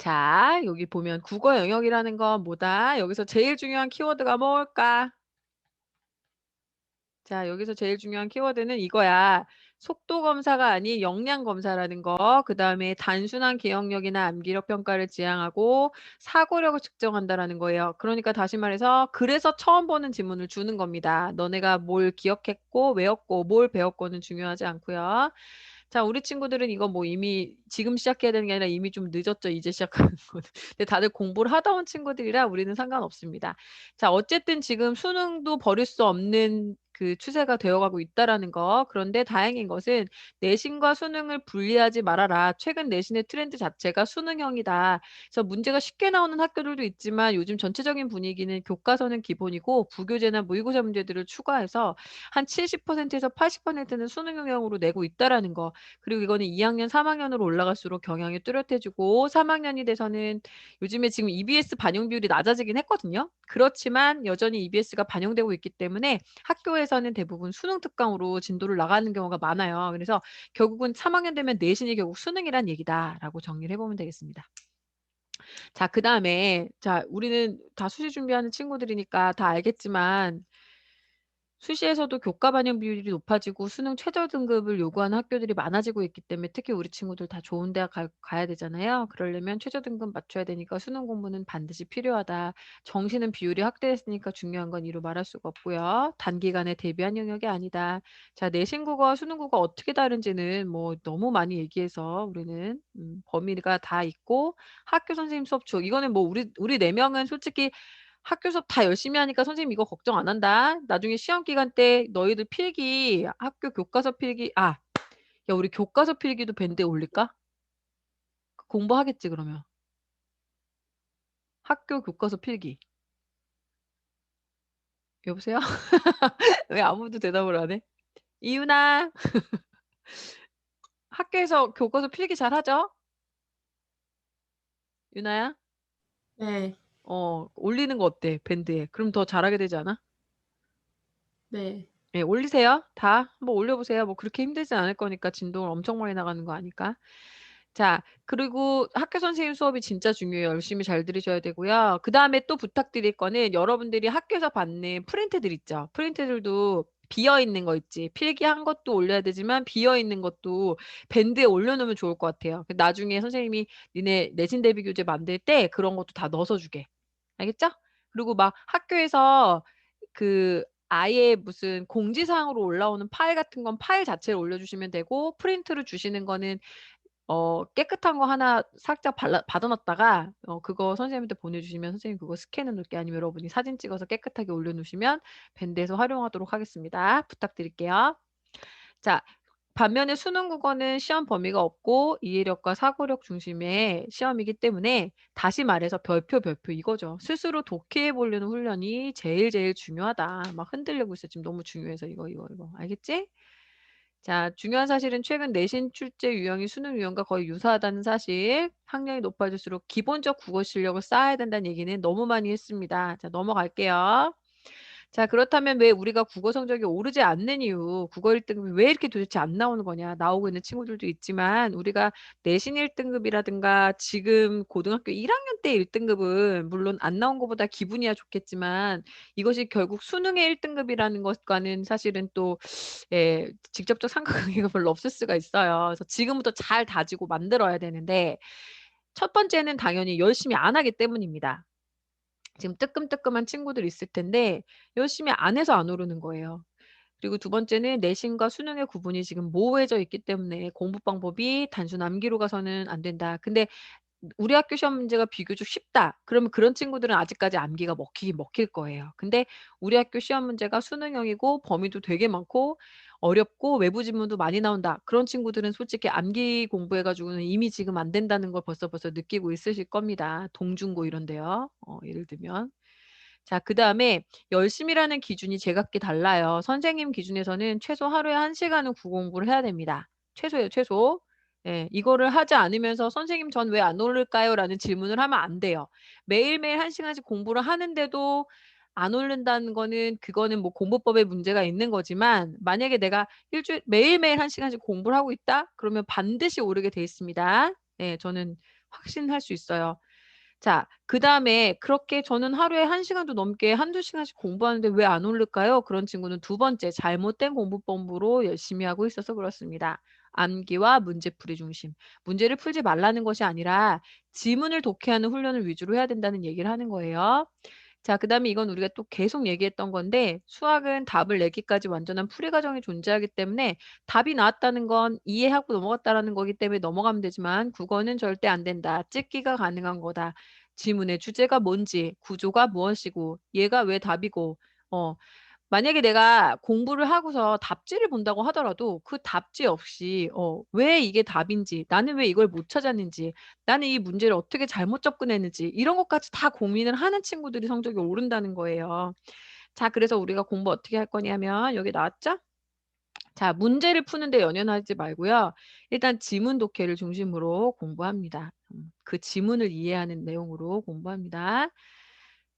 자, 여기 보면 국어 영역이라는 건 뭐다? 여기서 제일 중요한 키워드가 뭘까? 자, 여기서 제일 중요한 키워드는 이거야. 속도 검사가 아닌 역량 검사라는 거. 그다음에 단순한 기억력이나 암기력 평가를 지향하고 사고력을 측정한다라는 거예요. 그러니까 다시 말해서 그래서 처음 보는 지문을 주는 겁니다. 너네가 뭘 기억했고 외웠고 뭘 배웠고는 중요하지 않고요. 자, 우리 친구들은 이거 뭐 이미 지금 시작해야 되는 게 아니라 이미 좀 늦었죠. 이제 시작하는 거는. 근데 다들 공부를 하다 온 친구들이라 우리는 상관없습니다. 자, 어쨌든 지금 수능도 버릴 수 없는 그 추세가 되어가고 있다라는 거. 그런데 다행인 것은 내신과 수능을 분리하지 말아라. 최근 내신의 트렌드 자체가 수능형이다. 그래서 문제가 쉽게 나오는 학교들도 있지만 요즘 전체적인 분위기는 교과서는 기본이고 부교재나 모의고사 문제들을 추가해서 한 70%에서 80%는 수능 영역으로 내고 있다라는 거. 그리고 이거는 2학년, 3학년으로 올라갈수록 경향이 뚜렷해지고 3학년이 돼서는 요즘에 지금 EBS 반영 비율이 낮아지긴 했거든요. 그렇지만 여전히 EBS가 반영되고 있기 때문에 학교에서는 대부분 수능 특강으로 진도를 나가는 경우가 많아요. 그래서 결국은 3학년 되면 내신이 결국 수능이란 얘기다라고 정리를 해보면 되겠습니다. 자, 그 다음에 자, 우리는 다 수시 준비하는 친구들이니까 다 알겠지만 수시에서도 교과 반영 비율이 높아지고 수능 최저 등급을 요구하는 학교들이 많아지고 있기 때문에 특히 우리 친구들 다 좋은 대학 가야 되잖아요. 그러려면 최저 등급 맞춰야 되니까 수능 공부는 반드시 필요하다. 정시는 비율이 확대됐으니까 중요한 건 이루 말할 수가 없고요. 단기간에 대비한 영역이 아니다. 자, 내신 국어와 수능 국어 어떻게 다른지는 뭐 너무 많이 얘기해서 우리는 범위가 다 있고 학교 선생님 수업 중 이거는 뭐 우리 네 명은 솔직히 학교 수업 다 열심히 하니까 선생님 이거 걱정 안 한다. 나중에 시험 기간 때 너희들 필기, 학교 교과서 필기, 야, 우리 교과서 필기도 밴드에 올릴까? 공부하겠지, 그러면. 학교 교과서 필기. 여보세요? 왜 아무도 대답을 안 해? 이윤아, 학교에서 교과서 필기 잘 하죠? 유나야? 네, 올리는 거 어때? 밴드에. 그럼 더 잘하게 되지 않아? 네. 예, 올리세요. 다 한번 올려보세요. 뭐 그렇게 힘들진 않을 거니까 진도를 엄청 많이 나가는 거 아니까. 자, 그리고 학교 선생님 수업이 진짜 중요해요. 열심히 잘 들으셔야 되고요. 그 다음에 또 부탁드릴 거는 여러분들이 학교에서 받는 프린트들 있죠. 프린트들도 비어 있는 거 있지. 필기한 것도 올려야 되지만 비어 있는 것도 밴드에 올려놓으면 좋을 것 같아요. 나중에 선생님이 니네 내신 대비 교재 만들 때 그런 것도 다 넣어서 주게. 알겠죠? 그리고 막 학교에서 그 아예 무슨 공지사항으로 올라오는 파일 같은 건 파일 자체를 올려주시면 되고 프린트를 주시는 거는 깨끗한 거 하나 살짝 받아놨다가 그거 선생님한테 보내주시면 선생님 그거 스캔해 놓을게 아니면 여러분이 사진 찍어서 깨끗하게 올려놓으시면 밴드에서 활용하도록 하겠습니다. 부탁드릴게요. 자, 반면에 수능 국어는 시험 범위가 없고 이해력과 사고력 중심의 시험이기 때문에 다시 말해서 별표 이거죠. 스스로 독해해 보려는 훈련이 제일 중요하다. 막 흔들리고 있어. 지금 너무 중요해서 이거. 알겠지? 자, 중요한 사실은 최근 내신 출제 유형이 수능 유형과 거의 유사하다는 사실. 학력이 높아질수록 기본적 국어 실력을 쌓아야 된다는 얘기는 너무 많이 했습니다. 자, 넘어갈게요. 자, 그렇다면 왜 우리가 국어 성적이 오르지 않는 이유, 국어 1등급이 왜 이렇게 도대체 안 나오는 거냐, 나오고 있는 친구들도 있지만, 우리가 내신 1등급이라든가 지금 고등학교 1학년 때 1등급은 물론 안 나온 것보다 기분이야 좋겠지만, 이것이 결국 수능의 1등급이라는 것과는 사실은 또, 직접적 상관관계가 별로 없을 수가 있어요. 그래서 지금부터 잘 다지고 만들어야 되는데, 첫 번째는 당연히 열심히 안 하기 때문입니다. 지금 뜨끔뜨끔한 친구들 있을 텐데 열심히 안 해서 안 오르는 거예요. 그리고 두 번째는 내신과 수능의 구분이 지금 모호해져 있기 때문에 공부 방법이 단순 암기로 가서는 안 된다. 근데 우리 학교 시험 문제가 비교적 쉽다. 그러면 그런 친구들은 아직까지 암기가 먹히긴 먹힐 거예요. 근데 우리 학교 시험 문제가 수능형이고 범위도 되게 많고 어렵고 외부 지문도 많이 나온다. 그런 친구들은 솔직히 암기 공부해가지고는 이미 지금 안 된다는 걸 벌써 느끼고 있으실 겁니다. 동중고 이런데요. 예를 들면. 자, 그 다음에 열심히라는 기준이 제각기 달라요. 선생님 기준에서는 최소 하루에 1시간은 국어 공부를 해야 됩니다. 최소예요, 최소. 예, 이거를 하지 않으면서 선생님 전 왜 안 오를까요? 라는 질문을 하면 안 돼요. 매일매일 1시간씩 공부를 하는데도 안 오른다는 거는 그거는 뭐 공부법에 문제가 있는 거지만 만약에 내가 일주일 매일매일 1시간씩 공부를 하고 있다? 그러면 반드시 오르게 돼 있습니다. 예, 저는 확신할 수 있어요. 자, 그다음에 그렇게 저는 하루에 1 시간도 넘게 1-2 시간씩 공부하는데 왜 안 오를까요? 그런 친구는 두 번째 잘못된 공부법으로 열심히 하고 있어서 그렇습니다. 암기와 문제풀이 중심. 문제를 풀지 말라는 것이 아니라 지문을 독해하는 훈련을 위주로 해야 된다는 얘기를 하는 거예요. 자, 그다음에 이건 우리가 또 계속 얘기했던 건데 수학은 답을 내기까지 완전한 풀이 과정이 존재하기 때문에 답이 나왔다는 건 이해하고 넘어갔다라는 거기 때문에 넘어가면 되지만 국어는 절대 안 된다. 찍기가 가능한 거다. 지문의 주제가 뭔지, 구조가 무엇이고, 얘가 왜 답이고, 어, 만약에 내가 공부를 하고서 답지를 본다고 하더라도 그 답지 없이 왜 이게 답인지, 나는 왜 이걸 못 찾았는지, 나는 이 문제를 어떻게 잘못 접근했는지 이런 것까지 다 고민을 하는 친구들이 성적이 오른다는 거예요. 자, 그래서 우리가 공부 어떻게 할 거냐면 여기 나왔죠? 자, 문제를 푸는 데 연연하지 말고요. 일단 지문 독해를 중심으로 공부합니다. 그 지문을 이해하는 내용으로 공부합니다.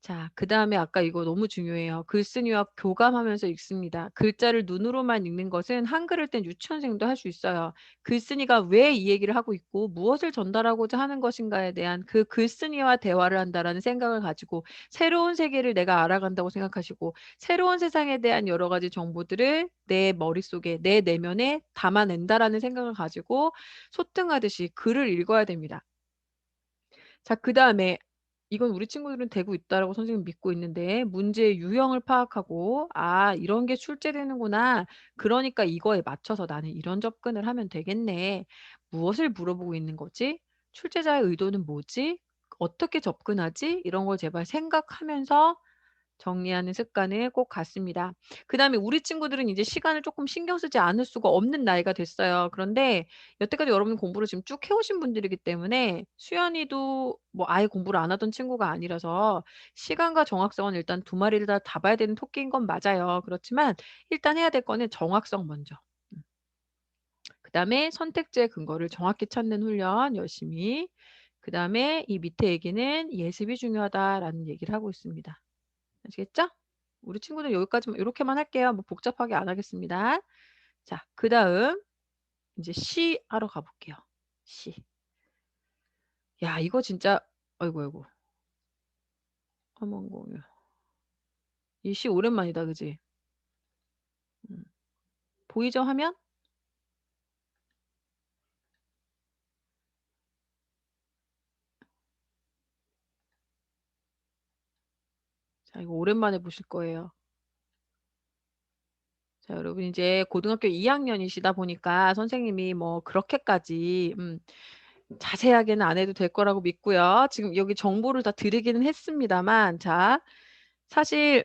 자, 그다음에 아까 이거 너무 중요해요. 글쓴이와 교감하면서 읽습니다. 글자를 눈으로만 읽는 것은 한글을 땐 유치원생도 할 수 있어요. 글쓴이가 왜 이 얘기를 하고 있고 무엇을 전달하고자 하는 것인가에 대한 그 글쓴이와 대화를 한다라는 생각을 가지고 새로운 세계를 내가 알아간다고 생각하시고 새로운 세상에 대한 여러 가지 정보들을 내 머릿속에 내 내면에 담아낸다라는 생각을 가지고 소등하듯이 글을 읽어야 됩니다. 자, 그다음에 이건 우리 친구들은 되고 있다라고 선생님은 믿고 있는데 문제의 유형을 파악하고 '아, 이런 게 출제되는구나. 그러니까 이거에 맞춰서 나는 이런 접근을 하면 되겠네. 무엇을 물어보고 있는 거지? 출제자의 의도는 뭐지? 어떻게 접근하지?' 이런 걸 제발 생각하면서 정리하는 습관을 꼭 갖습니다. 그다음에 우리 친구들은 이제 시간을 쪼끔 신경 쓰지 않을 수가 없는 나이가 됐어요. 그런데 여태까지 여러분 공부를 지금 쭉 해 오신 분들이기 때문에 수연이도 뭐 아예 공부를 안 하던 친구가 아니라서 시간과 정확성은 일단 두 마리를 다 잡아야 되는 토끼인 건 맞아요. 그렇지만 일단 해야 될 거는 정확성 먼저. 음. 그다음에 선택지의 근거를 정확히 찾는 훈련 열심히. 그다음에 이 밑에 얘기는 "예습이 중요하다."라는 얘기를 하고 있습니다. 아시겠죠? 우리 친구들 여기까지만 요렇게만 할게요. 뭐 복잡하게 안 하겠습니다. 자, 그다음 인제 시 하러 가 볼게요. 시. 야, 이거 진짜 아이고, 아이고. 화면 공유. 이 시 오랜만이다. 그지? 음. 보이죠 화면? 자, 이거 오랜만에 보실 거예요. 자, 여러분 이제 고등학교 2 학년이시다 보니까 선생님이 뭐 그렇게까지 자세하게는 안 해도 될 거라고 믿고요. 지금 여기 정보를 다 드리기는 했습니다만 자, 사실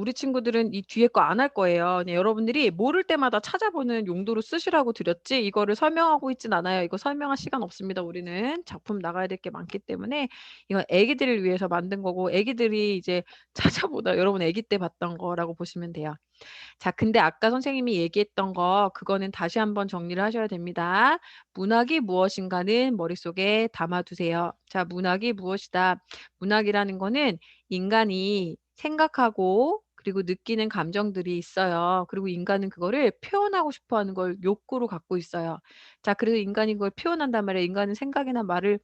우리 친구들은 이 뒤에 거 안 할 거예요. 그냥 여러분들이 모를 때마다 찾아보는 용도로 쓰시라고 드렸지 이거를 설명하고 있진 않아요. 이거 설명할 시간 없습니다 우리는. 작품 나가야 될 게 많기 때문에 이건 애기들을 위해서 만든 거고 애기들이 이제 찾아보다 여러분 애기 때 봤던 거라고 보시면 돼요. 자, 근데 아까 선생님이 얘기했던 거 그거는 다시 한번 정리를 하셔야 됩니다. 문학이 무엇인가는 머릿속에 담아 두세요. 자, 문학이 무엇이다. 문학이라는 거는 인간이 생각하고 그리고 느끼는 감정들이 있어요. 그리고 인간은 그거를 표현하고 싶어 하는 걸 욕구로 갖고 있어요. 자, 그래서 인간이 그걸 표현한단 말이에요. 인간은 생각이나 말을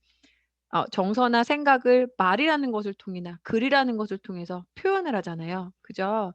정서나 생각을 말이라는 것을 통이나 글이라는 것을 통해서 표현을 하잖아요. 그죠?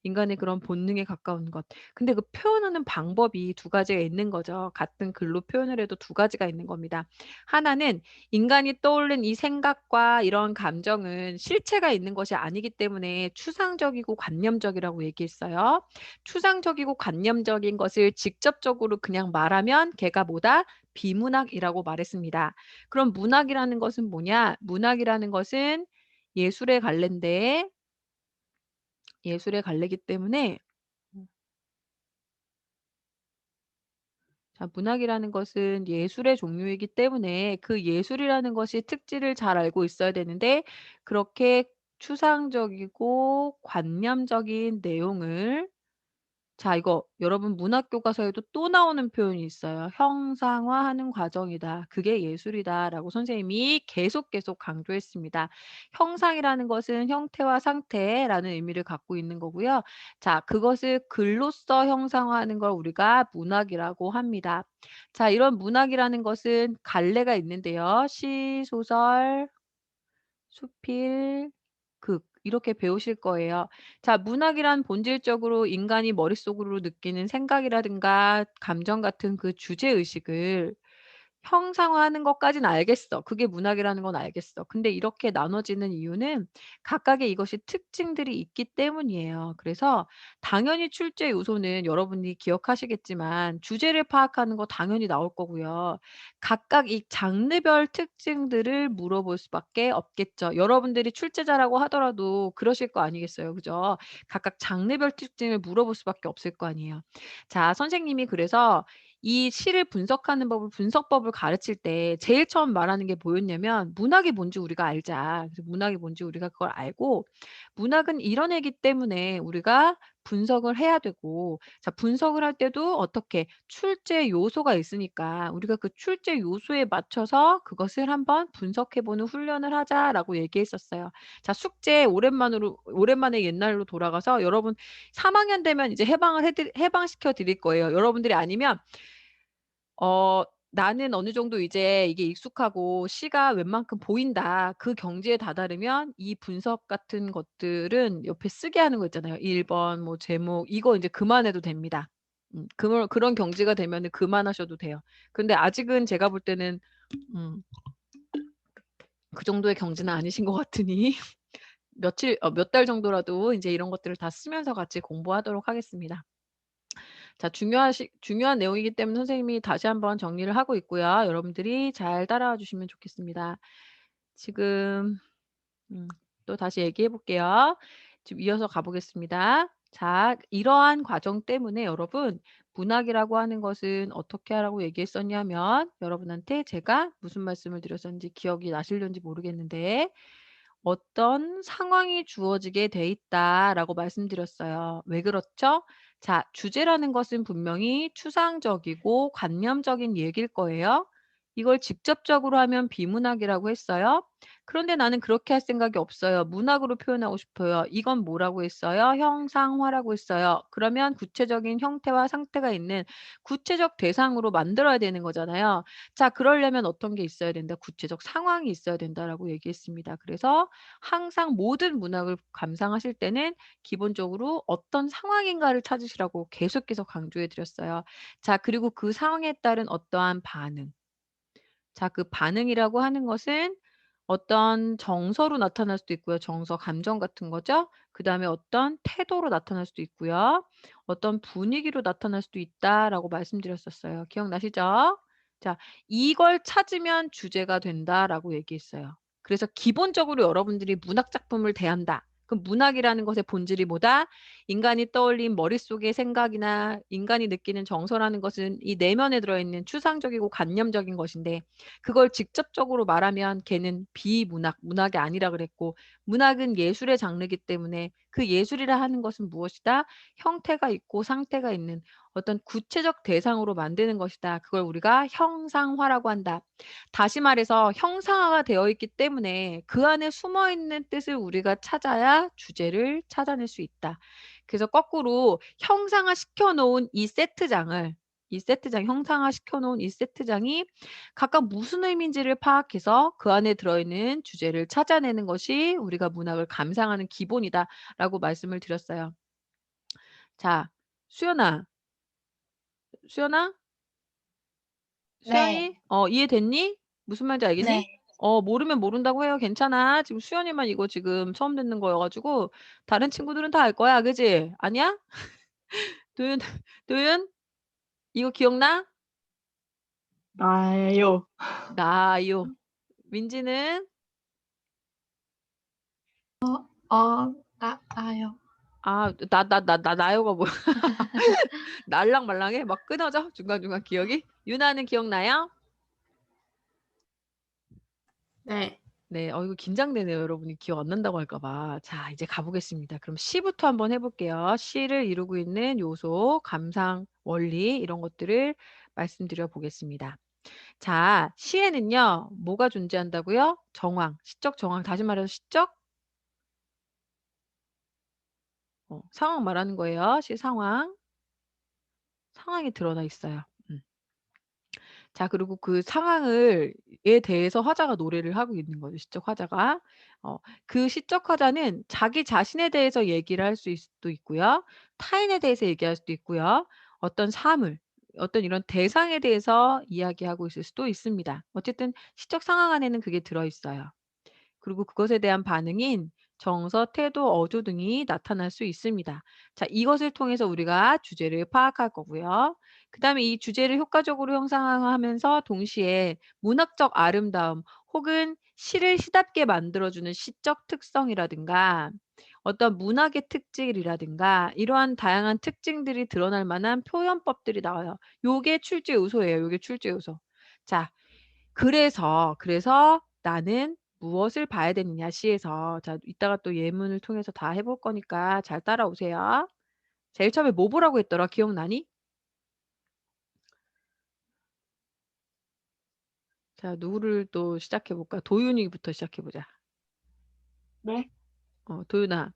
인간의 그런 본능에 가까운 것. 근데 그 표현하는 방법이 두 가지가 있는 거죠. 같은 글로 표현을 해도 두 가지가 있는 겁니다. 하나는 인간이 떠올린 이 생각과 이런 감정은 실체가 있는 것이 아니기 때문에 추상적이고 관념적이라고 얘기했어요. 추상적이고 관념적인 것을 직접적으로 그냥 말하면 걔가 뭐다? 비문학이라고 말했습니다. 그럼 문학이라는 것은 뭐냐? 문학이라는 것은 예술의 갈래인데 예술의 갈래이기 때문에 자, 문학이라는 것은 예술의 종류이기 때문에 그 예술이라는 것이 특질을 잘 알고 있어야 되는데 그렇게 추상적이고 관념적인 내용을 자, 이거 여러분 문학 교과서에도 또 나오는 표현이 있어요. "형상화하는 과정이다. 그게 예술이다."라고 선생님이 계속 강조했습니다. 형상이라는 것은 형태와 상태라는 의미를 갖고 있는 거고요. 자, 그것을 글로써 형상화하는 걸 우리가 문학이라고 합니다. 자, 이런 문학이라는 것은 갈래가 있는데요. 시, 소설, 수필, 극 이렇게 배우실 거예요. 자, 문학이란 본질적으로 인간이 머릿속으로 느끼는 생각이라든가 감정 같은 그 주제 의식을 형상화하는 것까진 알겠어. 그게 문학이라는 건 알겠어. 근데 이렇게 나눠지는 이유는 각각의 이것이 특징들이 있기 때문이에요. 그래서 당연히 출제 요소는 여러분이 기억하시겠지만 주제를 파악하는 거 당연히 나올 거고요. 각각 이 장르별 특징들을 물어볼 수밖에 없겠죠. 여러분들이 출제자라고 하더라도 그러실 거 아니겠어요. 그죠? 각각 장르별 특징을 물어볼 수밖에 없을 거 아니에요. 자, 선생님이 그래서 이 시를 분석하는 법을 분석법을 가르칠 때 제일 처음 말하는 게 뭐였냐면 "문학이 뭔지 우리가 알자." 그래서 문학이 뭔지 우리가 그걸 알고 문학은 이뤄내기 때문에 우리가 분석을 해야 되고 자, 분석을 할 때도 어떻게 출제 요소가 있으니까 우리가 그 출제 요소에 맞춰서 그것을 한번 분석해 보는 훈련을 하자라고 얘기했었어요. 자, 숙제 오랜만에 옛날로 돌아가서 여러분 3 학년 되면 이제 해방시켜 드릴 거예요. 여러분들이 아니면 어 나는 어느 정도 이제 이게 익숙하고 시가 웬만큼 보인다. 그 경지에 다다르면 이 분석 같은 것들은 옆에 쓰게 하는 거 있잖아요. 1번 뭐 제목 이거 인제 그만해도 됩니다. 그런 경지가 되면은 그만하셔도 돼요. 근데 아직은 제가 볼 때는 음 그 정도의 경지는 아니신 것 같으니 몇 달 정도라도 인제 이런 것들을 다 쓰면서 같이 공부하도록 하겠습니다. 자, 중요한 내용이기 때문에 선생님이 다시 한번 정리를 하고 있고요. 여러분들이 잘 따라와 주시면 좋겠습니다. 지금 음 또 다시 얘기해 볼게요. 지금 이어서 가 보겠습니다. 자, 이러한 과정 때문에 여러분 문학이라고 하는 것은 어떻게 하라고 얘기했었냐면 여러분한테 제가 무슨 말씀을 드렸었는지 기억이 나실런지 모르겠는데 "어떤 상황이 주어지게 돼 있다."라고 말씀드렸어요. 왜 그렇죠? 자, 주제라는 것은 분명히 추상적이고 관념적인 얘기일 거예요. 이걸 직접적으로 하면 비문학이라고 했어요. 그런데 나는 그렇게 할 생각이 없어요. 문학으로 표현하고 싶어요. 이건 뭐라고 했어요? 형상화라고 했어요. 그러면 구체적인 형태와 상태가 있는 구체적 대상으로 만들어야 되는 거잖아요. 자, 그러려면 어떤 게 있어야 된다? 구체적 상황이 있어야 된다라고 얘기했습니다. 그래서 항상 모든 문학을 감상하실 때는 기본적으로 어떤 상황인가를 찾으시라고 계속 강조해 드렸어요. 자, 그리고 그 상황에 따른 어떠한 반응. 자, 그 반응이라고 하는 것은 어떤 정서로 나타날 수도 있고요. 정서, 감정 같은 거죠. 그다음에 어떤 태도로 나타날 수도 있고요. 어떤 분위기로 나타날 수도 있다라고 말씀드렸었어요. 기억나시죠? 자, "이걸 찾으면 주제가 된다."라고 얘기했어요. 그래서 기본적으로 여러분들이 문학 작품을 대한다. 그럼 문학이라는 것의 본질이 뭐다? 인간이 떠올린 머릿속의 생각이나 인간이 느끼는 정서라는 것은 이 내면에 들어있는 추상적이고 관념적인 것인데 그걸 직접적으로 말하면 걔는 비문학, 문학이 아니라 그랬고 문학은 예술의 장르이기 때문에 그 예술이라 하는 것은 무엇이다? 형태가 있고 상태가 있는 어떤 구체적 대상으로 만드는 것이다. 그걸 우리가 형상화라고 한다. 다시 말해서 형상화가 되어 있기 때문에 그 안에 숨어 있는 뜻을 우리가 찾아야 주제를 찾아낼 수 있다. 그래서 거꾸로 형상화 시켜 놓은 이 세트장 형상화 시켜 놓은 이 세트장이 각각 무슨 의미인지를 파악해서 그 안에 들어있는 주제를 찾아내는 것이 우리가 문학을 감상하는 기본이다라고 말씀을 드렸어요. 자, 수연아, 수연아, 네. 수연이, 이해됐니? 무슨 말인지 알겠니? 네. 모르면 모른다고 해요. 괜찮아. 지금 수연이만 이거 지금 처음 듣는 거여 가지고 다른 친구들은 다 알 거야. 그지? 아니야? 도윤, 도윤, 이거 기억나? 나요. 나요. 민지는? 아요. 나요가 뭐야? 날랑말랑해? 막 끊어져? 중간중간 기억이? 유나는 기억나요? 네. 네. 이거 긴장되네요. 여러분이 기억 안 난다고 할까 봐. 자, 이제 가 보겠습니다. 그럼 시부터 한번 해 볼게요. 시를 이루고 있는 요소, 감상, 원리 이런 것들을 말씀드려 보겠습니다. 자, 시에는요. 뭐가 존재한다고요? 정황, 시적 정황. 다시 말해서 시적 상황 말하는 거예요. 시 상황. 상황이 드러나 있어요. 음. 자, 그리고 그 상황을 에 대해서 화자가 노래를 하고 있는 거죠, 시적 화자가. 그 시적 화자는 자기 자신에 대해서 얘기를 할 수도 있고요. 타인에 대해서 얘기할 수도 있고요. 어떤 사물, 어떤 이런 대상에 대해서 이야기하고 있을 수도 있습니다. 어쨌든 시적 상황 안에는 그게 들어 있어요. 그리고 그것에 대한 반응인 정서, 태도, 어조 등이 나타날 수 있습니다. 자, 이것을 통해서 우리가 주제를 파악할 거고요. 그다음에 이 주제를 효과적으로 형상화하면서 동시에 문학적 아름다움 혹은 시를 시답게 만들어주는 시적 특성이라든가 어떤 문학의 특질이라든가 이러한 다양한 특징들이 드러날 만한 표현법들이 나와요. 요게 출제 요소예요. 요게 출제 요소. 자, 그래서 나는 무엇을 봐야 되느냐 시에서. 자, 이따가 또 예문을 통해서 다 해볼 거니까 잘 따라오세요. 제일 처음에 뭐 보라고 했더라? 기억나니? 자, 누구를 또 시작해 볼까? 도윤이부터 시작해 보자. 네? 도윤아.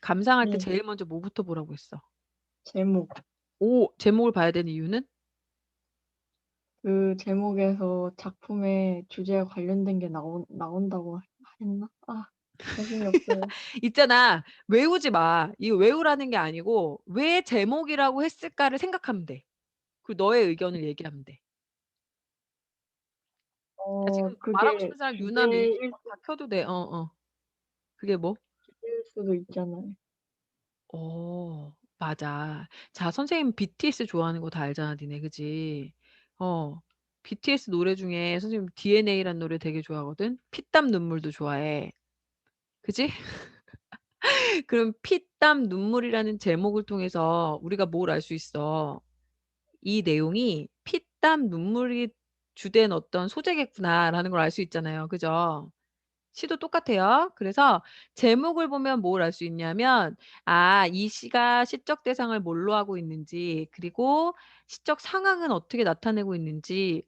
감상할 때 네. 제일 먼저 뭐부터 보라고 했어? 제목. 제목을 봐야 되는 이유는? 그 제목에서 작품의 주제와 관련된 게 나온다고 했나? 아, 정신이 없어요. 있잖아. 외우지 마. 이거 외우라는 게 아니고 왜 제목이라고 했을까를 생각하면 돼. 그리고 너의 의견을 얘기하면 돼. 자, 지금 말하고 그게 싶은 사람 유나 민지 주제일 다 켜도 돼. 그게 뭐? 수도 있잖아요. 맞아. 자, 선생님 BTS 좋아하는 거 다 알잖아, 니네. 그지? BTS 노래 중에 선생님 DNA라는 노래 되게 좋아하거든. 피땀 눈물도 좋아해. 그지? 그럼 피땀 눈물이라는 제목을 통해서 우리가 뭘 알 수 있어? 이 내용이 피땀 눈물이 주된 어떤 소재겠구나라는 걸 알 수 있잖아요. 그죠? 시도 똑같아요. 그래서 제목을 보면 뭘 알 수 있냐면 이 시가 시적 대상을 뭘로 하고 있는지 그리고 시적 상황은 어떻게 나타내고 있는지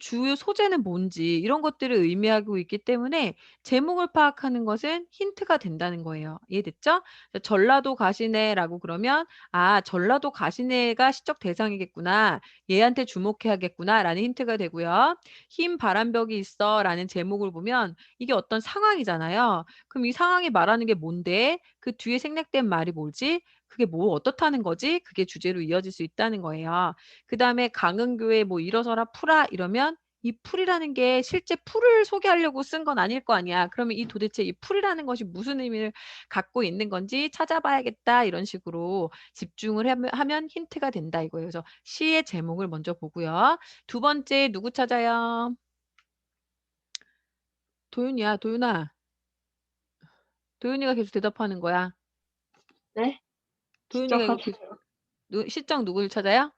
주요 소재는 뭔지 이런 것들을 의미하고 있기 때문에 제목을 파악하는 것은 힌트가 된다는 거예요. 이해됐죠? 전라도 가시네라고 그러면 전라도 가시네가 시적 대상이겠구나. 얘한테 주목해야겠구나라는 힌트가 되고요. 흰 바람벽이 있어라는 제목을 보면 이게 어떤 상황이잖아요. 그럼 이 상황이 말하는 게 뭔데? 그 뒤에 생략된 말이 뭐지? 그게 뭐 어떻다는 거지? 그게 주제로 이어질 수 있다는 거예요. 그다음에 강은교회 뭐 일어서라 풀아 이러면 이 풀이라는 게 실제 풀을 소개하려고 쓴 건 아닐 거 아니야. 그러면 이 도대체 이 풀이라는 것이 무슨 의미를 갖고 있는 건지 찾아봐야겠다. 이런 식으로 집중을 하면 힌트가 된다 이거예요. 그래서 시의 제목을 먼저 보고요. 두 번째 누구 찾아요? 도윤이야, 도윤아. 도윤이가 계속 대답하는 거야. 네? 도윤이가 이거 계속 시작하세요. 시적 누굴 찾아요?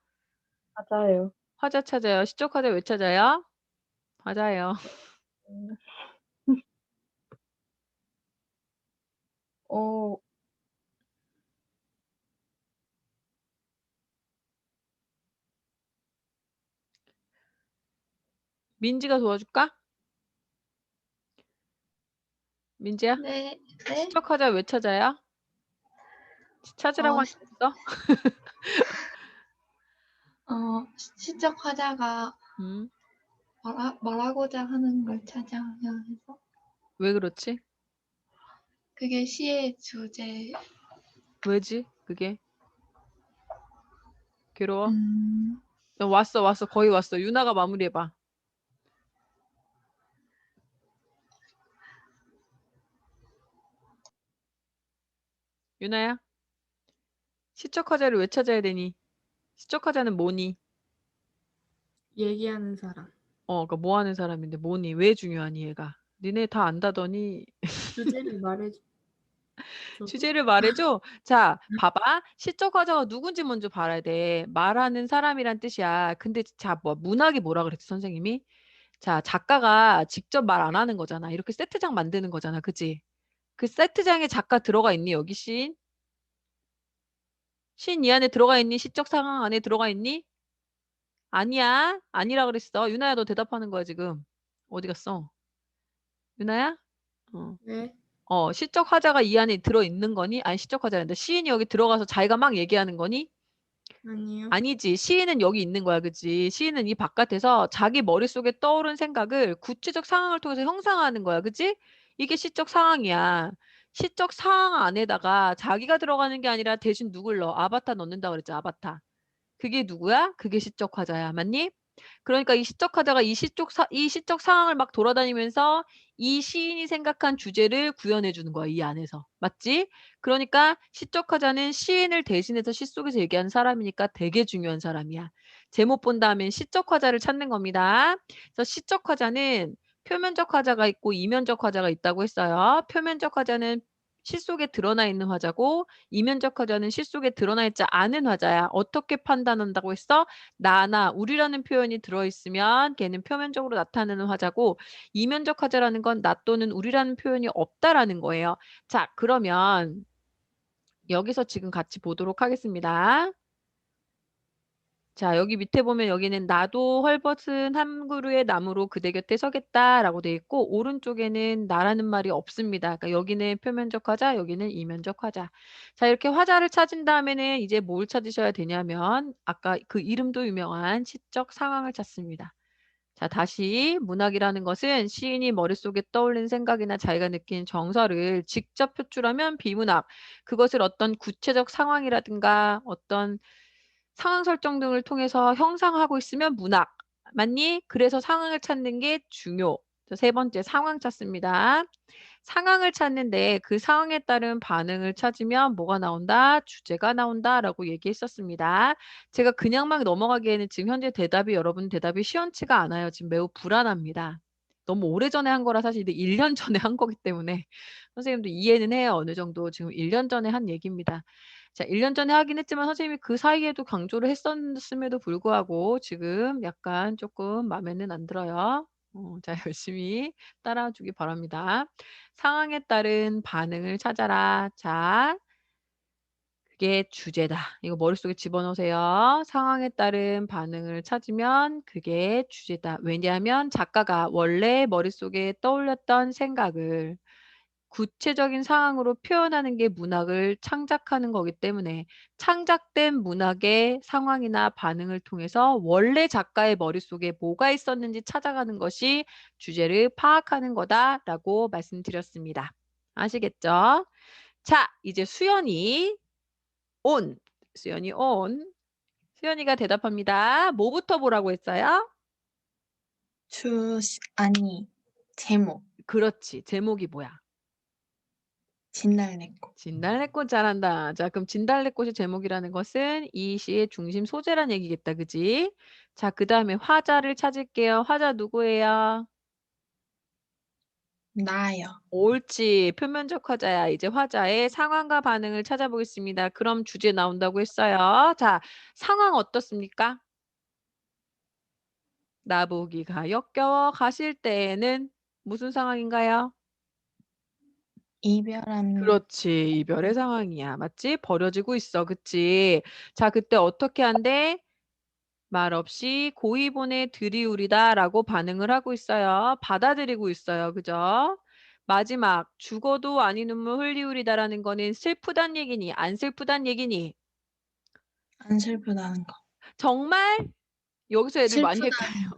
맞아요. 화자 찾아요. 시적 화자 왜 찾아요? 맞아요. 음, 어, 민지가 도와줄까? 민지야? 네, 네. 시적 화자 왜 찾아요? 찾으라고 어, 한 적 있어? 시적 화자가 음. 말하고자 하는 걸 찾아야 해서. 왜 그렇지? 그게 시의 주제. 왜지? 그게? 괴로워? 음, 왔어. 거의 왔어. 유나가 마무리해 봐. 유나야? 시적 화자를 왜 찾아야 되니? 시적 화자는 뭐니? 얘기하는 사람. 그러니까 뭐 하는 사람인데 뭐니? 왜 중요하니 얘가? 니네 다 안다더니 주제를 말해줘. 주제를 말해줘. 자, 봐봐. 시적 화자가 누군지 먼저 봐야 돼. 말하는 사람이란 뜻이야. 근데 자, 문학이 뭐라 그랬지, 선생님이? 자, 작가가 직접 말 안 하는 거잖아. 이렇게 세트장 만드는 거잖아. 그치? 그 세트장에 작가 들어가 있니? 여기 시인? 시인 이 안에 들어가 있니? 시적 상황 안에 들어가 있니? 아니야. 아니라 그랬어. 유나야, 너 대답하는 거야, 지금. 어디 갔어? 유나야? 어. 네. 시적 화자가 이 안에 들어 있는 거니? 아니, 시적 화자란다. 시인이 여기 들어가서 자기가 막 얘기하는 거니? 아니요. 아니지. 시인은 여기 있는 거야. 그치? 시인은 이 바깥에서 자기 머릿속에 떠오른 생각을 구체적 상황을 통해서 형상화하는 거야. 그치? 이게 시적 상황이야. 시적 상황 안에다가 자기가 들어가는 게 아니라 대신 누굴 넣어? 아바타 넣는다 그랬지. 아바타. 그게 누구야? 그게 시적 화자야. 맞니? 그러니까 이 시적 화자가 이 시적 상황을 막 돌아다니면서 이 시인이 생각한 주제를 구현해 주는 거야. 이 안에서. 맞지? 그러니까 시적 화자는 시인을 대신해서 시 속에서 얘기하는 사람이니까 되게 중요한 사람이야. 제목 본 다음엔 시적 화자를 찾는 겁니다. 그래서 시적 화자는 표면적 화자가 있고 이면적 화자가 있다고 했어요. 표면적 화자는 시 속에 드러나 있는 화자고 이면적 화자는 시 속에 드러나 있지 않은 화자야. 어떻게 판단한다고 했어? 나나 우리라는 표현이 들어있으면 걔는 표면적으로 나타나는 화자고 이면적 화자라는 건 나 또는 우리라는 표현이 없다라는 거예요. 자, 그러면 여기서 지금 같이 보도록 하겠습니다. 자, 여기 밑에 보면 여기는 나도 헐벗은 한 그루의 나무로 그대 곁에 서겠다라고 돼 있고 오른쪽에는 나라는 말이 없습니다. 그러니까 여기는 표면적 화자, 여기는 이면적 화자. 자, 이렇게 화자를 찾은 다음에는 이제 뭘 찾으셔야 되냐면 아까 그 이름도 유명한 시적 상황을 찾습니다. 자, 다시 문학이라는 것은 시인이 머릿속에 떠올린 생각이나 자기가 느낀 정서를 직접 표출하면 비문학. 그것을 어떤 구체적 상황이라든가 어떤 상황 설정 등을 통해서 형상화하고 있으면 문학. 맞니? 그래서 상황을 찾는 게 중요. 세 번째, 상황 찾습니다. 상황을 찾는데 그 상황에 따른 반응을 찾으면 뭐가 나온다? 주제가 나온다라고 얘기했었습니다. 제가 그냥 막 넘어가기에는 지금 현재 대답이 여러분 대답이 시원치가 않아요. 지금 매우 불안합니다. 너무 오래전에 한 거라 사실 1년 전에 한 거기 때문에 선생님도 이해는 해요. 어느 정도 지금 1년 전에 한 얘기입니다. 자, 1년 전에 하긴 했지만 선생님이 그 사이에도 강조를 했었음에도 불구하고 지금 약간 조금 마음에는 안 들어요. 자, 열심히 따라와 주기 바랍니다. 상황에 따른 반응을 찾아라. 자, 그게 주제다. 이거 머릿속에 집어넣으세요. 상황에 따른 반응을 찾으면 그게 주제다. 왜냐하면 작가가 원래 머릿속에 떠올렸던 생각을 구체적인 상황으로 표현하는 게 문학을 창작하는 거기 때문에 창작된 문학의 상황이나 반응을 통해서 원래 작가의 머릿속에 뭐가 있었는지 찾아가는 것이 주제를 파악하는 거다라고 말씀드렸습니다. 아시겠죠? 자, 이제 수연이 온. 수연이 온. 수연이가 대답합니다. 뭐부터 보라고 했어요? 아니, 제목. 그렇지. 제목이 뭐야? 진달래꽃. 진달래꽃 잘한다. 자, 그럼 진달래꽃의 제목이라는 것은 이 시의 중심 소재란 얘기겠다. 그지? 자, 그 다음에 화자를 찾을게요. 화자 누구예요? 나요. 옳지. 표면적 화자야. 이제 화자의 상황과 반응을 찾아보겠습니다. 그럼 주제 나온다고 했어요. 자, 상황 어떻습니까? 나보기가 역겨워 가실 때에는 무슨 상황인가요? 이별한 그렇지. 이별의 상황이야. 맞지? 버려지고 있어. 그치? 자, 그때 어떻게 한대? 말 없이 고이 보내 들이우리다라고 반응을 하고 있어요. 받아들이고 있어요. 그죠? 마지막 죽어도 아니 눈물 흘리우리다라는 거는 슬프단 얘기니 안 슬프단 얘기니 안 슬프다는 거. 정말 여기서 애들 많이 슬프다는 헷갈려.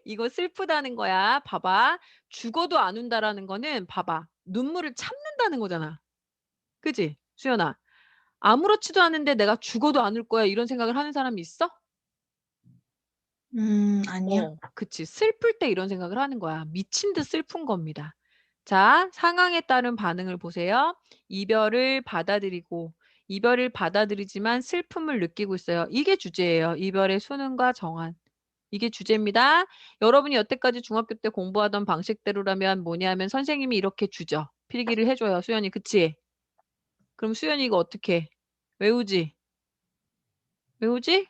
이거 슬프다는 거야. 봐봐. 죽어도 안 운다라는 거는 봐봐. 눈물을 참는다는 거잖아. 그지? 수연아. 아무렇지도 않은데 내가 죽어도 안 울 거야 이런 생각을 하는 사람이 있어? 아니요. 그치. 슬플 때 이런 생각을 하는 거야. 미친 듯 슬픈 겁니다. 자, 상황에 따른 반응을 보세요. 이별을 받아들이고, 이별을 받아들이지만 슬픔을 느끼고 있어요. 이게 주제예요. 이별의 순응과 정한. 이게 주제입니다. 여러분이 여태까지 중학교 때 공부하던 방식대로라면 뭐냐면 선생님이 이렇게 주죠. 필기를 해줘요. 수연이, 그치? 그럼 수연이 이거 어떻게 해? 외우지? 외우지?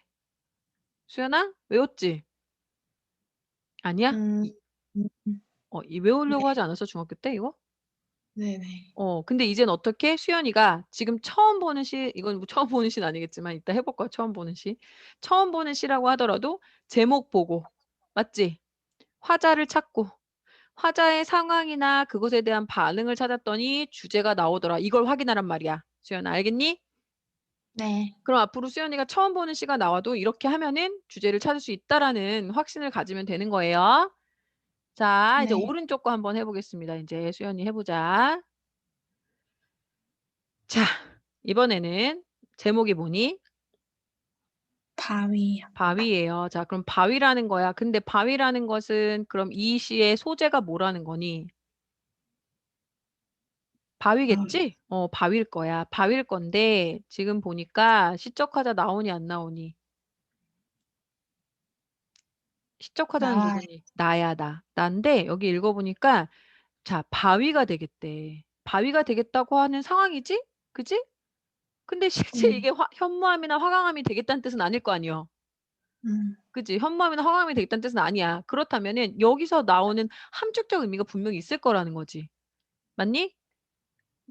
수연아? 외웠지? 아니야? 음, 이 외우려고 네. 하지 않았어, 중학교 때 이거? 네네. 근데 이젠 어떻게 수연이가 지금 처음 보는 시, 이건 뭐 처음 보는 시는 아니겠지만 이따 해볼 거야, 처음 보는 시. 처음 보는 시라고 하더라도 제목 보고, 맞지? 화자를 찾고, 화자의 상황이나 그것에 대한 반응을 찾았더니 주제가 나오더라. 이걸 확인하란 말이야. 수연아, 알겠니? 네. 그럼 앞으로 수연이가 처음 보는 시가 나와도 이렇게 하면은 주제를 찾을 수 있다라는 확신을 가지면 되는 거예요. 자, 이제 네. 오른쪽 거 한번 해보겠습니다. 이제 수연이 해보자. 자, 이번에는 제목이 뭐니? 바위요. 바위예요. 자, 그럼 바위라는 거야. 근데 바위라는 것은 그럼 이 시의 소재가 뭐라는 거니? 바위겠지? 바위일 거야. 바위일 건데 지금 보니까 시적화자 나오니 안 나오니? 시적화자는 나와요. 누구니? 나야, 나. 난데 여기 읽어보니까 자, 바위가 되겠대. 바위가 되겠다고 하는 상황이지? 그지? 근데 실제 이게 현무암이나 화강암이 되겠다는 뜻은 아닐 거 아니에요. 그지? 현무암이나 화강암이 되겠다는 뜻은 아니야. 그렇다면은 여기서 나오는 함축적 의미가 분명히 있을 거라는 거지. 맞니?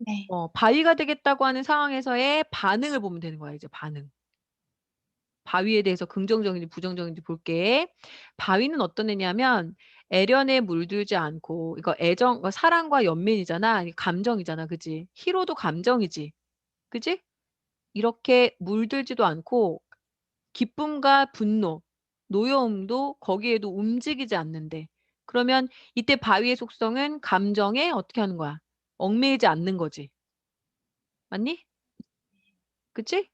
네. 바위가 되겠다고 하는 상황에서의 반응을 보면 되는 거야, 이제 반응. 바위에 대해서 긍정적인지 부정적인지 볼게. 바위는 어떤 애냐면 애련에 물들지 않고 이거 애정, 사랑과 연민이잖아. 감정이잖아. 그지? 희로도 감정이지. 그지? 이렇게 물들지도 않고 기쁨과 분노, 노여움도 거기에도 움직이지 않는데. 그러면 이때 바위의 속성은 감정에 어떻게 하는 거야? 얽매이지 않는 거지. 맞니? 그치?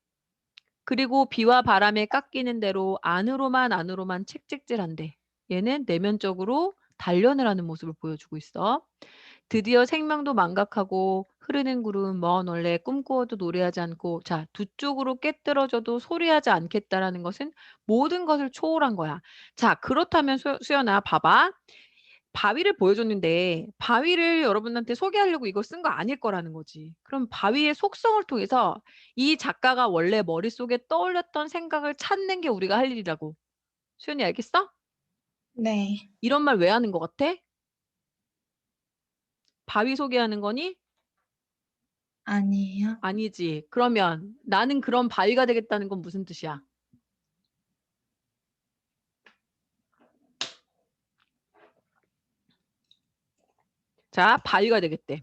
그리고 비와 바람에 깎이는 대로 안으로만 책찍질한대. 얘는 내면적으로 단련을 하는 모습을 보여주고 있어. 드디어 생명도 망각하고 흐르는 구름 먼 원래 꿈꾸어도 노래하지 않고 자, 두 쪽으로 깨뜨려져도 소리하지 않겠다라는 것은 모든 것을 초월한 거야. 자, 그렇다면 수연아 봐봐. 바위를 보여줬는데 바위를 여러분한테 소개하려고 이거 쓴 거 아닐 거라는 거지. 그럼 바위의 속성을 통해서 이 작가가 원래 머릿속에 떠올렸던 생각을 찾는 게 우리가 할 일이라고. 수연이 알겠어? 네. 이런 말 왜 하는 것 같아? 바위 소개하는 거니? 아니에요. 아니지. 그러면 나는 그런 바위가 되겠다는 건 무슨 뜻이야? 자, 바위가 되겠대.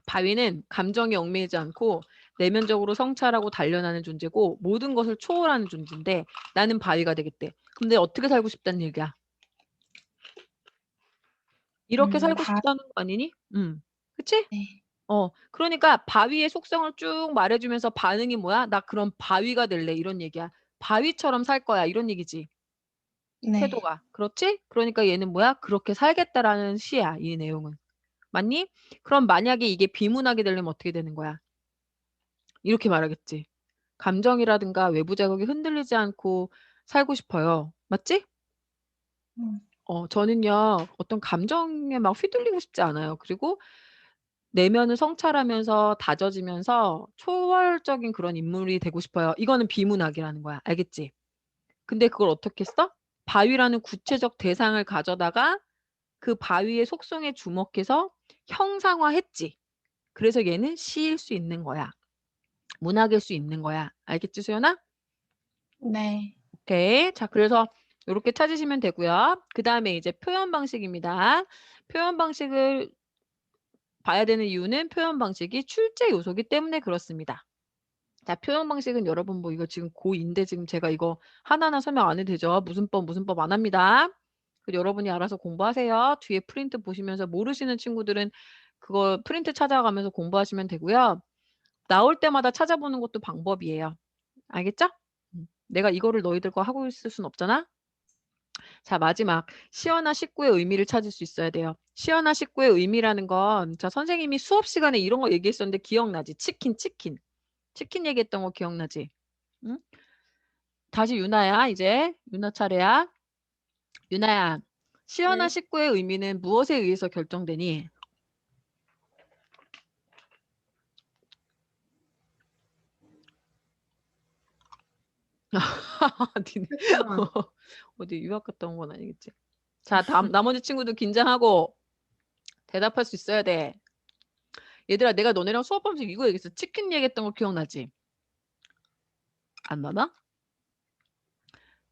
바위는 감정에 얽매이지 않고 내면적으로 성찰하고 단련하는 존재고 모든 것을 초월하는 존재인데 나는 바위가 되겠대. 근데 어떻게 살고 싶다는 얘기야? 이렇게 살고 바, 싶다는 거 아니니? 그치? 네. 그러니까 바위의 속성을 쭉 말해주면서 반응이 뭐야? 나 그런 바위가 될래. 이런 얘기야. 바위처럼 살 거야. 이런 얘기지. 네. 태도가. 그렇지? 그러니까 얘는 뭐야? 그렇게 살겠다라는 시야. 이 내용은. 맞니? 그럼 만약에 이게 비문학이 되려면 어떻게 되는 거야? 이렇게 말하겠지. 감정이라든가 외부 자극이 흔들리지 않고 살고 싶어요. 맞지? 음, 저는요, 어떤 감정에 막 휘둘리고 싶지 않아요. 그리고 내면을 성찰하면서 다져지면서 초월적인 그런 인물이 되고 싶어요. 이거는 비문학이라는 거야. 알겠지? 근데 그걸 어떻게 써? 바위라는 구체적 대상을 가져다가 그 바위의 속성에 주목해서 형상화했지. 그래서 얘는 시일 수 있는 거야. 문학일 수 있는 거야. 알겠지, 수연아? 네. 오케이. 자, 그래서 이렇게 찾으시면 되고요. 그 다음에 이제 표현 방식입니다. 표현 방식을 봐야 되는 이유는 표현 방식이 출제 요소기 때문에 그렇습니다. 자, 표현 방식은 여러분 뭐 이거 지금 고2인데 지금 제가 이거 하나하나 설명 안 해도 되죠? 무슨 법 안 합니다. 여러분이 알아서 공부하세요. 뒤에 프린트 보시면서 모르시는 친구들은 그거 프린트 찾아가면서 공부하시면 되고요. 나올 때마다 찾아보는 것도 방법이에요. 알겠죠? 내가 이거를 너희들과 하고 있을 순 없잖아? 자, 마지막. 시어나 식구의 의미를 찾을 수 있어야 돼요. 시어나 식구의 의미라는 건, 자, 선생님이 수업 시간에 이런 거 얘기했었는데 기억나지? 치킨. 치킨 얘기했던 거 기억나지? 응? 다시 유나야, 이제. 유나 차례야. 유나야, 시어나 네. 식구의 의미는 무엇에 의해서 결정되니? 니네 잠깐만. 어디 유학 갔다 온 건 아니겠지? 자, 다음 나머지 친구들 긴장하고 대답할 수 있어야 돼. 얘들아, 내가 너네랑 수업하면서 이거 얘기했어. 치킨 얘기했던 거 기억나지? 안 나나?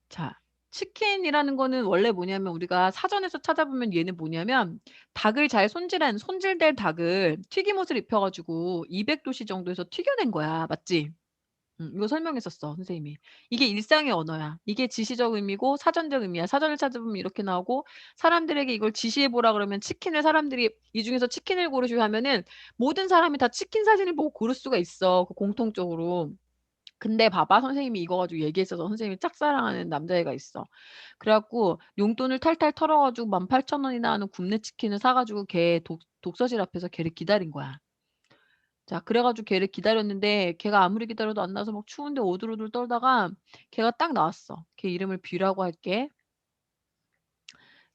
자, 치킨이라는 거는 원래 뭐냐면 우리가 사전에서 찾아보면 얘는 뭐냐면 닭을 잘 손질될 닭을 튀김옷을 입혀가지고 200도씨 정도에서 튀겨낸 거야. 맞지? 이거 설명했었어, 선생님이. 이게 일상의 언어야. 이게 지시적 의미고 사전적 의미야. 사전을 찾아보면 이렇게 나오고 사람들에게 이걸 지시해보라 그러면 치킨을 사람들이 이 중에서 치킨을 고르시오 하면은 모든 사람이 다 치킨 사진을 보고 고를 수가 있어. 그 공통적으로. 근데 봐봐, 선생님이 이거 가지고 얘기했어서 선생님이 짝사랑하는 남자애가 있어. 그래갖고 용돈을 탈탈 털어가지고 18,000원이나 하는 굽네 치킨을 사가지고 걔 독서실 앞에서 걔를 기다린 거야. 자, 그래가지고 걔를 기다렸는데 걔가 아무리 기다려도 안 나서 막 추운데 오들오들 떨다가 걔가 딱 나왔어. 걔 이름을 비라고 할게.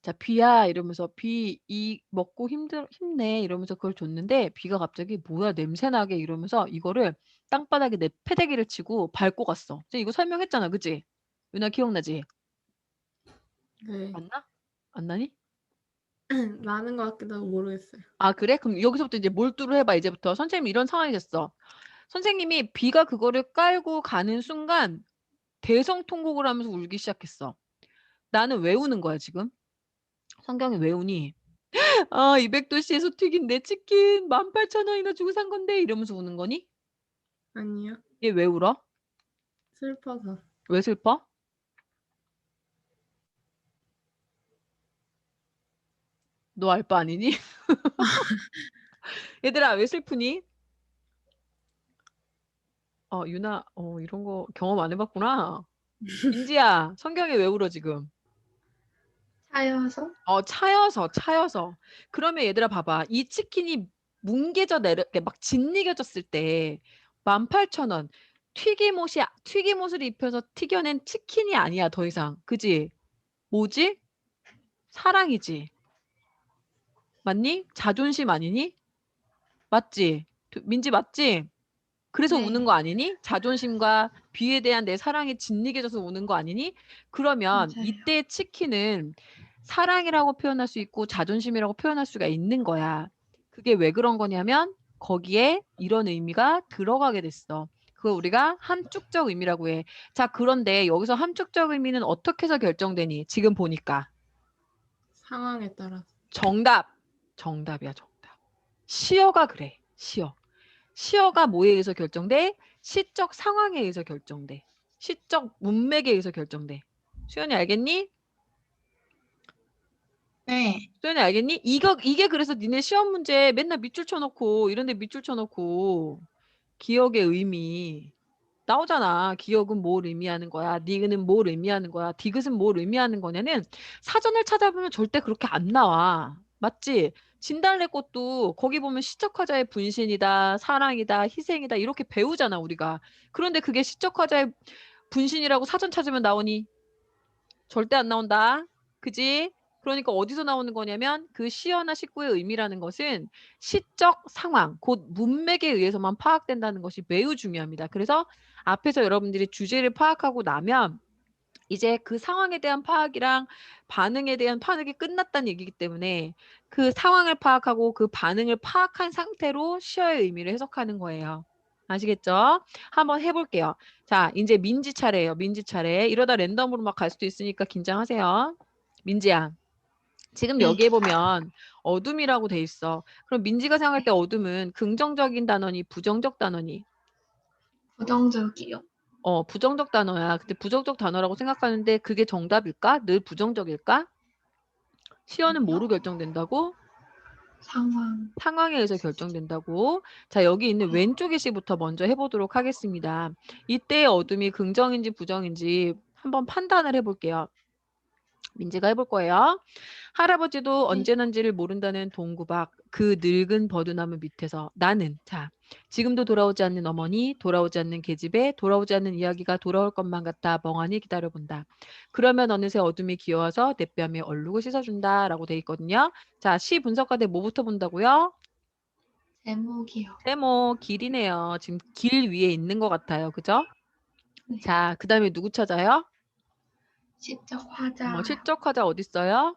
자, 비야 이러면서 비 이 먹고 힘내 이러면서 그걸 줬는데 비가 갑자기 뭐야 냄새나게 이러면서 이거를 땅바닥에 내 패대기를 치고 밟고 갔어. 이거 설명했잖아, 그치? 유나 기억나지? 네. 맞나? 안 나니? 나는 것 같기도 하고 모르겠어요. 아, 그래? 그럼 여기서부터 이제 몰두를 해봐, 이제부터. 선생님 이런 상황이 됐어. 선생님이 비가 그거를 깔고 가는 순간 대성통곡을 하면서 울기 시작했어. 나는 왜 우는 거야, 지금? 성경이 왜 우니? 아, 200도씨에서 튀긴 내 치킨 18,000원이나 주고 산 건데 이러면서 우는 거니? 아니요. 얘 왜 울어? 슬퍼서. 왜 슬퍼? 너 알 바 아니니? 얘들아, 왜 슬프니? 유나, 이런 거 경험 안 해봤구나. 민지야, 성경이 왜 울어, 지금? 차여서 차여서. 그러면 얘들아 봐봐. 이 치킨이 뭉개져 막 짓이겨졌을 때 18,000원. 튀김옷을 입혀서 튀겨낸 치킨이 아니야, 더 이상. 그지? 뭐지? 사랑이지. 맞니? 자존심 아니니? 맞지? 민지 맞지? 그래서 네. 우는 거 아니니? 자존심과 비에 대한 내 사랑이 짓이겨져서 우는 거 아니니? 그러면 맞아요. 이때 치킨은 사랑이라고 표현할 수 있고 자존심이라고 표현할 수가 있는 거야. 그게 왜 그런 거냐면 거기에 이런 의미가 들어가게 됐어. 그걸 우리가 함축적 의미라고 해. 자, 그런데 여기서 함축적 의미는 어떻게 해서 결정되니? 지금 보니까. 상황에 따라서. 정답이야, 정답. 시어가 그래. 시어가 뭐에 의해서 결정돼? 시적 상황에 의해서 결정돼. 시적 문맥에 의해서 결정돼. 수연이 알겠니? 네. 수연이 알겠니? 이게 그래서 니네 시험 문제 맨날 밑줄 쳐놓고 이런데 밑줄 쳐놓고 기억의 의미 나오잖아. 기억은 뭘 의미하는 거야? 니은 뭘 의미하는 거야? 디귿은 뭘 의미하는 거냐는 사전을 찾아보면 절대 그렇게 안 나와. 맞지? 진달래 꽃도 거기 보면 시적 화자의 분신이다, 사랑이다, 희생이다 이렇게 배우잖아, 우리가. 그런데 그게 시적 화자의 분신이라고 사전 찾으면 나오니? 절대 안 나온다. 그지? 그러니까 어디서 나오는 거냐면 그 시어나 식구의 의미라는 것은 시적 상황, 곧 문맥에 의해서만 파악된다는 것이 매우 중요합니다. 그래서 앞에서 여러분들이 주제를 파악하고 나면 이제 그 상황에 대한 파악이랑 반응에 대한 파악이 끝났다는 얘기이기 때문에 그 상황을 파악하고 그 반응을 파악한 상태로 시어의 의미를 해석하는 거예요. 아시겠죠? 한번 해볼게요. 자, 이제 민지 차례예요. 민지 차례. 이러다 랜덤으로 막 갈 수도 있으니까 긴장하세요. 민지야, 지금 네. 여기에 보면 어둠이라고 돼 있어. 그럼 민지가 생각할 때 어둠은 긍정적인 단어니 부정적 단어니? 부정적이요. 부정적 단어야. 근데 부정적 단어라고 생각하는데 그게 정답일까? 늘 부정적일까? 시어는 뭐로 결정된다고? 상황에 의해서 결정된다고. 자, 여기 있는 왼쪽의 시부터 먼저 해보도록 하겠습니다. 이때의 어둠이 긍정인지 부정인지 한번 판단을 해볼게요. 민지가 해볼 거예요. 할아버지도 언제는지를 모른다는 동구박 그 늙은 버드나무 밑에서 나는 지금도 돌아오지 않는 어머니, 돌아오지 않는 계집애, 돌아오지 않는 이야기가 돌아올 것만 같아 멍하니 기다려본다. 그러면 어느새 어둠이 기어와서 내 뺨에 얼룩을 씻어준다 라고 돼 있거든요. 자, 시 분석가대 뭐부터 본다고요? 제목이요. 세모 길이네요. 지금 길 위에 있는 것 같아요. 그죠? 네. 자, 그 다음에 누구 찾아요? 시적 화자. 시적 화자 어디 있어요?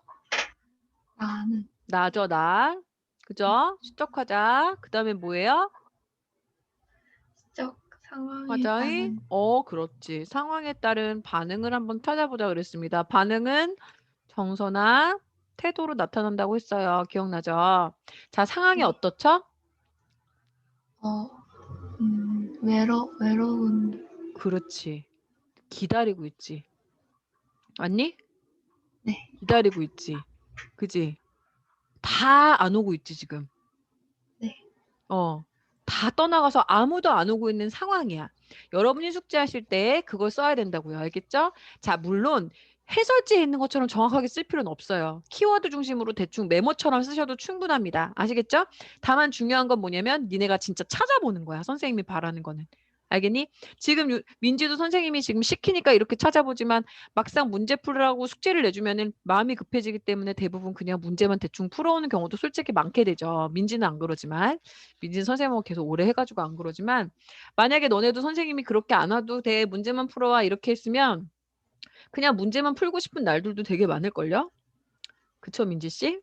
나는. 나죠, 나. 그죠? 시적화자. 그 다음에 뭐예요? 시적 상황에 화자의 따른 그렇지. 상황에 따른 반응을 한번 찾아보자 그랬습니다. 반응은 정서나 태도로 나타난다고 했어요. 기억나죠? 자, 상황이 네. 어떻죠? 외로운. 그렇지. 기다리고 있지. 맞니? 네. 기다리고 있지. 그지? 다 안 오고 있지, 지금. 네. 다 떠나가서 아무도 안 오고 있는 상황이야. 여러분이 숙제하실 때 그걸 써야 된다고요. 알겠죠? 자, 물론 해설지에 있는 것처럼 정확하게 쓸 필요는 없어요. 키워드 중심으로 대충 메모처럼 쓰셔도 충분합니다. 아시겠죠? 다만 중요한 건 뭐냐면 니네가 진짜 찾아보는 거야. 선생님이 바라는 거는. 알겠니? 지금 민지도 선생님이 지금 시키니까 이렇게 찾아보지만 막상 문제 풀으라고 숙제를 내주면은 마음이 급해지기 때문에 대부분 그냥 문제만 대충 풀어오는 경우도 솔직히 많게 되죠. 민지는 안 그러지만. 민지는 선생님하고 계속 오래 해가지고 안 그러지만 만약에 너네도 선생님이 그렇게 안 와도 돼. 문제만 풀어와 이렇게 했으면 그냥 문제만 풀고 싶은 날들도 되게 많을걸요? 그쵸, 민지씨?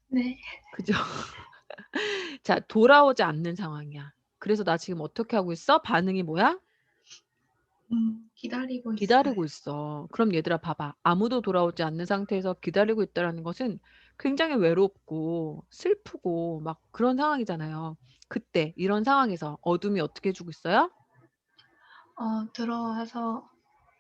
네. 그죠? 자, 돌아오지 않는 상황이야. 그래서 나 지금 어떻게 하고 있어? 반응이 뭐야? 기다리고 있어요. 기다리고 있어. 그럼 얘들아 봐봐. 아무도 돌아오지 않는 상태에서 기다리고 있다라는 것은 굉장히 외롭고 슬프고 막 그런 상황이잖아요. 그때 이런 상황에서 어둠이 어떻게 해주고 있어요? 들어와서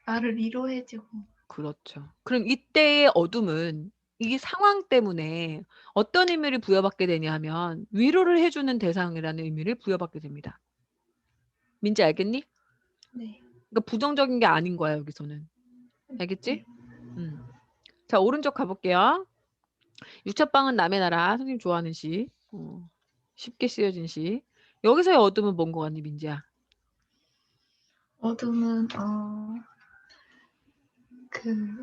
나를 위로해주고. 그렇죠. 그럼 이때의 어둠은 이 상황 때문에 어떤 의미를 부여받게 되냐 하면 위로를 해주는 대상이라는 의미를 부여받게 됩니다. 민지 알겠니? 네. 그러니까 부정적인 게 아닌 거야 여기서는. 알겠지? 자, 오른쪽 가볼게요. 유채빵은 남의 나라. 선생님 좋아하는 시. 쉽게 쓰여진 시. 여기서의 어둠은 뭔 거 같니 민지야? 어둠은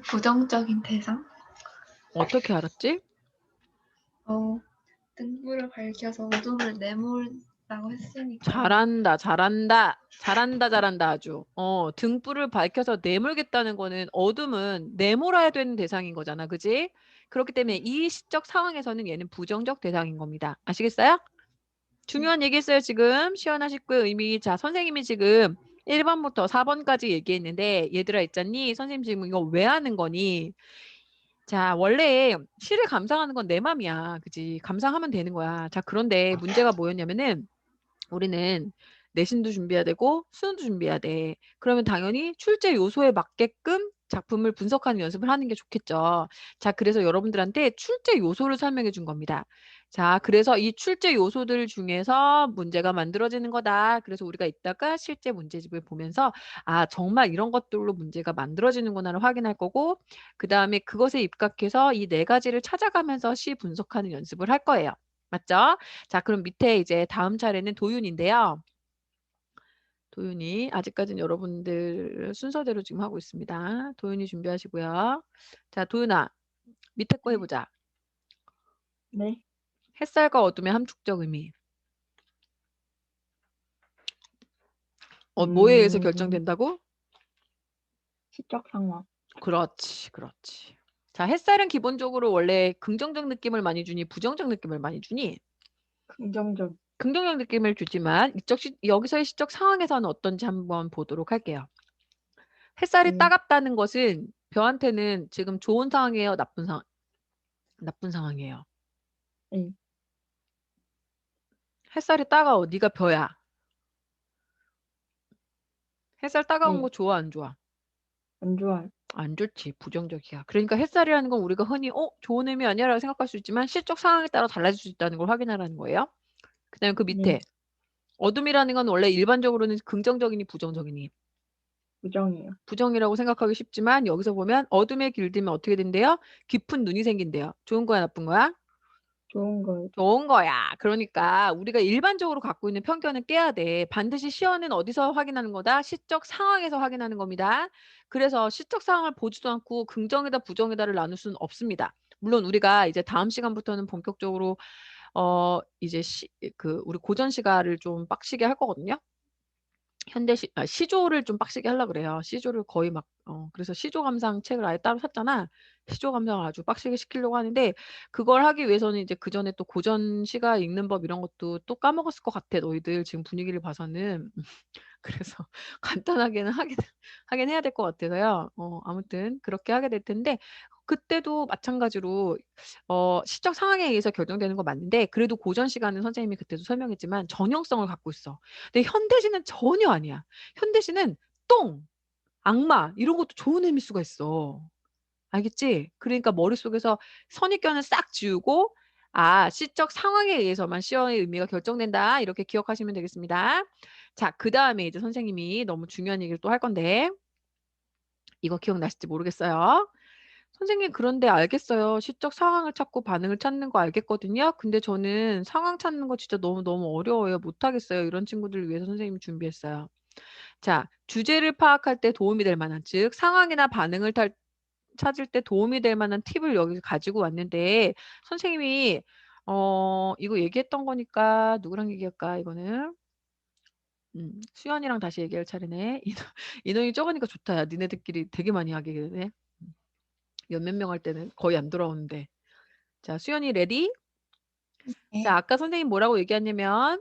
부정적인 대상? 어떻게 알았지? 등불을 밝혀서 어둠을 내몰라고 했으니까. 잘한다, 잘한다. 잘한다, 잘한다 아주. 등불을 밝혀서 내몰겠다는 거는 어둠은 내몰아야 되는 대상인 거잖아. 그지? 그렇기 때문에 이 시적 상황에서는 얘는 부정적 대상인 겁니다. 아시겠어요? 중요한 얘기했어요, 지금. 시원한 식구의 의미. 자, 선생님이 지금 1번부터 4번까지 얘기했는데 얘들아 있잖니? 선생님 지금 이거 왜 하는 거니? 자, 원래 시를 감상하는 건 내 맘이야. 그지? 감상하면 되는 거야. 자, 그런데 문제가 뭐였냐면은 우리는 내신도 준비해야 되고 수능도 준비해야 돼. 그러면 당연히 출제 요소에 맞게끔 작품을 분석하는 연습을 하는 게 좋겠죠. 자, 그래서 여러분들한테 출제 요소를 설명해 준 겁니다. 자, 그래서 이 출제 요소들 중에서 문제가 만들어지는 거다. 그래서 우리가 이따가 실제 문제집을 보면서 아, 정말 이런 것들로 문제가 만들어지는구나를 확인할 거고 그 다음에 그것에 입각해서 이 네 가지를 찾아가면서 시 분석하는 연습을 할 거예요. 맞죠? 자, 그럼 밑에 이제 다음 차례는 도윤인데요. 도윤이 아직까지는 여러분들 순서대로 지금 하고 있습니다. 도윤이 준비하시고요. 자, 도윤아, 밑에 거 해보자. 네. 햇살과 어둠의 함축적 의미. 뭐에 의해서 결정된다고? 시적 상황. 그렇지, 그렇지. 자, 햇살은 기본적으로 원래 긍정적 느낌을 많이 주니 부정적 느낌을 많이 주니? 긍정적. 긍정적 느낌을 주지만 여기서의 시적 상황에서는 어떤지 한번 보도록 할게요. 햇살이 따갑다는 것은 벼한테는 지금 좋은 상황이에요? 나쁜 상황이에요? 네. 햇살이 따가워. 네가 벼야. 햇살 따가운 네. 거 좋아, 안 좋아? 안 좋아요. 안 좋지. 부정적이야. 그러니까 햇살이라는 건 우리가 흔히 좋은 의미 아니야라고 생각할 수 있지만 실적 상황에 따라 달라질 수 있다는 걸 확인하라는 거예요. 그다음에 그 밑에 네. 어둠이라는 건 원래 일반적으로는 긍정적이니 부정적이니? 부정이에요. 부정이라고 생각하기 쉽지만 여기서 보면 어둠에 길들면 어떻게 된대요? 깊은 눈이 생긴대요. 좋은 거야, 나쁜 거야? 좋은 거예요. 좋은 거야. 그러니까 우리가 일반적으로 갖고 있는 편견은 깨야 돼. 반드시 시연은 어디서 확인하는 거다? 시적 상황에서 확인하는 겁니다. 그래서 시적 상황을 보지도 않고 긍정이다 부정이다를 나눌 수는 없습니다. 물론 우리가 이제 다음 시간부터는 본격적으로 이제 우리 고전 시가를 좀 빡시게 할 거거든요. 시조를 좀 빡시게 하려고 그래요. 시조를 거의 그래서 시조 감상 책을 아예 따로 샀잖아. 시조 감상을 아주 빡세게 시키려고 하는데 그걸 하기 위해서는 이제 그전에 또 고전시가 읽는 법 이런 것도 또 까먹었을 것 같아. 너희들 지금 분위기를 봐서는. 그래서 간단하게는 하긴 해야 될 것 같아서요. 아무튼 그렇게 하게 될 텐데 그때도 마찬가지로 시적 상황에 의해서 결정되는 건 맞는데 그래도 고전 시간은 선생님이 그때도 설명했지만 전형성을 갖고 있어. 근데 현대시는 전혀 아니야. 현대시는 똥, 악마 이런 것도 좋은 의미일 수가 있어. 알겠지? 그러니까 머릿속에서 선입견을 싹 지우고 시적 상황에 의해서만 시어의 의미가 결정된다. 이렇게 기억하시면 되겠습니다. 자, 그다음에 이제 선생님이 너무 중요한 얘기를 또 할 건데 이거 기억나실지 모르겠어요. 선생님 그런데 알겠어요. 시적 상황을 찾고 반응을 찾는 거 알겠거든요. 근데 저는 상황 찾는 거 진짜 너무너무 어려워요. 못하겠어요. 이런 친구들을 위해서 선생님이 준비했어요. 자, 주제를 파악할 때 도움이 될 만한 즉 상황이나 반응을 찾을 때 도움이 될 만한 팁을 여기 가지고 왔는데 선생님이 이거 얘기했던 거니까 누구랑 얘기할까 이거는 수연이랑 다시 얘기할 차례네. 인원이 적으니까 좋다. 야, 니네들끼리 되게 많이 하게 되네. 몇몇 명 할 때는 거의 안 돌아오는데. 자, 수연이 레디? 네. 자, 아까 선생님 뭐라고 얘기했냐면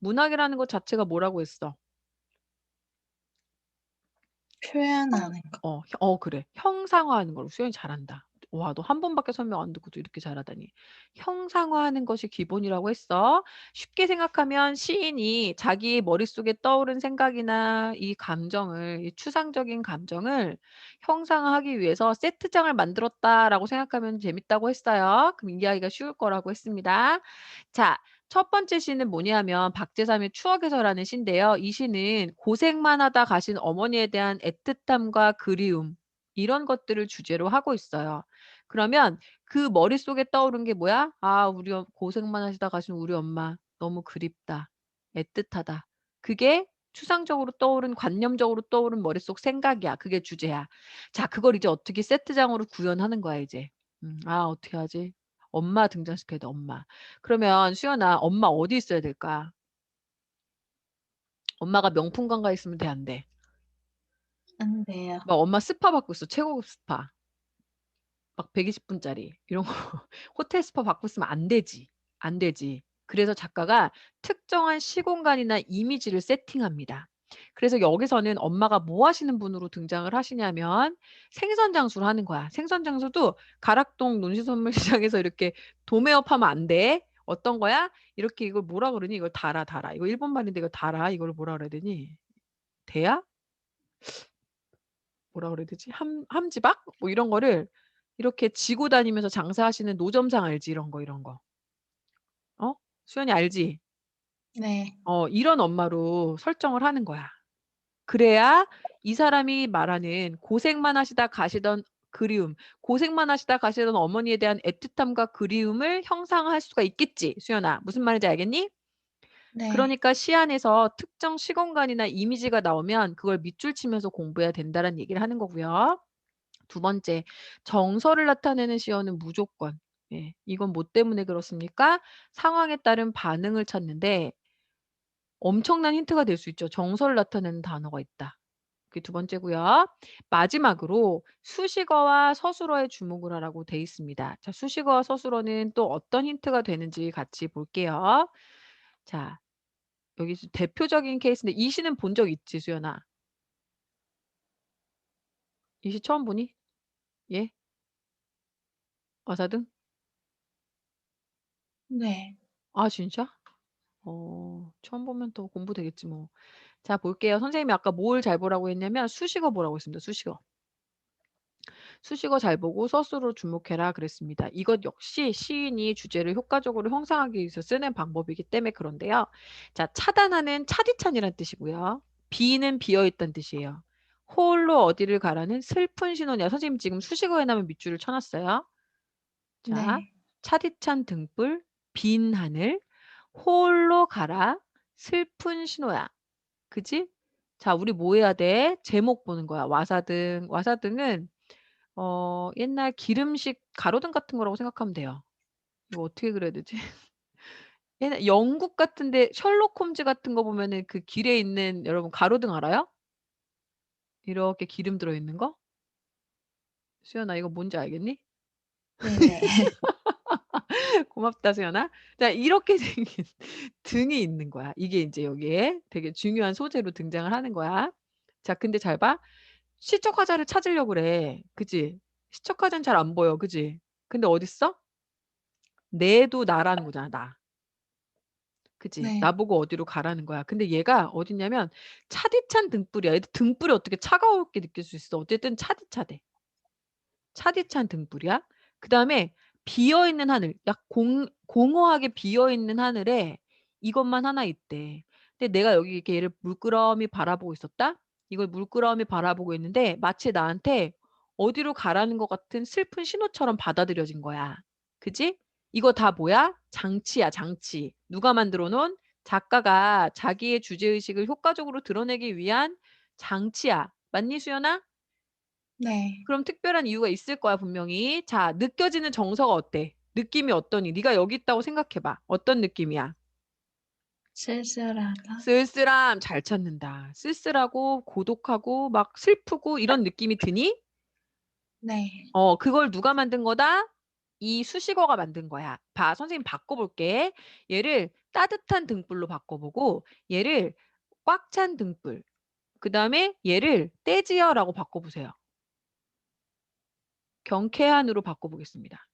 문학이라는 것 자체가 뭐라고 했어? 표현하는 거. 그래. 형상화하는 걸로 수연이 잘한다. 와, 너 한 번밖에 설명 안 듣고도 이렇게 잘하다니. 형상화하는 것이 기본이라고 했어. 쉽게 생각하면 시인이 자기 머릿속에 떠오른 생각이나 이 감정을, 이 추상적인 감정을 형상화하기 위해서 세트장을 만들었다라고 생각하면 재밌다고 했어요. 그럼 이해하기가 쉬울 거라고 했습니다. 자, 첫 번째 시는 뭐냐면 박제삼의 추억에서라는 시인데요. 이 시는 고생만 하다 가신 어머니에 대한 애틋함과 그리움 이런 것들을 주제로 하고 있어요. 그러면 그 머릿속에 떠오른 게 뭐야? 우리 고생만 하시다 가신 우리 엄마 너무 그립다. 애틋하다. 그게 추상적으로 떠오른 관념적으로 떠오른 머릿속 생각이야. 그게 주제야. 자, 그걸 이제 어떻게 세트장으로 구현하는 거야, 이제. 어떻게 하지? 엄마 등장시켜야 돼, 엄마. 그러면 수연아, 엄마 어디 있어야 될까? 엄마가 명품 관가에 있으면 돼, 안 돼? 안 돼요. 막 엄마 스파 받고 있어, 최고급 스파. 막 120분짜리 이런 거 호텔 스파 받고 있으면 안 되지. 안 되지. 그래서 작가가 특정한 시공간이나 이미지를 세팅합니다. 그래서 여기서는 엄마가 뭐 하시는 분으로 등장을 하시냐면 생선 장수를 하는 거야. 생선 장수도 가락동 논시선물시장에서 이렇게 도매업하면 안 돼. 어떤 거야? 이렇게 이걸 뭐라 그러니? 이걸 달아. 이거 일본 말인데 이거 달아. 이걸 뭐라 그래야 되니? 대야? 뭐라 그래야 되지? 함지박? 뭐 이런 거를 이렇게 지고 다니면서 장사하시는 노점상 알지? 이런 거. 수연이 알지? 네. 이런 엄마로 설정을 하는 거야. 그래야 이 사람이 말하는 고생만 하시다 가시던 그리움, 고생만 하시다 가시던 어머니에 대한 애틋함과 그리움을 형상화할 수가 있겠지, 수연아. 무슨 말인지 알겠니? 네. 그러니까 시 안에서 특정 시공간이나 이미지가 나오면 그걸 밑줄 치면서 공부해야 된다는 얘기를 하는 거고요. 두 번째, 정서를 나타내는 시어는 무조건. 예, 이건 뭐 때문에 그렇습니까? 상황에 따른 반응을 찾는데 엄청난 힌트가 될 수 있죠. 정서를 나타내는 단어가 있다. 그게 두 번째고요. 마지막으로 수식어와 서술어에 주목을 하라고 돼 있습니다. 자, 수식어와 서술어는 또 어떤 힌트가 되는지 같이 볼게요. 자, 여기 대표적인 케이스인데 이 시는 본 적 있지, 수연아? 이 시 처음 보니? 예? 어사등? 네. 진짜? 처음 보면 또 공부 되겠지 뭐. 자, 볼게요. 선생님이 아까 뭘 잘 보라고 했냐면 수식어 보라고 했습니다. 수식어. 수식어 잘 보고 서술로 주목해라 그랬습니다. 이것 역시 시인이 주제를 효과적으로 형상하기 위해서 쓰는 방법이기 때문에 그런데요. 자, 차단하는 차디찬이란 뜻이고요. 비는 비어있다는 뜻이에요. 홀로 어디를 가라는 슬픈 신호냐. 선생님 지금 수식어에 나면 밑줄을 쳐놨어요. 자, 네. 차디찬 등불, 빈 하늘, 홀로 가라, 슬픈 신호야. 그지? 자, 우리 뭐 해야 돼? 제목 보는 거야. 와사등. 와사등은 옛날 기름식 가로등 같은 거라고 생각하면 돼요. 이거 어떻게 그래야 되지? 옛날 영국 같은데 셜록 홈즈 같은 거 보면은 그 길에 있는 여러분 가로등 알아요? 이렇게 기름 들어있는 거? 수연아 이거 뭔지 알겠니? 네네. 고맙다 수연아. 자 이렇게 생긴 등이 있는 거야. 이게 이제 여기에 되게 중요한 소재로 등장을 하는 거야. 자 근데 잘 봐. 시적 화자를 찾으려고 그래. 그지? 시적 화자는 잘 안 보여. 그지? 근데 어딨어? 내도 나라는 거잖아. 나. 그지? 네. 나보고 어디로 가라는 거야. 근데 얘가 어딨냐면 차디찬 등불이야. 얘들 등불이 어떻게 차가웠게 느낄 수 있어. 어쨌든 차디차대. 차디찬 등불이야. 그다음에 비어 있는 하늘. 약 공허하게 비어 있는 하늘에 이것만 하나 있대. 근데 내가 여기 이렇게 얘를 물끄러미 바라보고 있었다. 이걸 물끄러미 바라보고 있는데 마치 나한테 어디로 가라는 것 같은 슬픈 신호처럼 받아들여진 거야. 그지? 이거 다 뭐야? 장치야, 장치. 누가 만들어 놓은? 작가가 자기의 주제 의식을 효과적으로 드러내기 위한 장치야. 맞니, 수연아? 네. 그럼 특별한 이유가 있을 거야, 분명히. 자, 느껴지는 정서가 어때? 느낌이 어떠니? 네가 여기 있다고 생각해 봐. 어떤 느낌이야? 쓸쓸하다. 쓸쓸함 잘 찾는다. 쓸쓸하고 고독하고 막 슬프고 이런 느낌이 드니? 네. 그걸 누가 만든 거다? 이 수식어가 만든 거야. 봐, 선생님 바꿔볼게. 얘를 따뜻한 등불로 바꿔보고 얘를 꽉 찬 등불. 그 다음에 얘를 떼지어라고 바꿔보세요. 경쾌한으로 바꿔보겠습니다.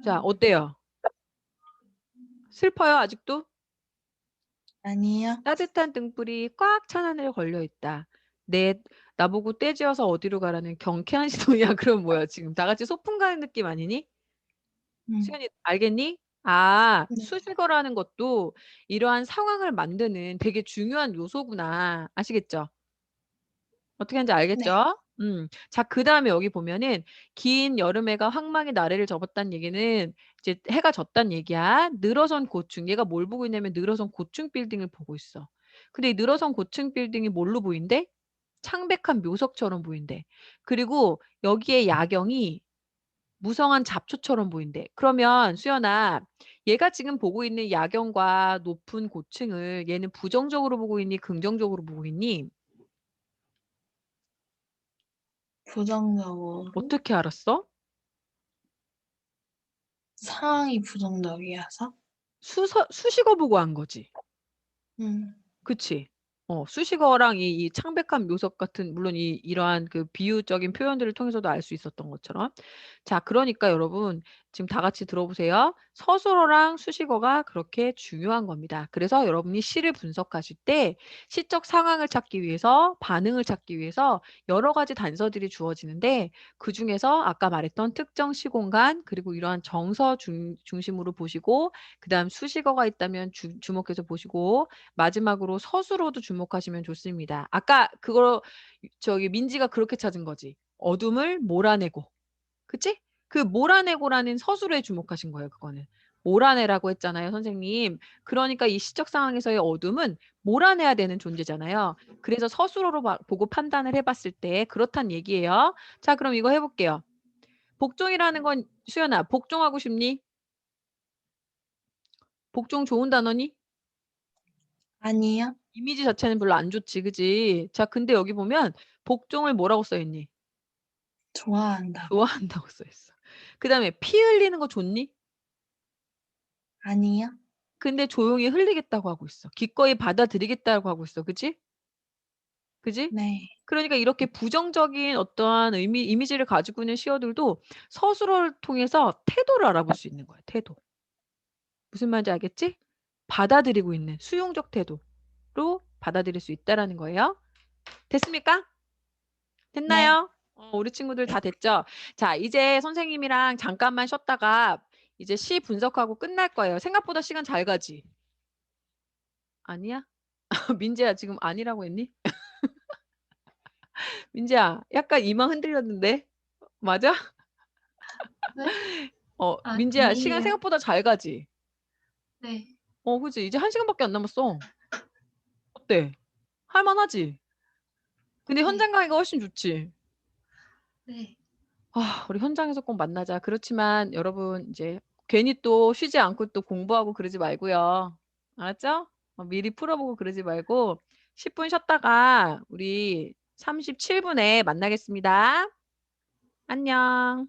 자, 어때요? 슬퍼요, 아직도? 아니요. 따뜻한 등불이 꽉 찬 하늘에 걸려 있다. 나보고 떼지어서 어디로 가라는 경쾌한 신호야. 그럼 뭐야? 지금 다 같이 소풍 가는 느낌 아니니? 수연이 알겠니? 아, 네. 수식어라는 것도 이러한 상황을 만드는 되게 중요한 요소구나. 아시겠죠? 어떻게 하는지 네. 알겠죠? 자, 그다음에 여기 보면은 긴 여름해가 황망히 나래를 접었다는 얘기는 이제 해가 졌다는 얘기야. 늘어선 고층. 얘가 뭘 보고 있냐면 늘어선 고층 빌딩을 보고 있어. 근데 이 늘어선 고층 빌딩이 뭘로 보인대? 창백한 묘석처럼 보인대. 그리고 여기에 야경이 무성한 잡초처럼 보인대. 그러면 수연아, 얘가 지금 보고 있는 야경과 높은 고층을 얘는 부정적으로 보고 있니? 긍정적으로 보고 있니? 부정적으로. 어떻게 알았어? 상황이 부정적이어서. 수식어 보고 한 거지. 음. 그치? 수식어랑 이 창백한 묘석 같은 물론 이러한 그 비유적인 표현들을 통해서도 알 수 있었던 것처럼. 자, 그러니까 여러분 지금 다 같이 들어보세요. 서술어랑 수식어가 그렇게 중요한 겁니다. 그래서 여러분이 시를 분석하실 때 시적 상황을 찾기 위해서 반응을 찾기 위해서 여러 가지 단서들이 주어지는데 그중에서 아까 말했던 특정 시공간 그리고 이러한 정서 중심으로 보시고 그다음 수식어가 있다면 주목해서 보시고 마지막으로 서술어도 주목하시면 좋습니다. 아까 그거 저기 민지가 그렇게 찾은 거지. 어둠을 몰아내고. 그치? 그 몰아내고라는 서술어에 주목하신 거예요. 그거는. 몰아내라고 했잖아요, 선생님. 그러니까 이 시적 상황에서의 어둠은 몰아내야 되는 존재잖아요. 그래서 서술어로 보고 판단을 해봤을 때 그렇단 얘기예요. 자, 그럼 이거 해볼게요. 복종이라는 건 수연아, 복종하고 싶니? 복종 좋은 단어니? 아니요. 이미지 자체는 별로 안 좋지, 그지? 자, 근데 여기 보면 복종을 뭐라고 써있니? 좋아한다. 좋아한다고 써있어. 그 다음에 피 흘리는 거 좋니? 아니요. 근데 조용히 흘리겠다고 하고 있어. 기꺼이 받아들이겠다고 하고 있어. 그지? 그지? 네. 그러니까 이렇게 부정적인 어떠한 이미지를 가지고 있는 시어들도 서술어를 통해서 태도를 알아볼 수 있는 거야. 태도. 무슨 말인지 알겠지? 받아들이고 있는 수용적 태도로 받아들일 수 있다라는 거예요. 됐습니까? 네. 됐나요? 우리 친구들 다 됐죠? 자, 이제 선생님이랑 잠깐만 쉬었다가 이제 시 분석하고 끝날 거예요. 생각보다 시간 잘 가지? 아니야? 민재야, 지금 아니라고 했니? 민재야, 약간 이마 흔들렸는데? 맞아? 네? 민재야, 시간 아니에요. 생각보다 잘 가지? 네. 그지? 이제 1시간밖에 안 남았어. 어때? 할만하지? 근데 네. 현장 강의가 훨씬 좋지? 네. 우리 현장에서 꼭 만나자. 그렇지만 여러분 이제 괜히 또 쉬지 않고 또 공부하고 그러지 말고요. 알았죠? 미리 풀어보고 그러지 말고 10분 쉬었다가 우리 37분에 만나겠습니다. 안녕.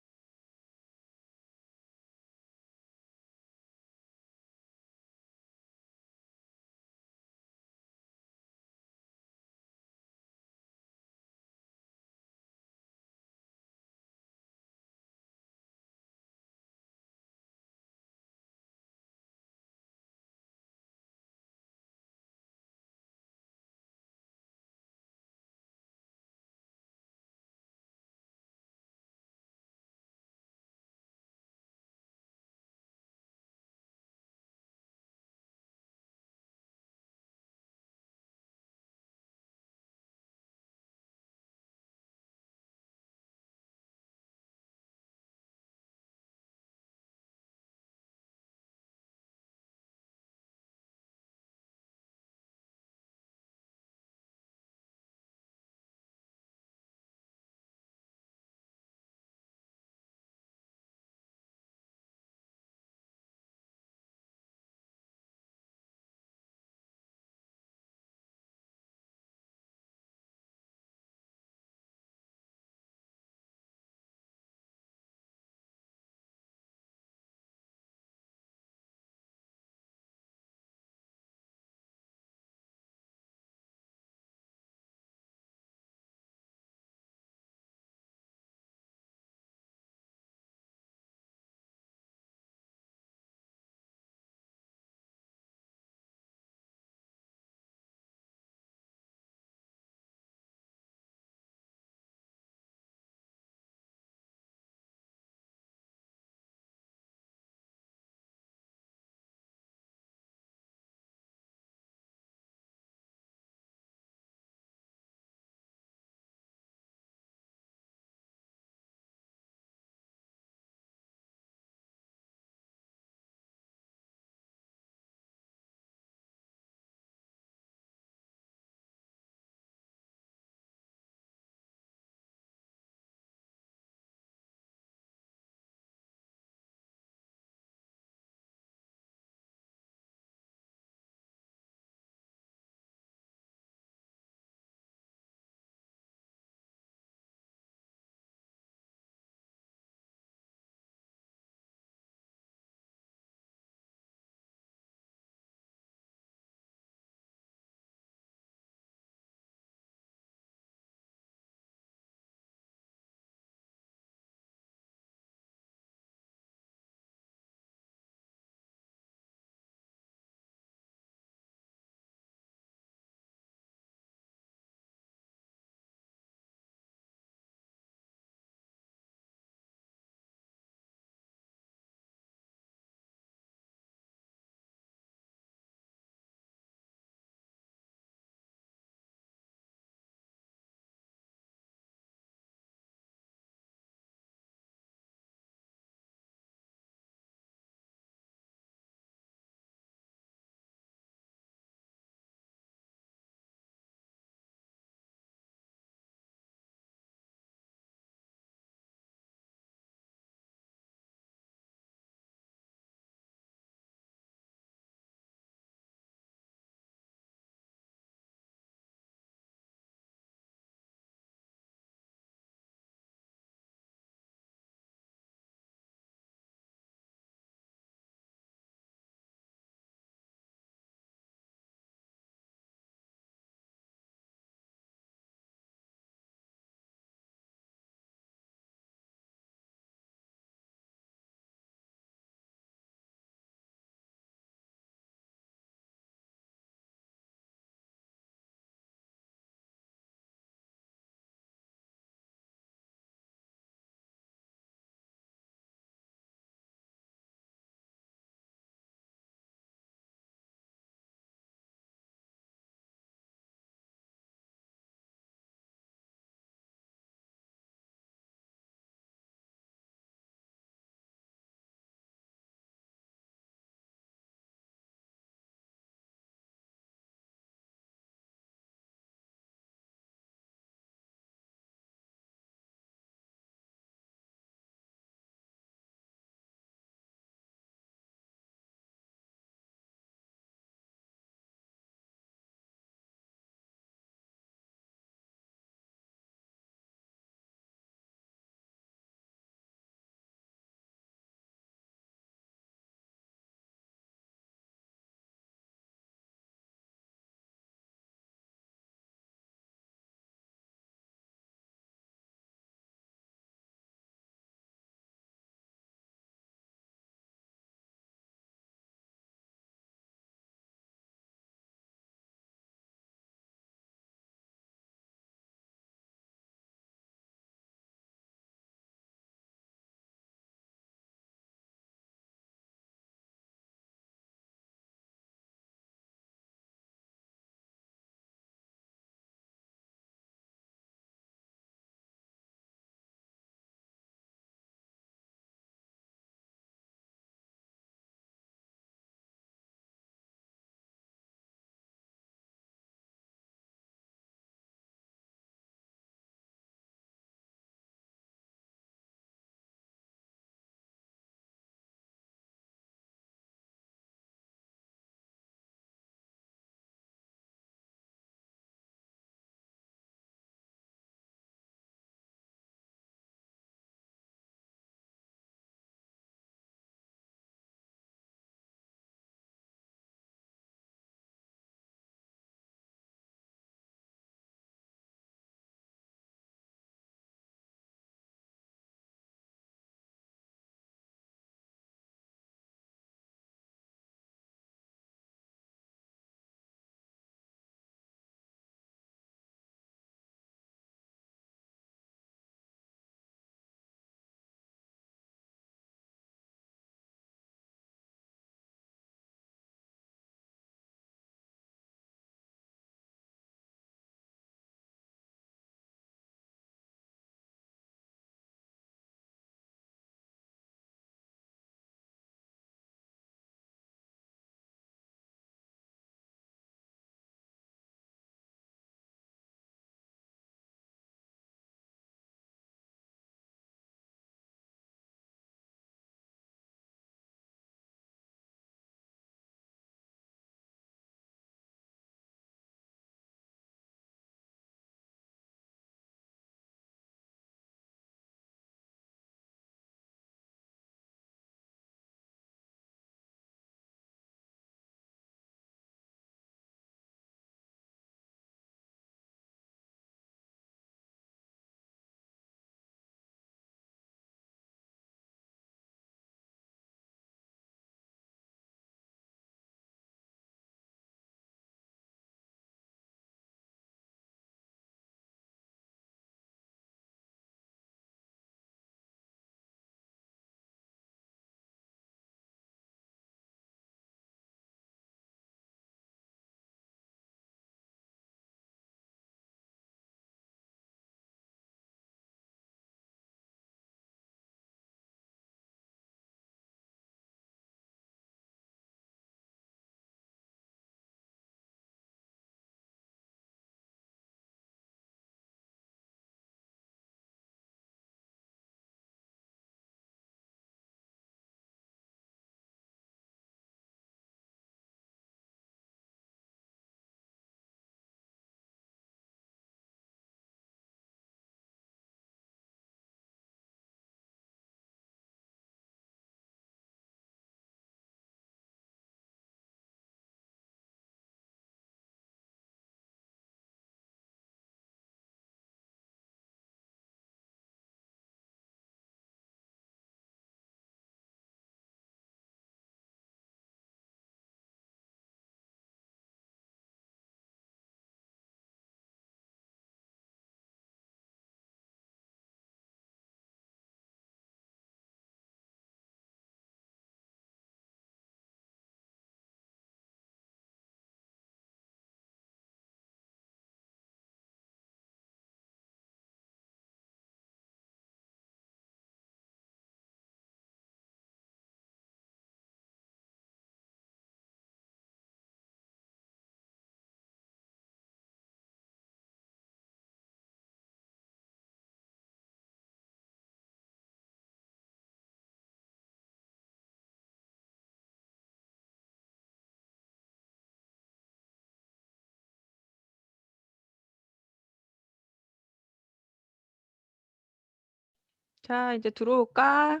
자, 이제 들어올까?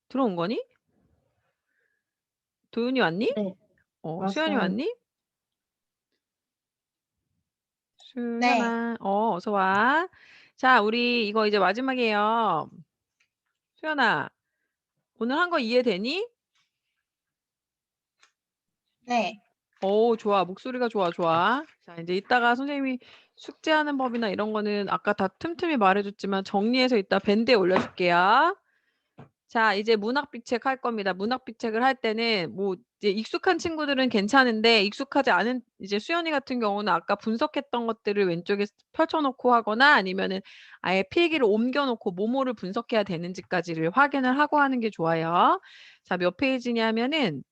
들어온 거니? 도윤이 왔니? 네, 수연이 왔어요. 왔니? 네. 수연아, 어서 와. 자, 우리 이거 이제 마지막이에요. 수연아, 오늘 한 거 이해되니? 네. 좋아. 목소리가 좋아, 좋아. 자, 이제 이따가 선생님이 숙제하는 법이나 이런 거는 아까 다 틈틈이 말해줬지만 정리해서 이따 밴드에 올려줄게요. 자, 이제 문학비책 할 겁니다. 문학비책을 할 때는 뭐 이제 익숙한 친구들은 괜찮은데 익숙하지 않은 이제 수연이 같은 경우는 아까 분석했던 것들을 왼쪽에 펼쳐놓고 하거나 아니면은 아예 필기를 옮겨놓고 뭐뭐를 분석해야 되는지까지를 확인을 하고 하는 게 좋아요. 자, 몇 페이지냐면은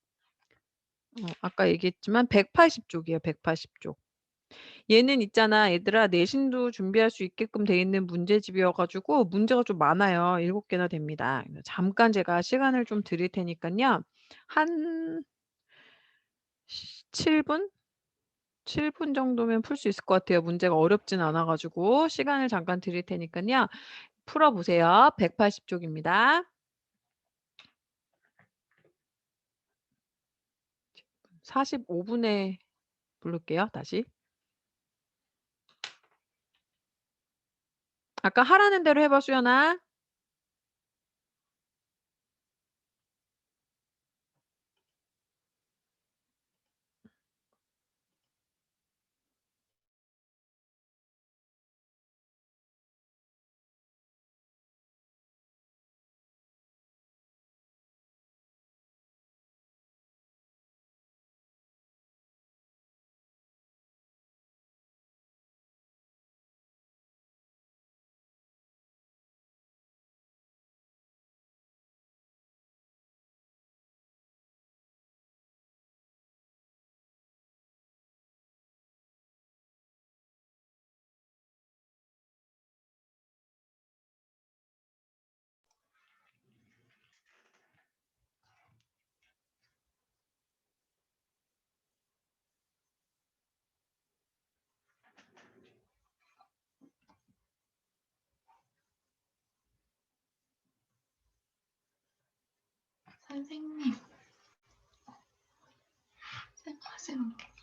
아까 얘기했지만 180쪽이에요. 180쪽. 얘는 있잖아. 얘들아 내신도 준비할 수 있게끔 돼 있는 문제집이어가지고 문제가 좀 많아요. 7개나 됩니다. 잠깐 제가 시간을 좀 드릴 테니까요. 한 7분? 7분 정도면 풀 수 있을 것 같아요. 문제가 어렵진 않아가지고 시간을 잠깐 드릴 테니까요. 풀어보세요. 180쪽입니다. 45분에 부를게요. 다시. 아까 하라는 대로 해봐, 수연아. 선생님. 쌤 하시는 게.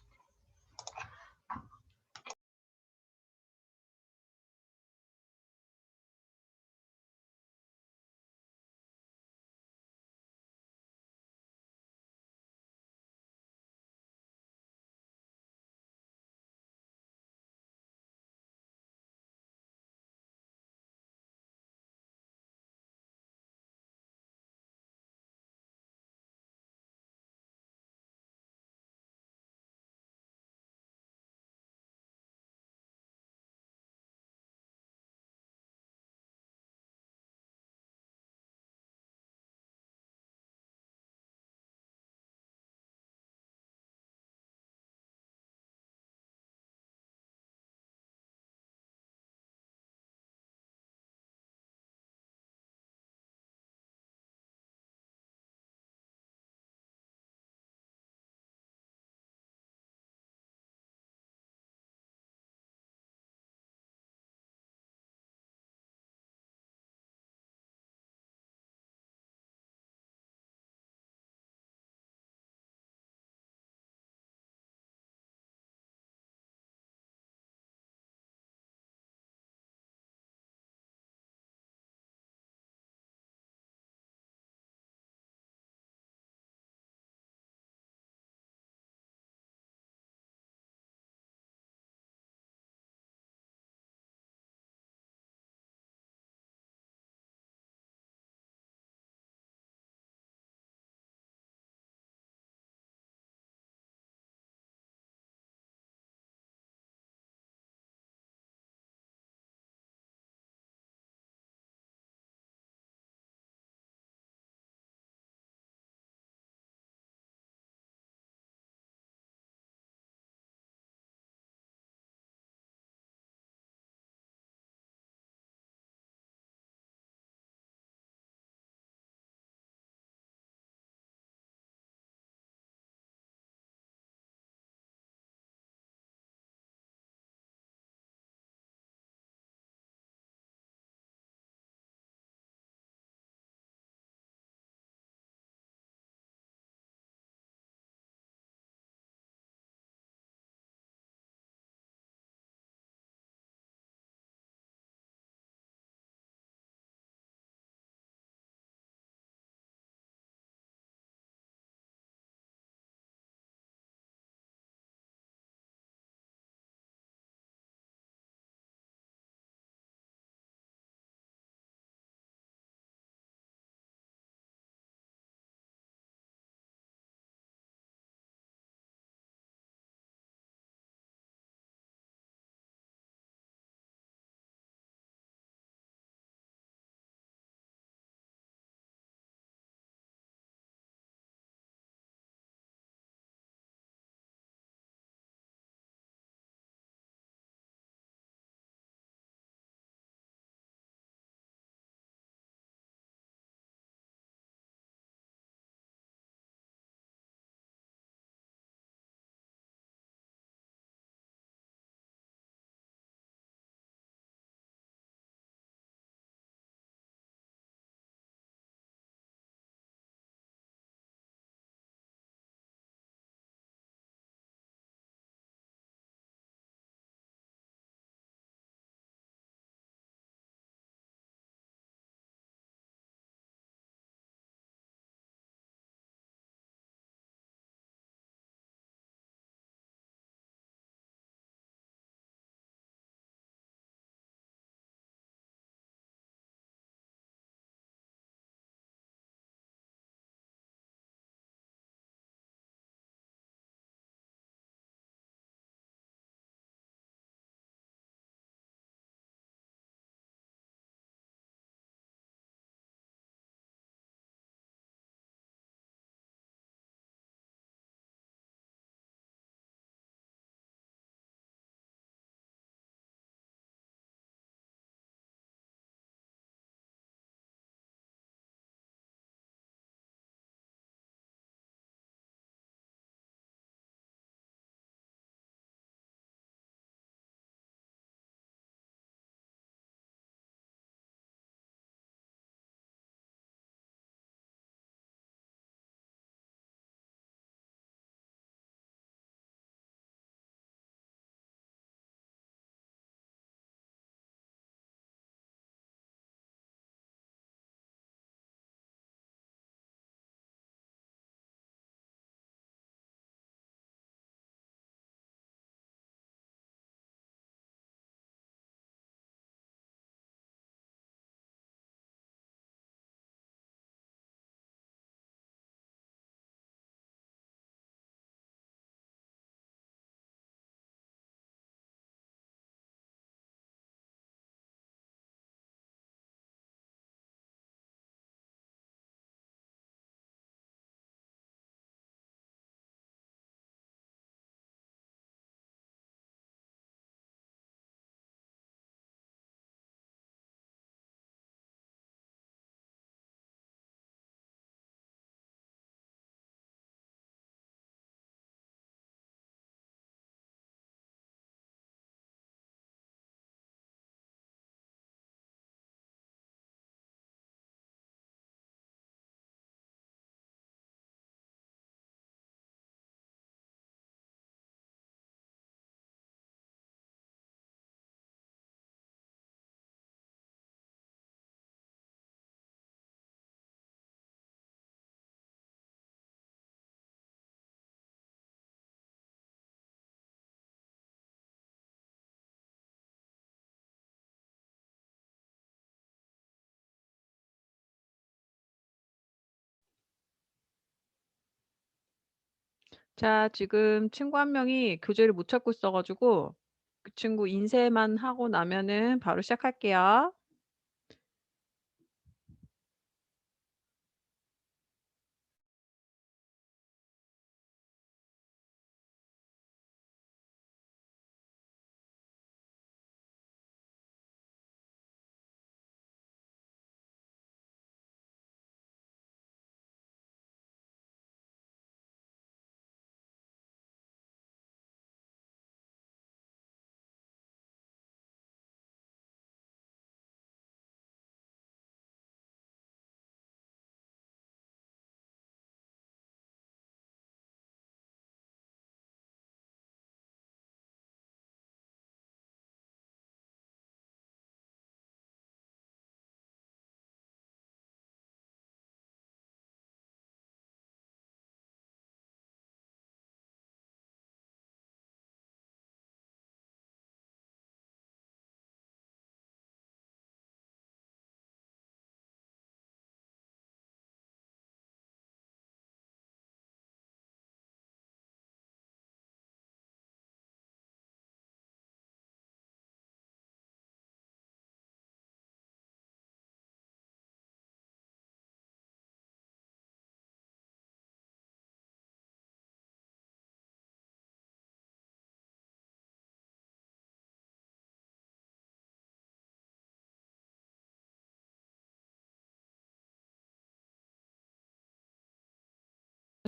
자, 지금 친구 한 명이 교재를 못 찾고 있어 가지고 그 친구 인쇄만 하고 나면은 바로 시작할게요.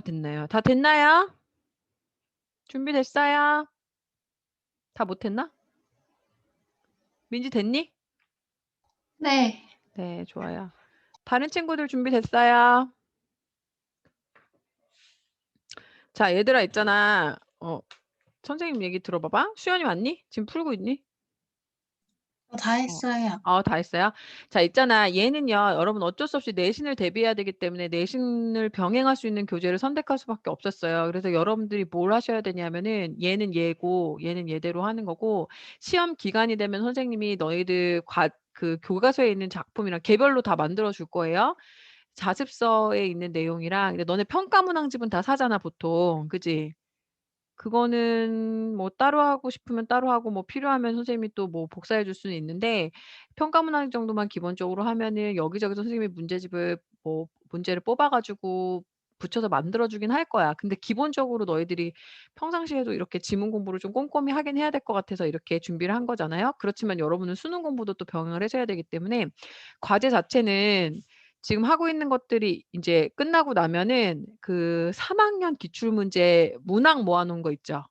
됐나요? 다 됐나요? 준비됐어요? 다 못했나? 민지 됐니? 네. 네, 좋아요. 다른 친구들 준비됐어요? 자, 얘들아 있잖아. 선생님 얘기 들어봐봐. 수연이 왔니? 지금 풀고 있니? 다 했어요. 다 했어요? 자, 있잖아. 얘는요, 여러분 어쩔 수 없이 내신을 대비해야 되기 때문에 내신을 병행할 수 있는 교재를 선택할 수밖에 없었어요. 그래서 여러분들이 뭘 하셔야 되냐면은 얘는 얘고 얘는 얘대로 하는 거고 시험 기간이 되면 선생님이 너희들 그 교과서에 있는 작품이랑 개별로 다 만들어 줄 거예요. 자습서에 있는 내용이랑 근데 너네 평가 문항집은 다 사잖아, 보통. 그지? 그거는 뭐 따로 하고 싶으면 따로 하고 뭐 필요하면 선생님이 또 뭐 복사해 줄 수는 있는데 평가 문항 정도만 기본적으로 하면은 여기저기서 선생님이 문제집을 뭐 문제를 뽑아 가지고 붙여서 만들어 주긴 할 거야. 근데 기본적으로 너희들이 평상시에도 이렇게 지문 공부를 좀 꼼꼼히 하긴 해야 될 것 같아서 이렇게 준비를 한 거잖아요. 그렇지만 여러분은 수능 공부도 또 병행을 하셔야 되기 때문에 과제 자체는 지금 하고 있는 것들이 인제 끝나고 나면은 그 3 학년 기출문제 문항 모아 놓은 거 있죠.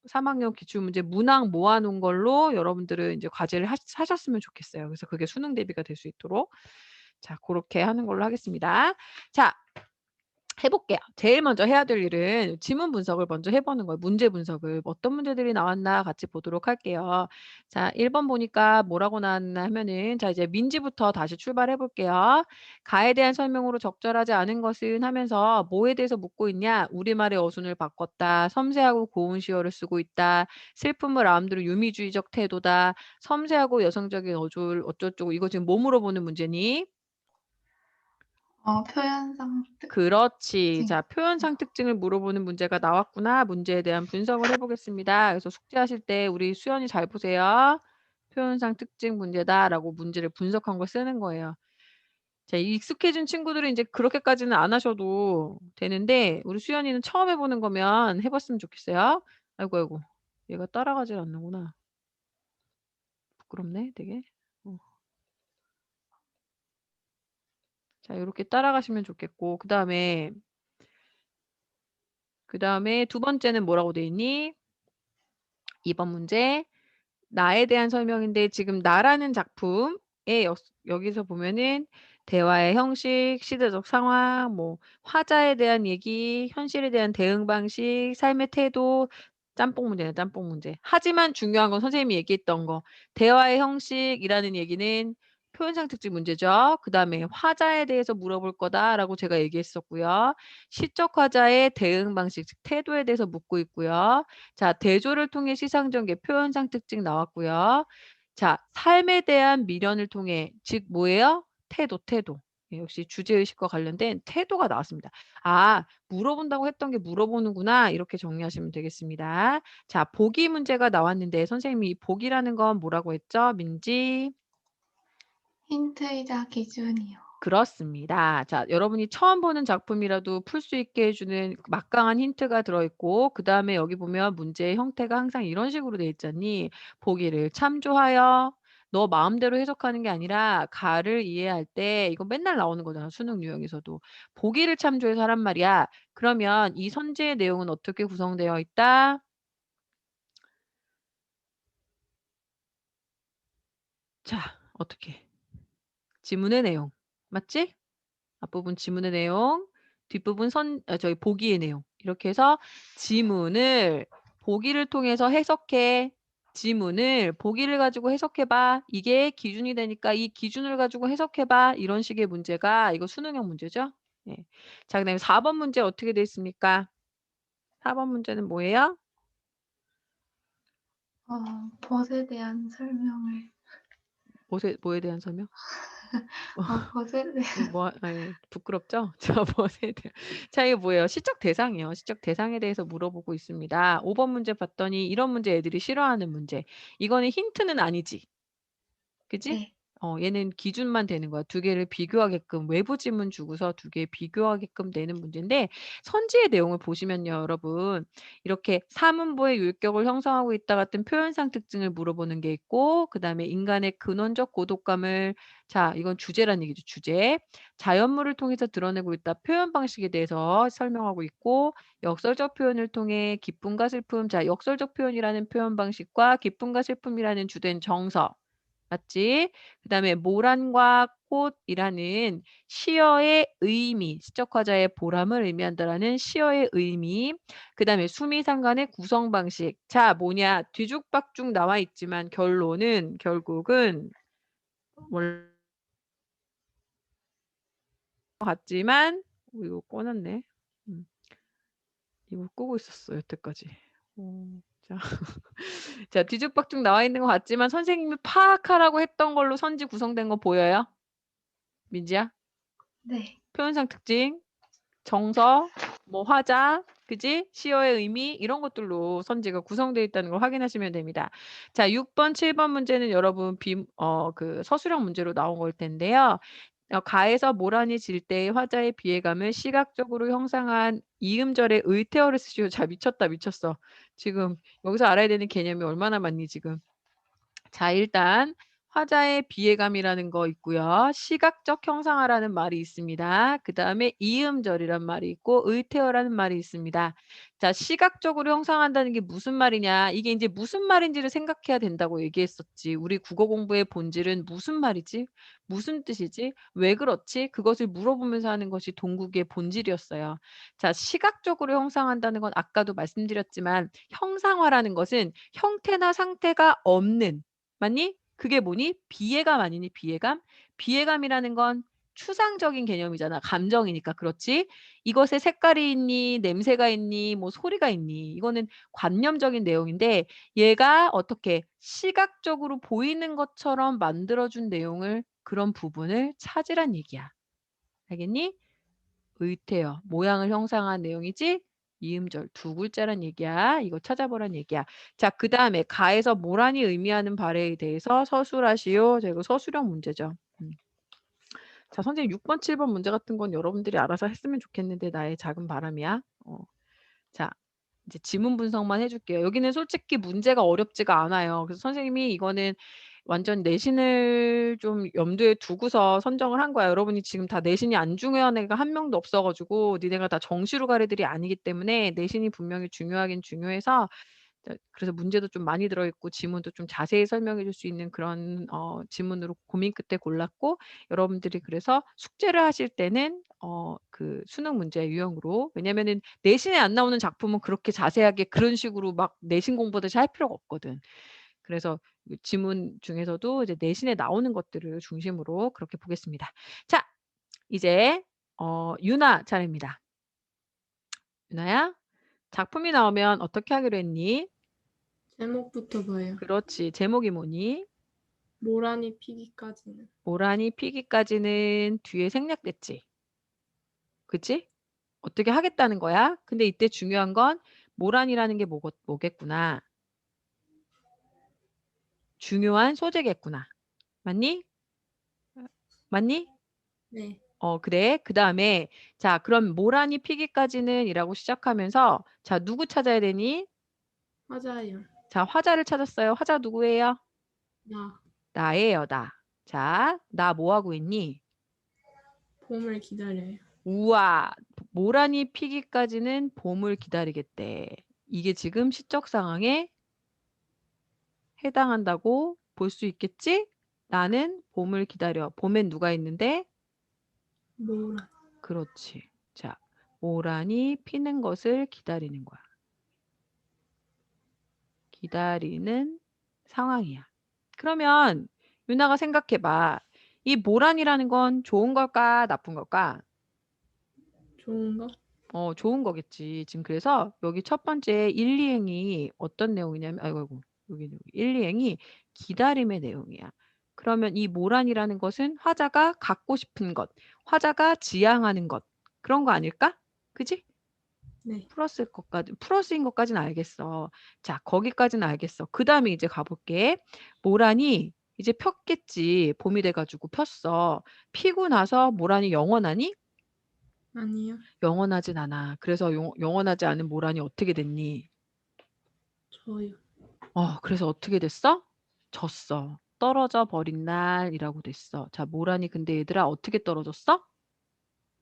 3 학년 기출문제 문항 모아 놓은 걸로 여러분들은 인제 과제를 하셨으면 좋겠어요. 그래서 그게 수능 대비가 될 수 있도록. 자, 고렇게 하는 걸로 하겠습니다. 자, 해 볼게요. 제일 먼저 해야 될 일은 지문 분석을 먼저 해 보는 거예요. 문제 분석을. 어떤 문제들이 나왔나 같이 보도록 할게요. 자, 1번 보니까 뭐라고 나왔나 하면은 자, 이제 민지부터 다시 출발해 볼게요. "가에 대한 설명으로 적절하지 않은 것은" 하면서 뭐에 대해서 묻고 있냐? "우리말의 어순을 바꿨다. 섬세하고 고운 시어를 쓰고 있다. 슬픔을 암두로 유미주의적 태도다. 섬세하고 여성적인 어조를" 어쩌고저쩌고 이거 지금 뭐 물어보는 문제니? 표현상 그렇지. 특징. 자, 표현상 특징을 물어보는 문제가 나왔구나. 문제에 대한 분석을 해 보겠습니다. 그래서 숙제하실 때 우리 수연이 잘 보세요. "표현상 특징 문제다."라고 문제를 분석한 걸 쓰는 거예요. 자, 익숙해진 친구들은 인제 그렇게까지는 안 하셔도 되는데 우리 수연이는 처음 해 보는 거면 해 봤으면 좋겠어요. 아이고, 아이고. 얘가 따라가질 않는구나. 부끄럽네 되게. 어. 자, 요렇게 따라가시면 좋겠고 그다음에 두 번째는 뭐라고 돼 있니? 2번 문제. 나에 대한 설명인데 지금 나라는 작품에 여기서 보면은 대화의 형식, 시대적 상황, 뭐 화자에 대한 얘기, 현실에 대한 대응 방식, 삶의 태도, 짬뽕 문제네, 짬뽕 문제. 하지만 중요한 건 선생님이 얘기했던 거. 대화의 형식이라는 얘기는 표현상 특징 문제죠. 그다음에 화자에 대해서 물어볼 거다라고 제가 얘기했었고요. 시적 화자의 대응 방식, 즉 태도에 대해서 묻고 있고요. 자, 대조를 통해 시상 전개, 표현상 특징 나왔고요. 자, 삶에 대한 미련을 통해 즉 뭐예요? 태도, 태도. 예, 역시 주제의식과 관련된 태도가 나왔습니다. 아, 물어본다고 했던 게 물어보는구나. 이렇게 정리하시면 되겠습니다. 자, 보기 문제가 나왔는데 선생님이 이 보기라는 건 뭐라고 했죠? 민지? 힌트이자 기준이요. 그렇습니다. 자, 여러분이 처음 보는 작품이라도 풀 수 있게 해주는 막강한 힌트가 들어있고 그 다음에 여기 보면 문제의 형태가 항상 이런 식으로 돼 있잖니. 보기를 참조하여 너 마음대로 해석하는 게 아니라 가를 이해할 때 이거 맨날 나오는 거잖아. 수능 유형에서도. 보기를 참조해서 하란 말이야. 그러면 이 선지의 내용은 어떻게 구성되어 있다? 자, 어떻게? 지문의 내용. 맞지? 앞부분 지문의 내용, 뒷부분 저희 보기의 내용. 이렇게 해서 지문을 보기를 통해서 해석해. 지문을 보기를 가지고 해석해봐. 이게 기준이 되니까 이 기준을 가지고 해석해봐. 이런 식의 문제가 이거 수능형 문제죠. 네. 자, 그다음에 4번 문제 어떻게 돼 있습니까? 4번 문제는 뭐예요? 벗에 대한 설명을. 뭐에 대한 설명? 벗에 대한. 예, 부끄럽죠? 자, 뭐에 대한. 자, 이게 뭐예요? 시적 대상이요. 시적 대상에 대해서 물어보고 있습니다. 5번 문제 봤더니 이런 문제 애들이 싫어하는 문제. 이거는 힌트는 아니지. 그지? 네. 얘는 기준만 되는 거야. 두 개를 비교하게끔 외부 지문 주고서 두 개 비교하게끔 내는 문제인데 선지의 내용을 보시면요, 여러분. 이렇게 사문보의 율격을 형성하고 있다 같은 표현상 특징을 물어보는 게 있고 그다음에 인간의 근원적 고독감을 자, 이건 주제란 얘기죠. 주제. 자연물을 통해서 드러내고 있다. 표현 방식에 대해서 설명하고 있고 역설적 표현을 통해 기쁨과 슬픔. 자, 역설적 표현이라는 표현 방식과 기쁨과 슬픔이라는 주된 정서. 맞지? 그다음에 모란과 꽃이라는 시어의 의미, 시적화자의 보람을 의미한다라는 시어의 의미. 그다음에 수미상관의 구성 방식. 자, 뭐냐? 뒤죽박죽 나와 있지만 결론은 결국은 뭘 같지만 이거 꺼놨네. 이거 끄고 있었어 여태까지. 자. 자, 뒤죽박죽 나와 있는 것 같지만 선생님이 파악하라고 했던 걸로 선지 구성된 거 보여요? 민지야? 네. 표현상 특징, 정서, 뭐 화자, 그지? 시어의 의미 이런 것들로 선지가 구성되어 있다는 걸 확인하시면 됩니다. 자, 6번, 7번 문제는 여러분 그 서술형 문제로 나온 걸 텐데요. 가에서 모란이 질 때의 화자의 비애감을 시각적으로 형상한 이음절의 의태어를 쓰시오. 자, 미쳤다, 미쳤어. 지금 여기서 알아야 되는 개념이 얼마나 많니 지금. 자, 일단 화자의 비애감이라는 거 있고요. 시각적 형상화라는 말이 있습니다. 그 다음에 이음절이란 말이 있고 의태어라는 말이 있습니다. 자, 시각적으로 형상한다는 게 무슨 말이냐. 이게 이제 무슨 말인지를 생각해야 된다고 얘기했었지. 우리 국어 공부의 본질은 무슨 말이지? 무슨 뜻이지? 왜 그렇지? 그것을 물어보면서 하는 것이 동국의 본질이었어요. 자, 시각적으로 형상한다는 건 아까도 말씀드렸지만 형상화라는 것은 형태나 상태가 없는 맞니? 그게 뭐니? 비애감 아니니? 비애감? 비애감이라는 건 추상적인 개념이잖아. 감정이니까 그렇지. 이것에 색깔이 있니? 냄새가 있니? 뭐 소리가 있니? 이거는 관념적인 내용인데 얘가 어떻게 시각적으로 보이는 것처럼 만들어준 내용을 그런 부분을 찾으란 얘기야. 알겠니? 의태어, 모양을 형상한 내용이지 이음절 두 글자란 얘기야. 이거 찾아보란 얘기야. 자, 그 다음에 가에서 모란이 의미하는 바래에 대해서 서술하시오. 자, 이거 서술형 문제죠. 자, 선생님 6번, 7번 문제 같은 건 여러분들이 알아서 했으면 좋겠는데 나의 작은 바람이야. 자, 이제 지문 분석만 해줄게요. 여기는 솔직히 문제가 어렵지가 않아요. 그래서 선생님이 이거는 완전 내신을 좀 염두에 두고서 선정을 한 거야. 여러분이 지금 다 내신이 안 중요한 애가 한 명도 없어가지고 니네가 다 정시로 갈 애들이 아니기 때문에 내신이 분명히 중요하긴 중요해서 그래서 문제도 좀 많이 들어있고 지문도 좀 자세히 설명해 줄 수 있는 그런 지문으로 고민 끝에 골랐고 여러분들이 그래서 숙제를 하실 때는 그 수능 문제 유형으로 왜냐면은 내신에 안 나오는 작품은 그렇게 자세하게 그런 식으로 막 내신 공부듯이 할 필요가 없거든. 그래서 지문 중에서도 이제 내신에 나오는 것들을 중심으로 그렇게 보겠습니다. 자, 이제 유나 차례입니다. 유나야, 작품이 나오면 어떻게 하기로 했니? 제목부터 봐요. 그렇지. 제목이 뭐니? 모란이 피기까지는. 모란이 피기까지는 뒤에 생략됐지. 그치? 어떻게 하겠다는 거야? 근데 이때 중요한 건 모란이라는 게 뭐겠구나. 중요한 소재겠구나. 맞니? 맞니? 네. 그래. 그 다음에 자, 그럼 모란이 피기까지는 이라고 시작하면서 자, 누구 찾아야 되니? 화자요. 자, 화자를 찾았어요. 화자 누구예요? 나. 나예요, 나. 자, 나 뭐하고 있니? 봄을 기다려요. 우와, 모란이 피기까지는 봄을 기다리겠대. 이게 지금 시적 상황에 해당한다고 볼 수 있겠지? 나는 봄을 기다려. 봄엔 누가 있는데? 모란. 그렇지. 자, 모란이 피는 것을 기다리는 거야. 기다리는 상황이야. 그러면 유나가 생각해봐. 이 모란이라는 건 좋은 걸까, 나쁜 걸까? 좋은 거? 좋은 거겠지. 지금 그래서 여기 첫 번째 1, 2행이 어떤 내용이냐면, 아이고, 여기 1, 2행이 기다림의 내용이야. 그러면 이 모란이라는 것은 화자가 갖고 싶은 것, 화자가 지향하는 것, 그런 거 아닐까? 그지? 네. 플러스인 것까지는 알겠어. 자, 거기까지는 알겠어. 그 다음에 이제 가볼게. 모란이 이제 폈겠지. 봄이 돼가지고 폈어. 피고 나서 모란이 영원하니? 아니요. 영원하진 않아. 그래서 영원하지 않은 모란이 어떻게 됐니? 저요. 그래서 어떻게 됐어? 졌어. 떨어져 버린 날이라고 됐어. 자, 모란이 근데 얘들아 어떻게 떨어졌어?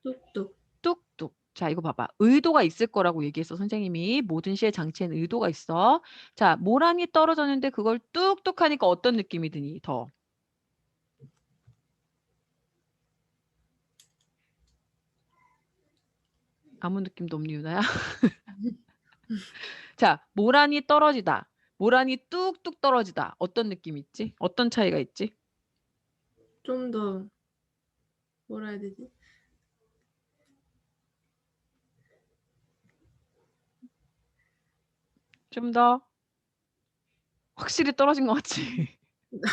뚝뚝. 뚝뚝. 자, 이거 봐봐. 의도가 있을 거라고 얘기했어, 선생님이. 모든 시의 장치에는 의도가 있어. 자, 모란이 떨어졌는데 그걸 뚝뚝 하니까 어떤 느낌이 드니? 더. 아무 느낌도 없니, 유나야? 자, 모란이 떨어지다. 모란이 뚝뚝 떨어지다. 어떤 느낌이 있지? 어떤 차이가 있지? 좀 더 뭐라 해야 되지? 좀 더 확실히 떨어진 것 같지?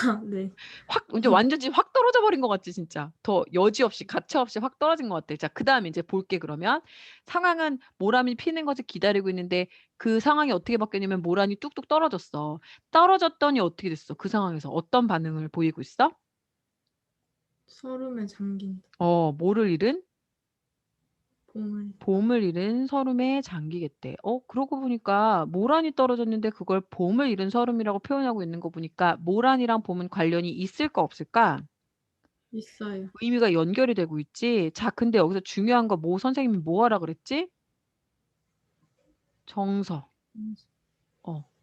아, 네. 확 이제 완전히 확 떨어져 버린 것 같지 진짜. 더 여지없이 가차없이 확 떨어진 것 같아. 자, 그다음에 이제 볼게 그러면. 상황은 모란이 피는 것을 기다리고 있는데 그 상황이 어떻게 바뀌었냐면 모란이 뚝뚝 떨어졌어. 떨어졌더니 어떻게 됐어? 그 상황에서 어떤 반응을 보이고 있어? 서름에 잠긴다. 뭐를 잃은? 봄을. 봄을 잃은 서름에 잠기겠대. 그러고 보니까 모란이 떨어졌는데 그걸 봄을 잃은 서름이라고 표현하고 있는 거 보니까 모란이랑 봄은 관련이 있을까 없을까? 있어요. 의미가 연결이 되고 있지. 자, 근데 여기서 중요한 거 선생님이 뭐 하라 그랬지? 정서.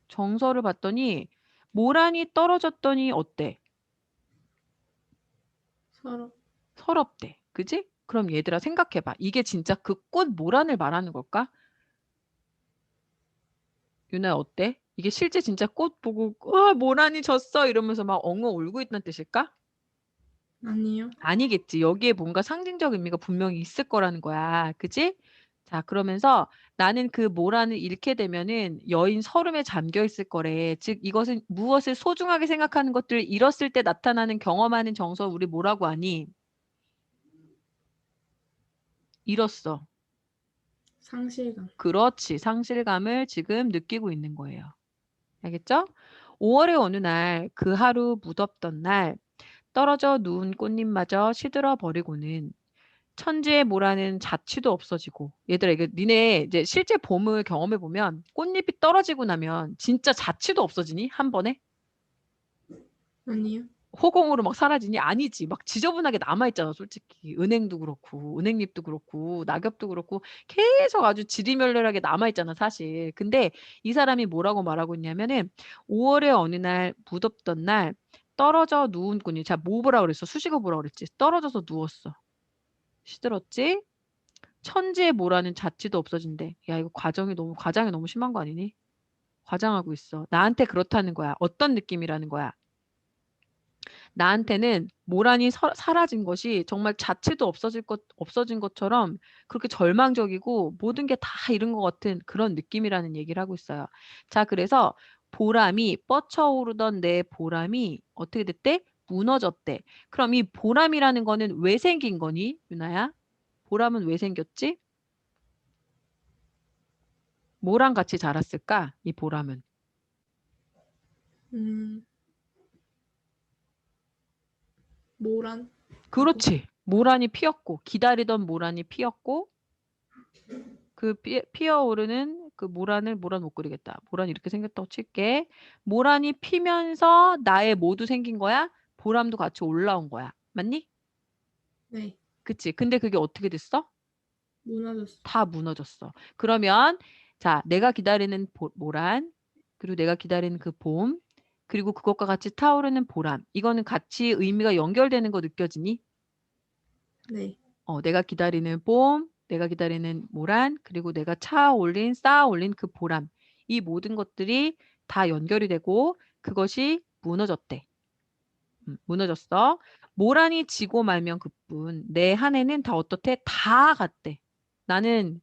정서를 봤더니 모란이 떨어졌더니 어때? 서럽. 서럽대. 그지? 그럼 얘들아 생각해봐. 이게 진짜 그 꽃 모란을 말하는 걸까? 유나 어때? 이게 실제 진짜 꽃 보고 모란이 졌어 이러면서 막 엉엉 울고 있다는 뜻일까? 아니요. 아니겠지. 여기에 뭔가 상징적 의미가 분명히 있을 거라는 거야. 그지? 자, 그러면서 나는 그 모란을 잃게 되면은 여인 서름에 잠겨 있을 거래. 즉, 이것은 무엇을 소중하게 생각하는 것들을 잃었을 때 나타나는 경험하는 정서 우리 뭐라고 하니? 잃었어. 상실감. 그렇지. 상실감을 지금 느끼고 있는 거예요. 알겠죠? 5월의 어느 날, 그 하루 무덥던 날, 떨어져 누운 꽃잎마저 시들어 버리고는 천지의 모라는 자취도 없어지고 얘들아 이게 니네 이제 실제 봄을 경험해 보면 꽃잎이 떨어지고 나면 진짜 자취도 없어지니 한 번에 아니요. 호공으로 막 사라지니 아니지 막 지저분하게 남아있잖아 솔직히 은행도 그렇고 은행잎도 그렇고 낙엽도 그렇고 계속 아주 지리멸렬하게 남아있잖아 사실 근데 이 사람이 뭐라고 말하고 있냐면은 5월의 어느 날 무덥던 날 떨어져 누운 꽃이 자 뭐라 그랬어 수식어 뭐라 그랬지 떨어져서 누웠어 시들었지 천지의 모라는 자취도 없어진대. 야, 이거 과장이 너무 심한 거 아니니? 과장하고 있어. 나한테 그렇다는 거야. 어떤 느낌이라는 거야? 나한테는 모란이 사라진 것이 정말 자취도 없어진 것처럼 그렇게 절망적이고 모든 게 다 잃은 것 같은 그런 느낌이라는 얘기를 하고 있어요. 자, 그래서 보람이 뻗쳐오르던 내 보람이 어떻게 됐대? 무너졌대. 그럼 이 보람이라는 거는 왜 생긴 거니, 유나야? 보람은 왜 생겼지? 뭐랑 같이 자랐을까? 이 보람은. 모란. 그렇지. 모란이 피었고 기다리던 모란이 피었고 그 피어오르는 그 모란을 모란 못 그리겠다. 모란이 이렇게 생겼다고 칠게. 모란이 피면서 나의 뭐도 생긴 거야? 보람도 같이 올라온 거야. 맞니? 네. 그치? 근데 그게 어떻게 됐어? 무너졌어. 다 무너졌어. 그러면 자, 내가 기다리는 모란 그리고 내가 기다리는 그 봄 그리고 그것과 같이 타오르는 보람. 이거는 같이 의미가 연결되는 거 느껴지니? 네. 내가 기다리는 봄, 내가 기다리는 모란, 그리고 내가 쌓아 올린 그 보람. 이 모든 것들이 다 연결이 되고 그것이 무너졌대. 무너졌어. 모란이 지고 말면 그뿐. 내 한 해는 다 어떻대? 다 갔대. 나는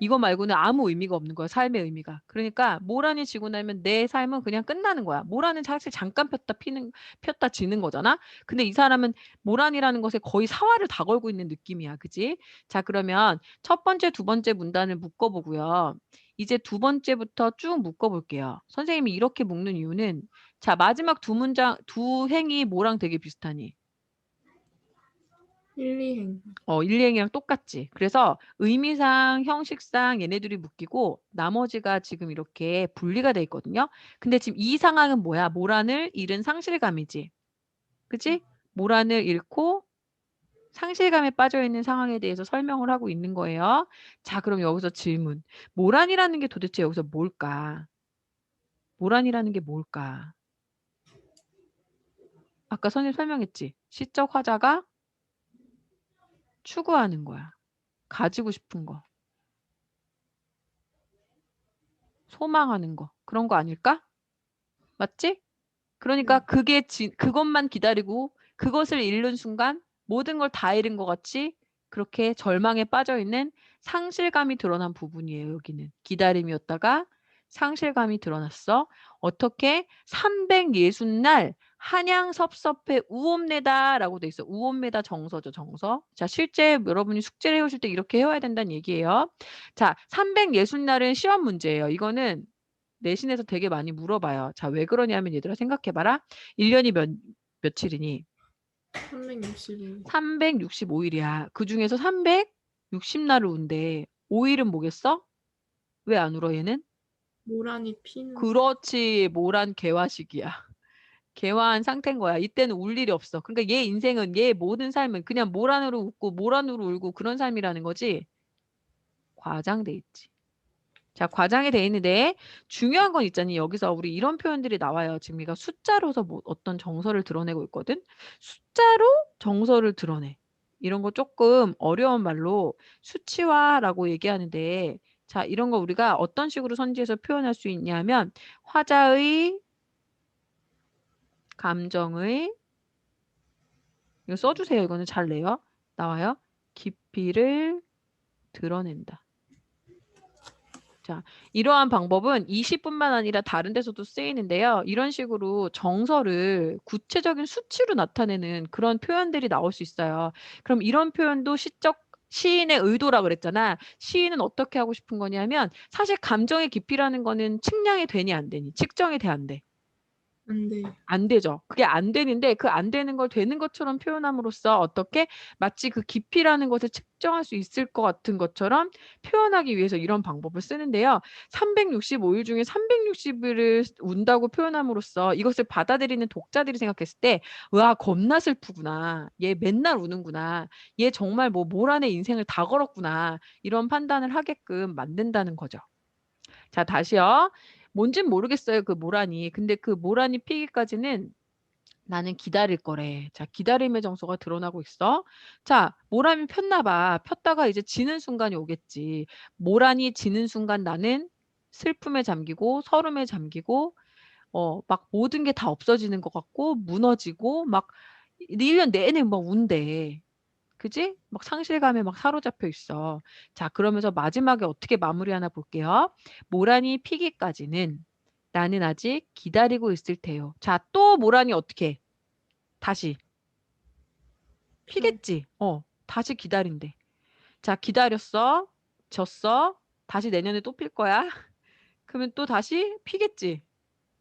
이거 말고는 아무 의미가 없는 거야. 삶의 의미가. 그러니까 모란이 지고 나면 내 삶은 그냥 끝나는 거야. 모란은 사실 잠깐 폈다 지는 거잖아. 근데 이 사람은 모란이라는 것에 거의 사활을 다 걸고 있는 느낌이야. 그지? 자, 그러면 첫 번째, 두 번째 문단을 묶어보고요. 이제 두 번째부터 쭉 묶어볼게요. 선생님이 이렇게 묶는 이유는 자, 마지막 두 행이 뭐랑 되게 비슷하니? 1, 2행. 1, 2행이랑 똑같지. 그래서 의미상, 형식상 얘네들이 묶이고 나머지가 지금 이렇게 분리가 돼 있거든요. 근데 지금 이 상황은 뭐야? 모란을 잃은 상실감이지. 그치? 모란을 잃고 상실감에 빠져 있는 상황에 대해서 설명을 하고 있는 거예요. 자, 그럼 여기서 질문. 모란이라는 게 도대체 여기서 뭘까? 모란이라는 게 뭘까? 아까 선생님 설명했지. 시적 화자가 추구하는 거야. 가지고 싶은 거. 소망하는 거. 그런 거 아닐까? 맞지? 그러니까 그것만 기다리고 그것을 잃는 순간 모든 걸 다 잃은 것 같이 그렇게 절망에 빠져 있는 상실감이 드러난 부분이에요. 여기는 기다림이었다가 상실감이 드러났어. 어떻게? 360날 한양 섭섭해 우옵내다라고 돼 있어. 우옵내다 정서죠. 정서. 자, 실제 여러분이 숙제를 해오실 때 이렇게 해와야 된다는 얘기예요. 자, 360날은 시험 문제예요. 이거는 내신에서 되게 많이 물어봐요. 자, 왜 그러냐면 얘들아 생각해봐라. 1년이 며칠이니? 365일. 365일이야. 그 중에서 360날을 운대. 5일은 뭐겠어? 왜 안 울어 얘는? 모란이 피는. 그렇지. 모란 개화식이야. 개화한 상태인 거야. 이때는 울 일이 없어. 그러니까 얘 인생은 얘 모든 삶은 그냥 모란으로 웃고 모란으로 울고 그런 삶이라는 거지. 과장돼 있지. 자, 과장이 돼 있는데 중요한 건 있잖니. 여기서 우리 이런 표현들이 나와요. 지금 얘가 숫자로서 어떤 정서를 드러내고 있거든. 숫자로 정서를 드러내. 이런 거 조금 어려운 말로 수치화라고 얘기하는데 자, 이런 거 우리가 어떤 식으로 선지에서 표현할 수 있냐면 화자의 감정의 이거 써주세요. 이거는 잘 내요. 나와요. 깊이를 드러낸다. 자, 이러한 방법은 20뿐만 아니라 다른 데서도 쓰이는데요. 이런 식으로 정서를 구체적인 수치로 나타내는 그런 표현들이 나올 수 있어요. 그럼 이런 표현도 시인의 의도라 그랬잖아. 시인은 어떻게 하고 싶은 거냐면 사실 감정의 깊이라는 거는 측량이 되니 안 되니? 측정이 돼 안 돼? 안 돼. 안 되죠. 그게 안 되는데 그 안 되는 걸 되는 것처럼 표현함으로써 어떻게 마치 그 깊이라는 것을 측정할 수 있을 것 같은 것처럼 표현하기 위해서 이런 방법을 쓰는데요. 365일 중에 360일을 운다고 표현함으로써 이것을 받아들이는 독자들이 생각했을 때 와, 겁나 슬프구나. 얘 맨날 우는구나. 얘 정말 뭐 모란의 인생을 다 걸었구나. 이런 판단을 하게끔 만든다는 거죠. 자, 다시요. 뭔진 모르겠어요. 그 모란이. 근데 그 모란이 피기까지는 나는 기다릴 거래. 자, 기다림의 정서가 드러나고 있어. 자, 모란이 폈나 봐. 폈다가 이제 지는 순간이 오겠지. 모란이 지는 순간 나는 슬픔에 잠기고 서름에 잠기고 막 모든 게 다 없어지는 것 같고 무너지고 막 1년 내내 막 운대. 그지? 막 상실감에 막 사로잡혀 있어. 자, 그러면서 마지막에 어떻게 마무리하나 볼게요. 모란이 피기까지는 나는 아직 기다리고 있을 테요. 자, 또 모란이 어떻게 해? 다시 피겠지. 다시 기다린대. 자, 기다렸어. 졌어. 다시 내년에 또 필 거야. 그러면 또 다시 피겠지.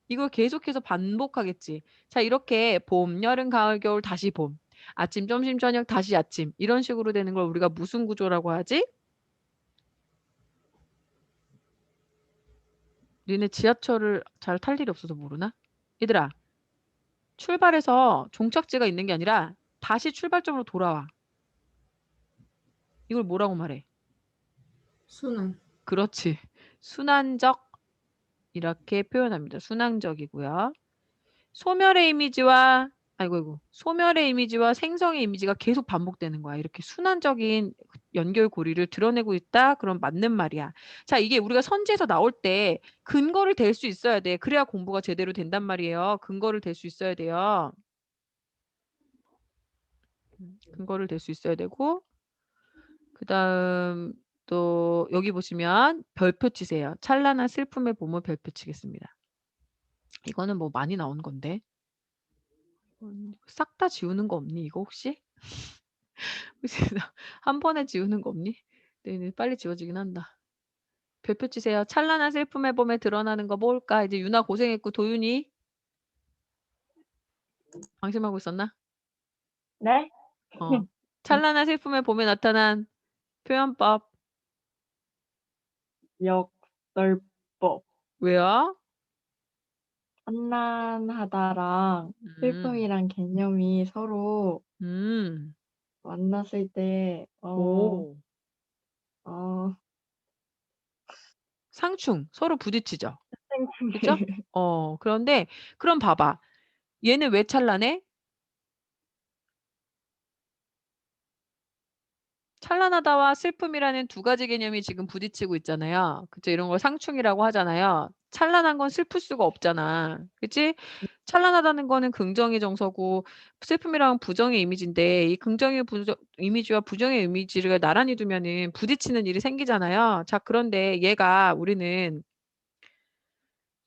이걸 계속해서 반복하겠지. 자, 이렇게 봄, 여름, 가을, 겨울 다시 봄. 아침, 점심, 저녁 다시 아침. 이런 식으로 되는 걸 우리가 무슨 구조라고 하지? 니네 지하철을 잘 탈 일이 없어서 모르나? 얘들아, 출발해서 종착지가 있는 게 아니라 다시 출발점으로 돌아와. 이걸 뭐라고 말해? 순환. 그렇지. 순환적 이렇게 표현합니다. 순환적이고요. 소멸의 이미지와 소멸의 이미지와 생성의 이미지가 계속 반복되는 거야. 이렇게 순환적인 연결고리를 드러내고 있다. 그럼 맞는 말이야. 자, 이게 우리가 선지에서 나올 때 근거를 댈 수 있어야 돼. 그래야 공부가 제대로 된단 말이에요. 근거를 댈 수 있어야 돼요. 근거를 댈 수 있어야 되고 그다음 또 여기 보시면 별표 치세요. 찬란한 슬픔의 봄을 별표 치겠습니다. 이거는 뭐 많이 나온 건데. 싹 다 지우는 거 없니 이거 혹시? 혹시 한 번에 지우는 거 없니? 네, 빨리 지워지긴 한다. 별표 치세요. 찬란한 슬픔의 봄에 드러나는 거 뭘까? 이제 유나 고생했고 도윤이 방심하고 있었나? 네? 찬란한 슬픔의 봄에 나타난 표현법. 역설법. 왜요? 찬란하다랑 슬픔이랑 개념이 서로 만났을 때, 오. 어, 상충. 서로 부딪히죠. 생충해. 그죠? 그런데 그럼 봐봐. 얘는 왜 찬란해? 찬란하다와 슬픔이라는 두 가지 개념이 지금 부딪히고 있잖아요. 그쵸? 이런 걸 상충이라고 하잖아요. 찬란한 건 슬플 수가 없잖아. 그치? 찬란하다는 거는 긍정의 정서고 슬픔이랑 부정의 이미지인데 이 긍정의 이미지와 부정의 이미지를 나란히 두면은 부딪히는 일이 생기잖아요. 자, 그런데 얘가 우리는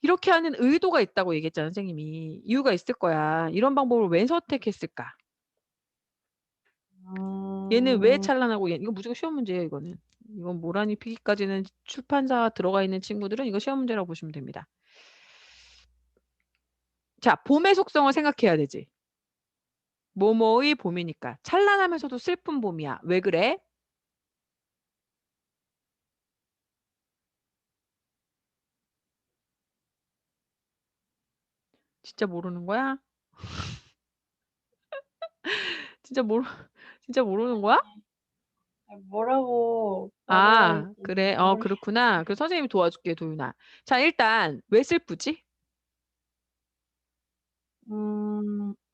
이렇게 하는 의도가 있다고 얘기했잖아, 선생님이. 이유가 있을 거야. 이런 방법을 왜 선택했을까? 얘는 왜 찬란하고 이거 무조건 시험 문제예요, 이거는. 이건 모란이 피기까지는 출판사 들어가 있는 친구들은 이거 시험 문제라고 보시면 됩니다. 자, 봄의 속성을 생각해야 되지. 뭐뭐의 봄이니까. 찬란하면서도 슬픈 봄이야. 왜 그래? 진짜 모르는 거야? 진짜 모르는 거야? 뭐라고 말해야 아, 할지 그래. 모르겠- 그렇구나. 그 선생님이 도와줄게, 도윤아. 자, 일단 왜 슬프지?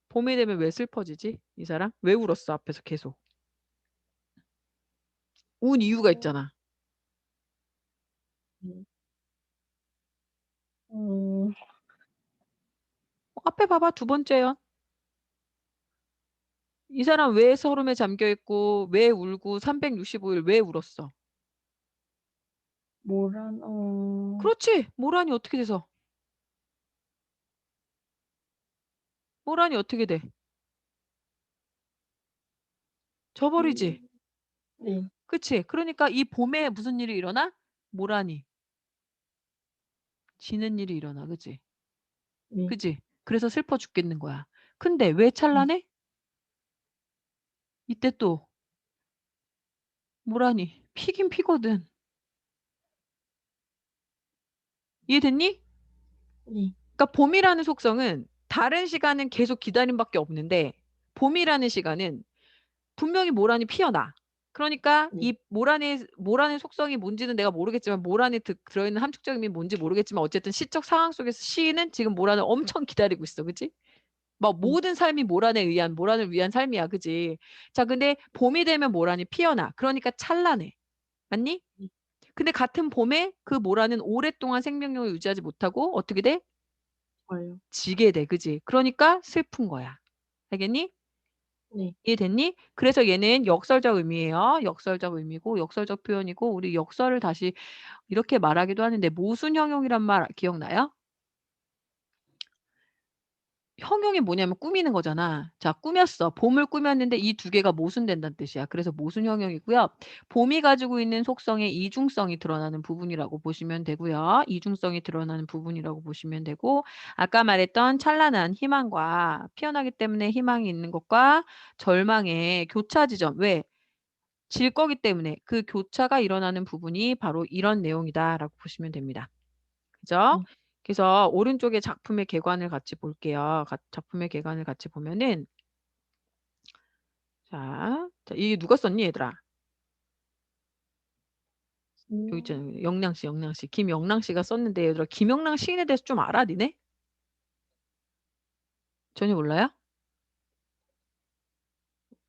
봄이 되면 왜 슬퍼지지? 이 사람? 왜 울었어? 앞에서 계속. 운 이유가 있잖아. 앞에 봐봐. 두 번째요. 이 사람 왜 서름에 잠겨 있고 왜 울고 365일 왜 울었어? 그렇지. 모란이 어떻게 돼서? 모란이 어떻게 돼? 져버리지. 네. 그치? 그러니까 이 봄에 무슨 일이 일어나? 모란이 지는 일이 일어나. 그치? 네. 그치? 그래서 슬퍼 죽겠는 거야. 근데 왜 찬란해? 이때 또 모란이 피긴 피거든. 이해됐니? 네. 그러니까 봄이라는 속성은 다른 시간은 계속 기다림밖에 없는데 봄이라는 시간은 분명히 모란이 피어나. 그러니까 네. 이 모란의 속성이 뭔지는 내가 모르겠지만 모란에 들어있는 함축적인 의미 뭔지 모르겠지만 어쨌든 시적 상황 속에서 시인은 지금 모란을 엄청 기다리고 있어. 그치? 막 모든 삶이 모란을 위한 삶이야. 그치? 자, 근데 봄이 되면 모란이 피어나. 그러니까 찬란해. 맞니? 네. 근데 같은 봄에 그 모란은 오랫동안 생명력을 유지하지 못하고 어떻게 돼? 저요. 지게 돼. 그치? 그러니까 슬픈 거야. 알겠니? 네. 이해됐니? 그래서 얘는 역설적 의미예요. 역설적 의미고 역설적 표현이고 우리 역설을 다시 이렇게 말하기도 하는데 모순형용이란 말 기억나요? 형용이 뭐냐면 꾸미는 거잖아. 자, 꾸몄어. 봄을 꾸몄는데 이 두 개가 모순된다는 뜻이야. 그래서 모순 형용이고요. 봄이 가지고 있는 속성의 이중성이 드러나는 부분이라고 보시면 되고요. 이중성이 드러나는 부분이라고 보시면 되고, 아까 말했던 찬란한 희망과 피어나기 때문에 희망이 있는 것과 절망의 교차 지점. 왜? 질 거기 때문에 그 교차가 일어나는 부분이 바로 이런 내용이다라고 보시면 됩니다. 그죠? 그래서 오른쪽에 작품의 개관을 같이 볼게요. 작품의 개관을 같이 보면은 자, 이게 누가 썼니 얘들아? 여기 있잖아요. 영랑 씨. 김영랑 씨가 썼는데 얘들아 김영랑 시인에 대해서 좀 알아 니네? 전혀 몰라요?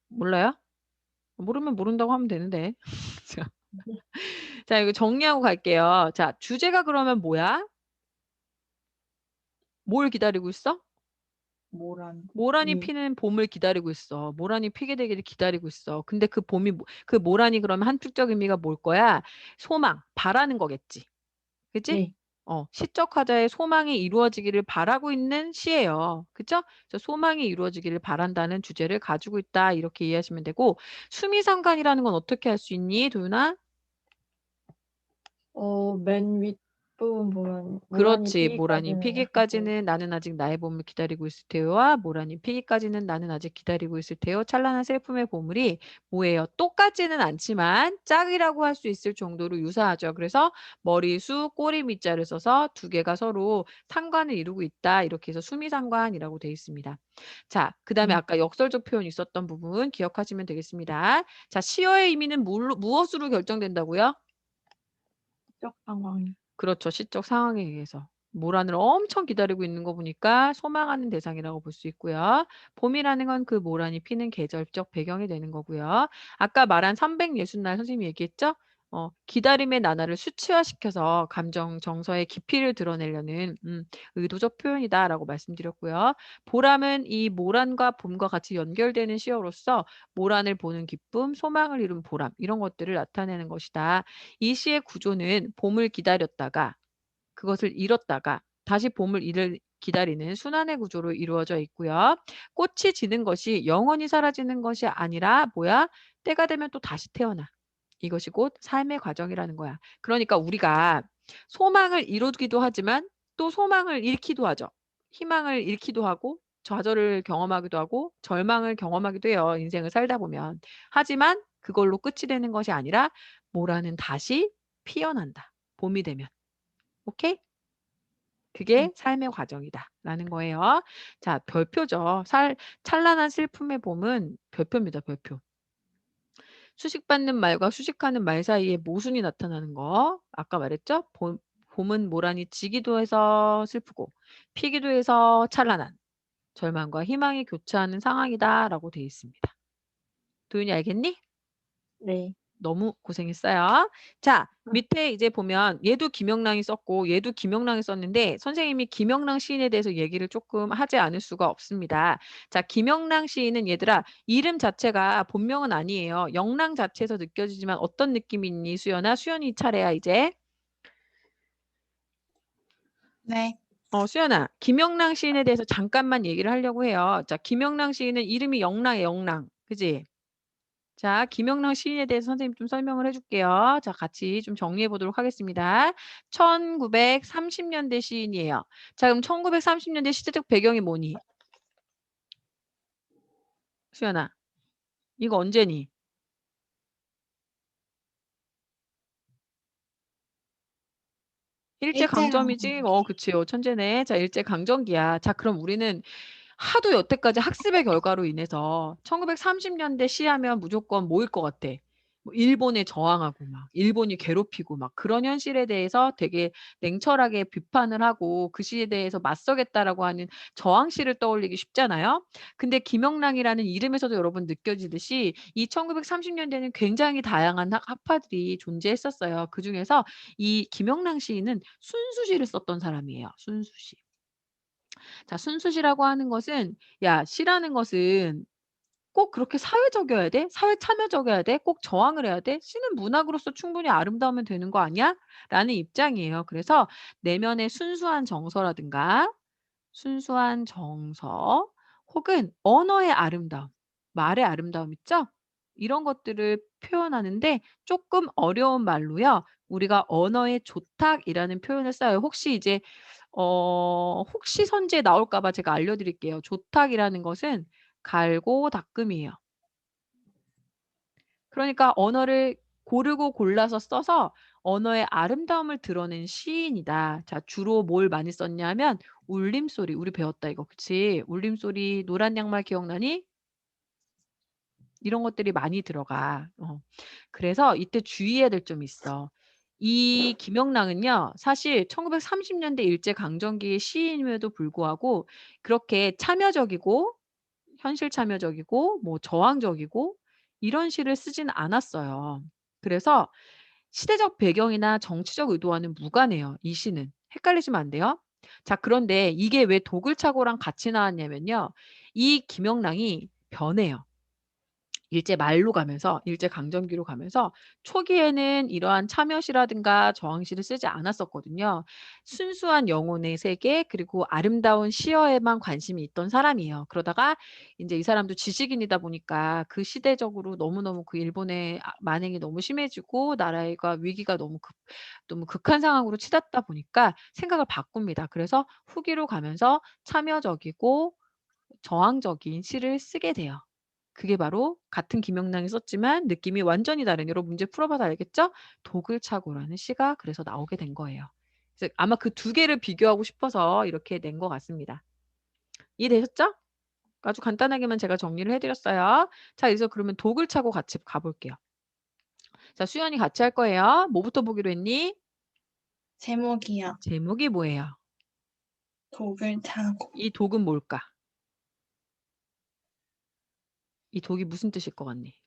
몰라요? 모르면 모른다고 하면 되는데. 자, 이거 정리하고 갈게요. 자, 주제가 그러면 뭐야? 뭘 기다리고 있어? 모란이 예. 피는 봄을 기다리고 있어. 모란이 피게 되기를 기다리고 있어. 근데 그 봄이 그 모란이 그러면 한축적 의미가 뭘 거야? 소망, 바라는 거겠지. 그치? 네. 시적 화자의 소망이 이루어지기를 바라고 있는 시예요. 그쵸? 그래서 소망이 이루어지기를 바란다는 주제를 가지고 있다. 이렇게 이해하시면 되고, 수미상관이라는 건 어떻게 할 수 있니, 도윤아? 맨 윗부분 보면 그렇지. 모란이 하고 피기까지는 나는 아직 나의 봄을 기다리고 있을 테요와 모란이 피기까지는 나는 아직 기다리고 있을 테요. 찬란한 슬픔의 보물이 뭐예요? 똑같지는 않지만 짝이라고 할 수 있을 정도로 유사하죠. 그래서 머리수, 꼬리 밑자를 써서 두 개가 서로 상관을 이루고 있다. 이렇게 해서 수미상관이라고 되어 있습니다. 자, 그 다음에 아까 역설적 표현 있었던 부분 기억하시면 되겠습니다. 자, 시어의 의미는 무엇으로 결정된다고요? 시적 상황. 그렇죠. 시적 상황에 의해서. 모란을 엄청 기다리고 있는 거 보니까 소망하는 대상이라고 볼 수 있고요. 봄이라는 건 그 모란이 피는 계절적 배경이 되는 거고요. 아까 말한 360날 선생님이 얘기했죠? 기다림의 나날을 수치화시켜서 감정 정서의 깊이를 드러내려는 의도적 표현이다라고 말씀드렸고요. 보람은 이 모란과 봄과 같이 연결되는 시어로서 모란을 보는 기쁨, 소망을 이룬 보람 이런 것들을 나타내는 것이다. 이 시의 구조는 봄을 기다렸다가 그것을 잃었다가 다시 봄을 기다리는 순환의 구조로 이루어져 있고요. 꽃이 지는 것이 영원히 사라지는 것이 아니라 뭐야? 때가 되면 또 다시 태어나. 이것이 곧 삶의 과정이라는 거야. 그러니까 우리가 소망을 이루기도 하지만 또 소망을 잃기도 하죠. 희망을 잃기도 하고 좌절을 경험하기도 하고 절망을 경험하기도 해요. 인생을 살다 보면. 하지만 그걸로 끝이 되는 것이 아니라 모라는 다시 피어난다. 봄이 되면. 오케이? 그게 삶의 과정이다라는 거예요. 자, 별표죠. 찬란한 슬픔의 봄은 별표입니다. 별표. 수식받는 말과 수식하는 말 사이에 모순이 나타나는 거. 아까 말했죠? 봄은 모란이 지기도 해서 슬프고 피기도 해서 찬란한 절망과 희망이 교차하는 상황이다라고 되어 있습니다. 도윤이 알겠니? 네. 너무 고생했어요. 자, 밑에 이제 보면 얘도 김영랑이 썼고 얘도 김영랑이 썼는데 선생님이 김영랑 시인에 대해서 얘기를 조금 하지 않을 수가 없습니다. 자, 김영랑 시인은 얘들아 이름 자체가 본명은 아니에요. 영랑 자체에서 느껴지지만 어떤 느낌이 있니? 수연아? 수연이 차례야 이제. 네. 수연아, 김영랑 시인에 대해서 잠깐만 얘기를 하려고 해요. 자, 김영랑 시인은 이름이 영랑이에요. 영랑. 그지? 자, 김영랑 시인에 대해서 선생님 좀 설명을 해줄게요. 자, 같이 좀 정리해 보도록 하겠습니다. 1930년대 시인이에요. 자, 그럼 1930년대 시대적 배경이 뭐니? 수연아, 이거 언제니? 일제강점이지? 그치요. 천재네. 자, 일제강점기야. 자, 그럼 우리는 하도 여태까지 학습의 결과로 인해서 1930년대 시하면 무조건 뭐일 것 같아? 뭐 일본에 저항하고 막 일본이 괴롭히고 막 그런 현실에 대해서 되게 냉철하게 비판을 하고 그 시에 대해서 맞서겠다라고 하는 저항시를 떠올리기 쉽잖아요. 근데 김영랑이라는 이름에서도 여러분 느껴지듯이 이 1930년대는 굉장히 다양한 학파들이 존재했었어요. 그중에서 이 김영랑 시인은 순수시를 썼던 사람이에요. 순수시. 자, 순수시라고 하는 것은 야, 시라는 것은 꼭 그렇게 사회적이어야 돼? 사회 참여적이어야 돼? 꼭 저항을 해야 돼? 시는 문학으로서 충분히 아름다우면 되는 거 아니야? 라는 입장이에요. 그래서 내면의 순수한 정서라든가 순수한 정서 혹은 언어의 아름다움, 말의 아름다움 있죠? 이런 것들을 표현하는데 조금 어려운 말로요. 우리가 언어의 조탁이라는 표현을 써요. 혹시 이제 혹시 선지에 나올까 봐 제가 알려드릴게요. 조탁이라는 것은 갈고 닦음이에요. 그러니까 언어를 고르고 골라서 써서 언어의 아름다움을 드러낸 시인이다. 자, 주로 뭘 많이 썼냐면 울림소리. 우리 배웠다 이거. 그치? 울림소리, 노란 양말 기억나니? 이런 것들이 많이 들어가. 그래서 이때 주의해야 될 점이 있어. 이 김영랑은요. 사실 1930년대 일제강점기의 시인임에도 불구하고 그렇게 참여적이고 현실 참여적이고 뭐 저항적이고 이런 시를 쓰진 않았어요. 그래서 시대적 배경이나 정치적 의도와는 무관해요. 이 시는. 헷갈리시면 안 돼요. 자, 그런데 이게 왜 도굴차고랑 같이 나왔냐면요. 이 김영랑이 변해요. 일제 말로 가면서 일제 강점기로 가면서 초기에는 이러한 참여시라든가 저항시를 쓰지 않았었거든요. 순수한 영혼의 세계 그리고 아름다운 시어에만 관심이 있던 사람이에요. 그러다가 이제 이 사람도 지식인이다 보니까 그 시대적으로 너무너무 그 일본의 만행이 너무 심해지고 나라가 위기가 너무 극한 상황으로 치닫다 보니까 생각을 바꿉니다. 그래서 후기로 가면서 참여적이고 저항적인 시를 쓰게 돼요. 그게 바로 같은 김영랑이 썼지만 느낌이 완전히 다른 여러분 문제 풀어봐서 알겠죠? 도굴차고라는 시가 그래서 나오게 된 거예요. 그래서 아마 그 두 개를 비교하고 싶어서 이렇게 낸 것 같습니다. 이해되셨죠? 아주 간단하게만 제가 정리를 해드렸어요. 자, 그래서 그러면 도굴차고 같이 가볼게요. 자, 수연이 같이 할 거예요. 뭐부터 보기로 했니? 제목이요. 제목이 뭐예요? 독을 차고. 이 독은 뭘까? 이 독이 무슨 뜻일 것 같니?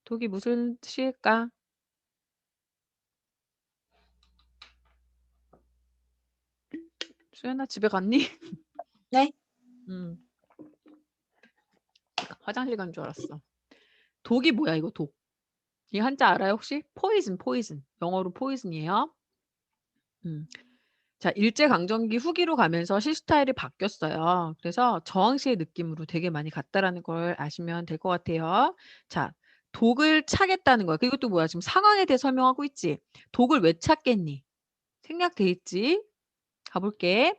독이 무슨 뜻일까? 수연아 집에 갔니? 네? 화장실 간 줄 알았어. 독이 뭐야 이거 독. 이 한자 알아요 혹시? 포이즌. 영어로 포이즌이에요. 자, 일제강점기 후기로 가면서 시 스타일이 바뀌었어요. 그래서 저항시의 느낌으로 되게 많이 갔다라는 걸 아시면 될 것 같아요. 자, 독을 차겠다는 거야. 이것도 뭐야? 지금 상황에 대해 설명하고 있지? 독을 왜 찾겠니? 생략돼 있지? 가볼게.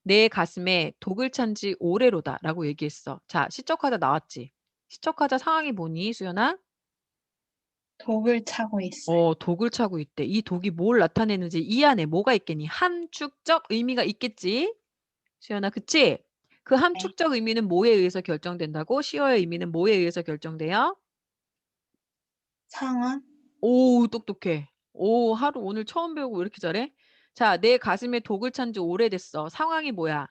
내 가슴에 독을 찬 지 오래로다 라고 얘기했어. 자, 시적화자 나왔지? 시적화자 상황이 뭐니, 수연아? 독을 차고 있어요. 독을 차고 있대. 이 독이 뭘 나타내는지 이 안에 뭐가 있겠니? 함축적 의미가 있겠지? 수연아, 그치? 그 함축적 의미는 뭐에 의해서 결정된다고? 시어의 의미는 뭐에 의해서 결정돼요? 상황? 오, 똑똑해. 오, 하루 오늘 처음 배우고 왜 이렇게 잘해? 자, 내 가슴에 독을 찬 지 오래됐어. 상황이 뭐야?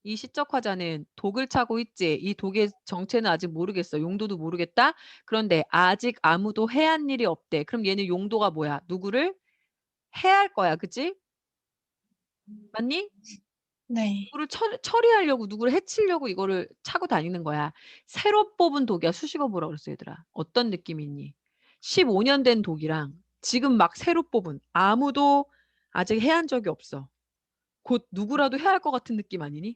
이 시적 화자는 독을 차고 있지. 이 독의 정체는 아직 모르겠어. 용도도 모르겠다. 그런데 아직 아무도 해한 일이 없대. 그럼 얘는 용도가 뭐야? 누구를 해할 거야. 그치? 맞니? 네. 누구를 처리하려고 누구를 해치려고 이거를 차고 다니는 거야. 새로 뽑은 독이야. 수식어 뭐라 그랬어 얘들아. 어떤 느낌이 있니? 15년 된 독이랑 지금 막 새로 뽑은 아무도 아직 해한 적이 없어. 곧 누구라도 해야 할 것 같은 느낌 아니니?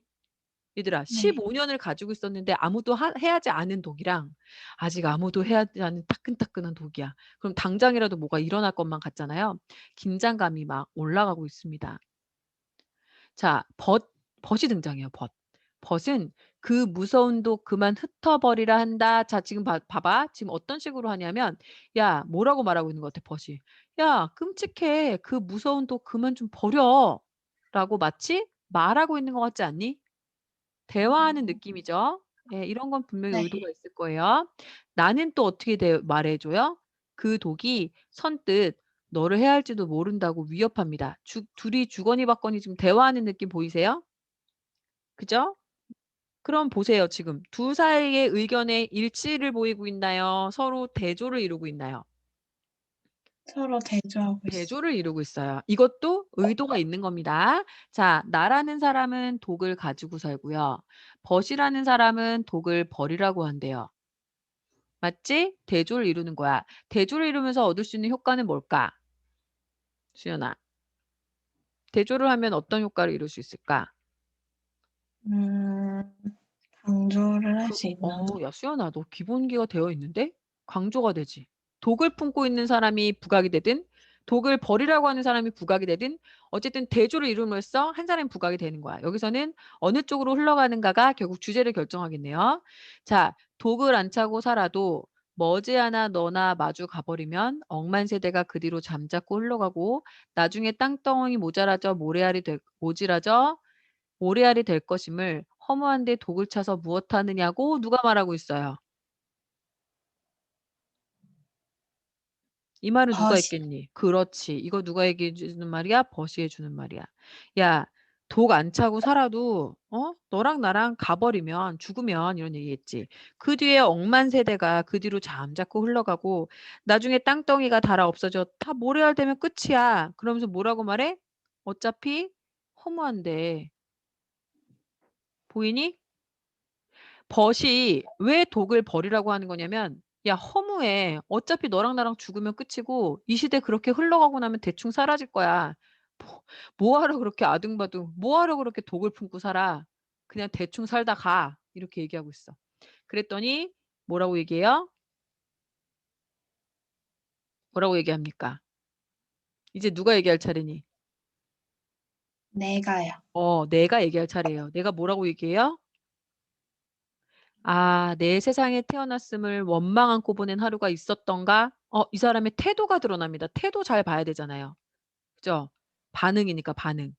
얘들아, 네. 15년을 가지고 있었는데 아무도 해하지 않은 독이랑 아직 아무도 해하지 않은 따끈따끈한 독이야. 그럼 당장이라도 뭐가 일어날 것만 같잖아요. 긴장감이 막 올라가고 있습니다. 자, 벗이 등장해요. 벗은 그 무서운 독 그만 흩어버리라 한다. 자, 지금 봐봐. 지금 어떤 식으로 하냐면 야, 뭐라고 말하고 있는 것 같아, 벗이. 야, 끔찍해. 그 무서운 독 그만 좀 버려. 라고 마치 말하고 있는 것 같지 않니? 대화하는 느낌이죠. 예, 이런 건 분명히 네. 의도가 있을 거예요. 나는 또 어떻게 말해줘요? 그 독이 선뜻 너를 해할지도 모른다고 위협합니다. 둘이 주거니 받거니 지금 대화하는 느낌 보이세요? 그죠? 그럼 보세요. 지금 두 사이의 의견의 일치를 보이고 있나요? 서로 대조를 이루고 있나요? 서로 대조하고 있어요. 대조를 이루고 있어요. 이것도 의도가 있는 겁니다. 자, 나라는 사람은 독을 가지고 살고요. 벗이라는 사람은 독을 버리라고 한대요. 맞지? 대조를 이루는 거야. 대조를 이루면서 얻을 수 있는 효과는 뭘까? 수연아. 대조를 하면 어떤 효과를 이룰 수 있을까? 강조를 할 수 있나? 야, 수연아, 너 기본기가 되어 있는데? 강조가 되지. 독을 품고 있는 사람이 부각이 되든, 독을 버리라고 하는 사람이 부각이 되든, 어쨌든 대조를 이룸으로써 한 사람이 부각이 되는 거야. 여기서는 어느 쪽으로 흘러가는가가 결국 주제를 결정하겠네요. 자, 독을 안 차고 살아도 머지않아 너나 마주 가버리면 억만 세대가 그 뒤로 잠자코 흘러가고 나중에 땅덩어리 모래알이 될 것임을 허무한데 독을 차서 무엇하느냐고 누가 말하고 있어요. 이 말은 누가 벗이. 했겠니? 그렇지. 이거 누가 얘기해 주는 말이야? 벗이 해주는 말이야. 야, 독 안 차고 살아도 너랑 나랑 가버리면 죽으면 이런 얘기했지. 그 뒤에 억만 세대가 그 뒤로 잠자코 흘러가고 나중에 땅덩이가 닳아 없어져 다 모래알 되면 끝이야. 그러면서 뭐라고 말해? 어차피 허무한데. 보이니? 벗이 왜 독을 버리라고 하는 거냐면 야 허무해. 어차피 너랑 나랑 죽으면 끝이고 이 시대 그렇게 흘러가고 나면 대충 사라질 거야. 뭐하러 그렇게 아둥바둥 뭐하러 그렇게 독을 품고 살아. 그냥 대충 살다 가. 이렇게 얘기하고 있어. 그랬더니 뭐라고 얘기해요? 뭐라고 얘기합니까? 이제 누가 얘기할 차례니? 내가요. 내가 얘기할 차례예요. 내가 뭐라고 얘기해요? 아, 내 세상에 태어났음을 원망 안고 보낸 하루가 있었던가? 이 사람의 태도가 드러납니다. 태도 잘 봐야 되잖아요. 그죠? 반응이니까 반응.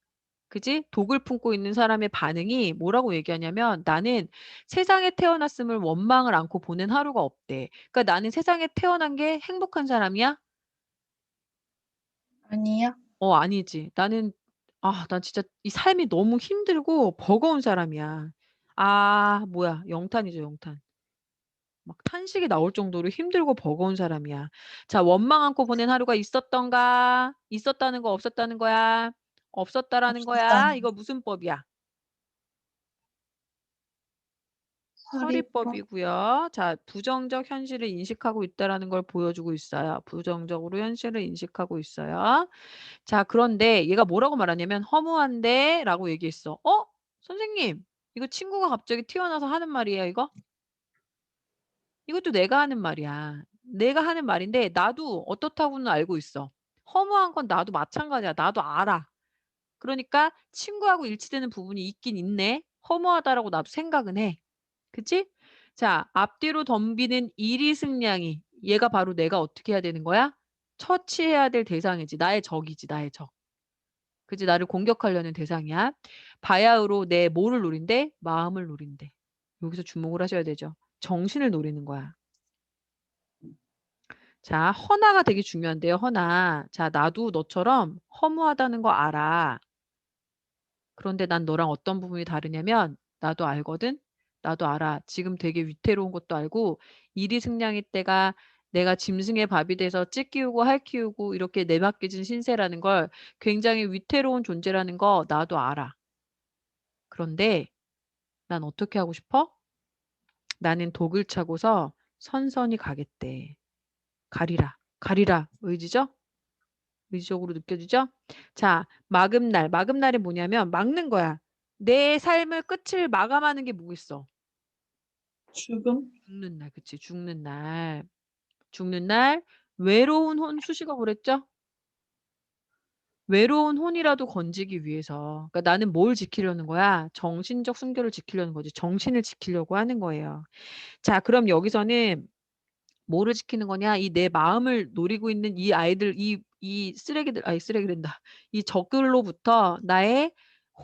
그지? 독을 품고 있는 사람의 반응이 뭐라고 얘기하냐면 나는 세상에 태어났음을 원망을 안고 보낸 하루가 없대. 그러니까 나는 세상에 태어난 게 행복한 사람이야? 아니요. 아니지. 난 진짜 이 삶이 너무 힘들고 버거운 사람이야. 뭐야. 영탄이죠, 영탄. 막 탄식이 나올 정도로 힘들고 버거운 사람이야. 자, 원망 안고 보낸 하루가 있었던가? 있었다는 거 없었다는 거야? 없었다라는 거야? 없었다는 이거 무슨 법이야? 서리법. 서리법이고요. 자, 부정적 현실을 인식하고 있다라는 걸 보여주고 있어요. 부정적으로 현실을 인식하고 있어요. 자, 그런데 얘가 뭐라고 말하냐면 허무한데 라고 얘기했어. 선생님, 이거 친구가 갑자기 튀어나와서 하는 말이에요, 이거? 이것도 내가 하는 말이야. 내가 하는 말인데 나도 어떻다고는 알고 있어. 허무한 건 나도 마찬가지야. 나도 알아. 그러니까 친구하고 일치되는 부분이 있긴 있네. 허무하다라고 나도 생각은 해. 그치? 자, 앞뒤로 덤비는 이리승냥이. 얘가 바로 내가 어떻게 해야 되는 거야? 처치해야 될 대상이지. 나의 적이지. 나의 적. 그치? 나를 공격하려는 대상이야. 바야흐로 내 뭐를 노린대? 마음을 노린대. 여기서 주목을 하셔야 되죠. 정신을 노리는 거야. 자, 허나가 되게 중요한데요. 허나. 자, 나도 너처럼 허무하다는 거 알아. 그런데 난 너랑 어떤 부분이 다르냐면 나도 알거든. 나도 알아. 지금 되게 위태로운 것도 알고 이리승냥이 때가 내가 짐승의 밥이 돼서 찌 키우고 할 키우고 이렇게 내맡겨진 신세라는 걸 굉장히 위태로운 존재라는 거 나도 알아. 그런데 난 어떻게 하고 싶어? 나는 독을 차고서 선선히 가겠대. 가리라. 가리라. 의지죠? 의지적으로 느껴지죠? 자, 마금날. 마금날이 뭐냐면 막는 거야. 내 삶을 끝을 마감하는 게 뭐 있어? 죽음. 죽는 날. 그치? 죽는 날. 죽는 날. 외로운 혼 수식어 그랬죠? 외로운 혼이라도 건지기 위해서. 그러니까 나는 뭘 지키려는 거야? 정신적 순결을 지키려는 거지. 정신을 지키려고 하는 거예요. 자, 그럼 여기서는 뭐를 지키는 거냐? 이 내 마음을 노리고 있는 이 아이들, 이 쓰레기들, 쓰레기된다. 이 적들로부터 나의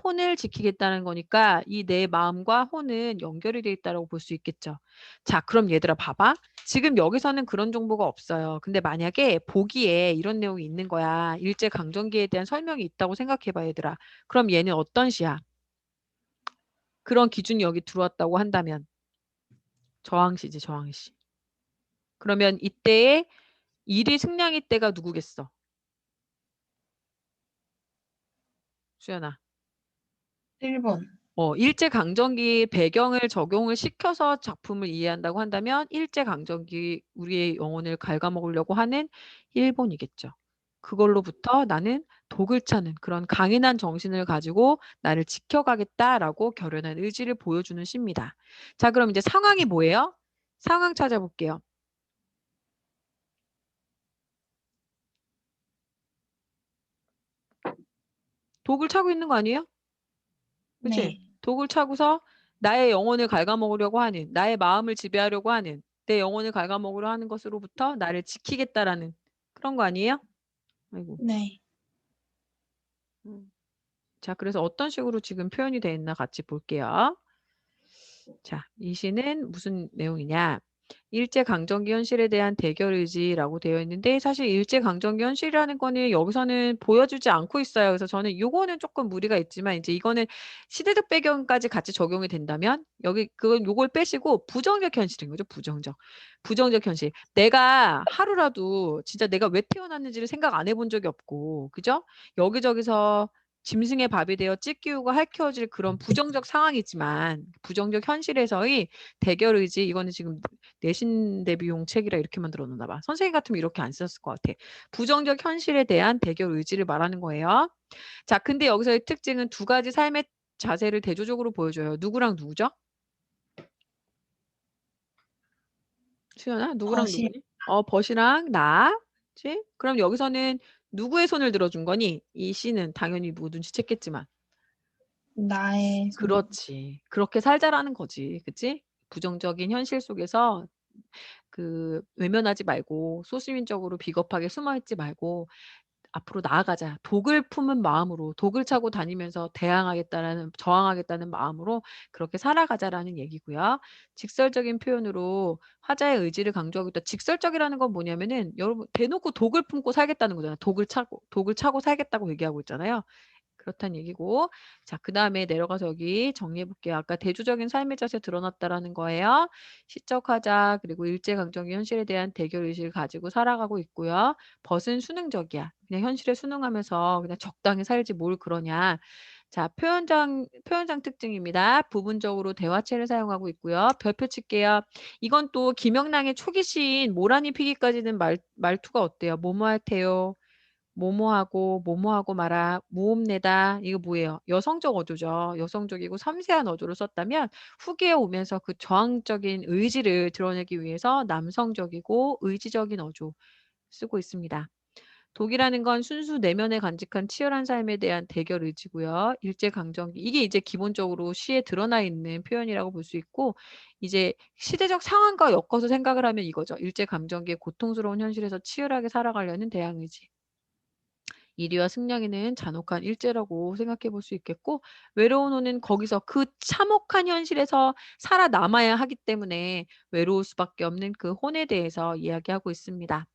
혼을 지키겠다는 거니까 이 내 마음과 혼은 연결이 돼 있다고 볼 수 있겠죠. 자, 그럼 얘들아 봐봐. 지금 여기서는 그런 정보가 없어요. 근데 만약에 보기에 이런 내용이 있는 거야. 일제강점기에 대한 설명이 있다고 생각해봐, 얘들아. 그럼 얘는 어떤 시야? 그런 기준이 여기 들어왔다고 한다면 저항시지, 저항시. 그러면 이때의 일이 승냥이 때가 누구겠어? 수연아. 일본. 일제강점기 배경을 적용을 시켜서 작품을 이해한다고 한다면 일제강점기 우리의 영혼을 갉아먹으려고 하는 일본이겠죠. 그걸로부터 나는 독을 차는 그런 강인한 정신을 가지고 나를 지켜가겠다라고 결연한 의지를 보여주는 시입니다. 자, 그럼 이제 상황이 뭐예요? 상황 찾아볼게요. 독을 차고 있는 거 아니에요? 그치? 네. 독을 차고서 나의 영혼을 갉아먹으려고 하는, 나의 마음을 지배하려고 하는, 내 영혼을 갉아먹으려 하는 것으로부터 나를 지키겠다라는 그런 거 아니에요? 아이고. 네. 자, 그래서 어떤 식으로 지금 표현이 되어 있나 같이 볼게요. 자, 이 시는 무슨 내용이냐? 일제강점기 현실에 대한 대결 의지라고 되어 있는데 사실 일제강점기 현실이라는 거는 여기서는 보여주지 않고 있어요. 그래서 저는 이거는 조금 무리가 있지만 이제 이거는 시대적 배경까지 같이 적용이 된다면 여기 그건 요걸 빼시고 부정적 현실인 거죠. 부정적 현실. 내가 하루라도 진짜 내가 왜 태어났는지를 생각 안 해본 적이 없고, 그죠? 여기저기서 짐승의 밥이 되어 찢기우고 핥혀질 그런 부정적 상황이지만 부정적 현실에서의 대결 의지 이거는 지금 내신 대비용 책이라 이렇게 만들어 놓나 봐. 선생님 같으면 이렇게 안 썼을 것 같아. 부정적 현실에 대한 대결 의지를 말하는 거예요. 자, 근데 여기서의 특징은 두 가지 삶의 자세를 대조적으로 보여줘요. 누구랑 누구죠? 수연아, 누구랑 벗이 누구니? 벗이랑 나. 그치? 그럼 여기서는 누구의 손을 들어준 거니? 이 씨는 당연히 뭐든지 찾겠지만. 나의 손. 그렇지. 그렇게 살자라는 거지. 그치? 부정적인 현실 속에서 외면하지 말고 소시민적으로 비겁하게 숨어있지 말고 앞으로 나아가자. 독을 품은 마음으로 독을 차고 다니면서 저항하겠다는 마음으로 그렇게 살아가자라는 얘기고요. 직설적인 표현으로 화자의 의지를 강조하고 있다. 직설적이라는 건 뭐냐면은 여러분 대놓고 독을 품고 살겠다는 거잖아요. 독을 차고 살겠다고 얘기하고 있잖아요. 그렇다는 얘기고. 자, 그 다음에 내려가서 여기 정리해 볼게요. 아까 대조적인 삶의 자세 드러났다라는 거예요. 시적하자, 그리고 일제강점기 현실에 대한 대결 의식을 가지고 살아가고 있고요. 벗은 수능적이야. 그냥 현실에 순응하면서 그냥 적당히 살지 뭘 그러냐. 자, 표현장 특징입니다. 부분적으로 대화체를 사용하고 있고요. 별표 칠게요. 이건 또 김영랑의 초기 시인 모란이 피기까지는 말투가 어때요? 뭐뭐 할테요? 뭐뭐하고 마라 모음내다 이거 뭐예요? 여성적 어조죠. 여성적이고 섬세한 어조를 썼다면 후기에 오면서 그 저항적인 의지를 드러내기 위해서 남성적이고 의지적인 어조 쓰고 있습니다. 독이라는 건 순수 내면에 간직한 치열한 삶에 대한 대결 의지고요. 일제강점기 이게 이제 기본적으로 시에 드러나 있는 표현이라고 볼 수 있고 이제 시대적 상황과 엮어서 생각을 하면 이거죠. 일제강점기의 고통스러운 현실에서 치열하게 살아가려는 대항 의지. 이리와 승냥이는 잔혹한 일제라고 생각해 볼 수 있겠고 외로운 호는 거기서 그 참혹한 현실에서 살아남아야 하기 때문에 외로울 수밖에 없는 그 혼에 대해서 이야기하고 있습니다.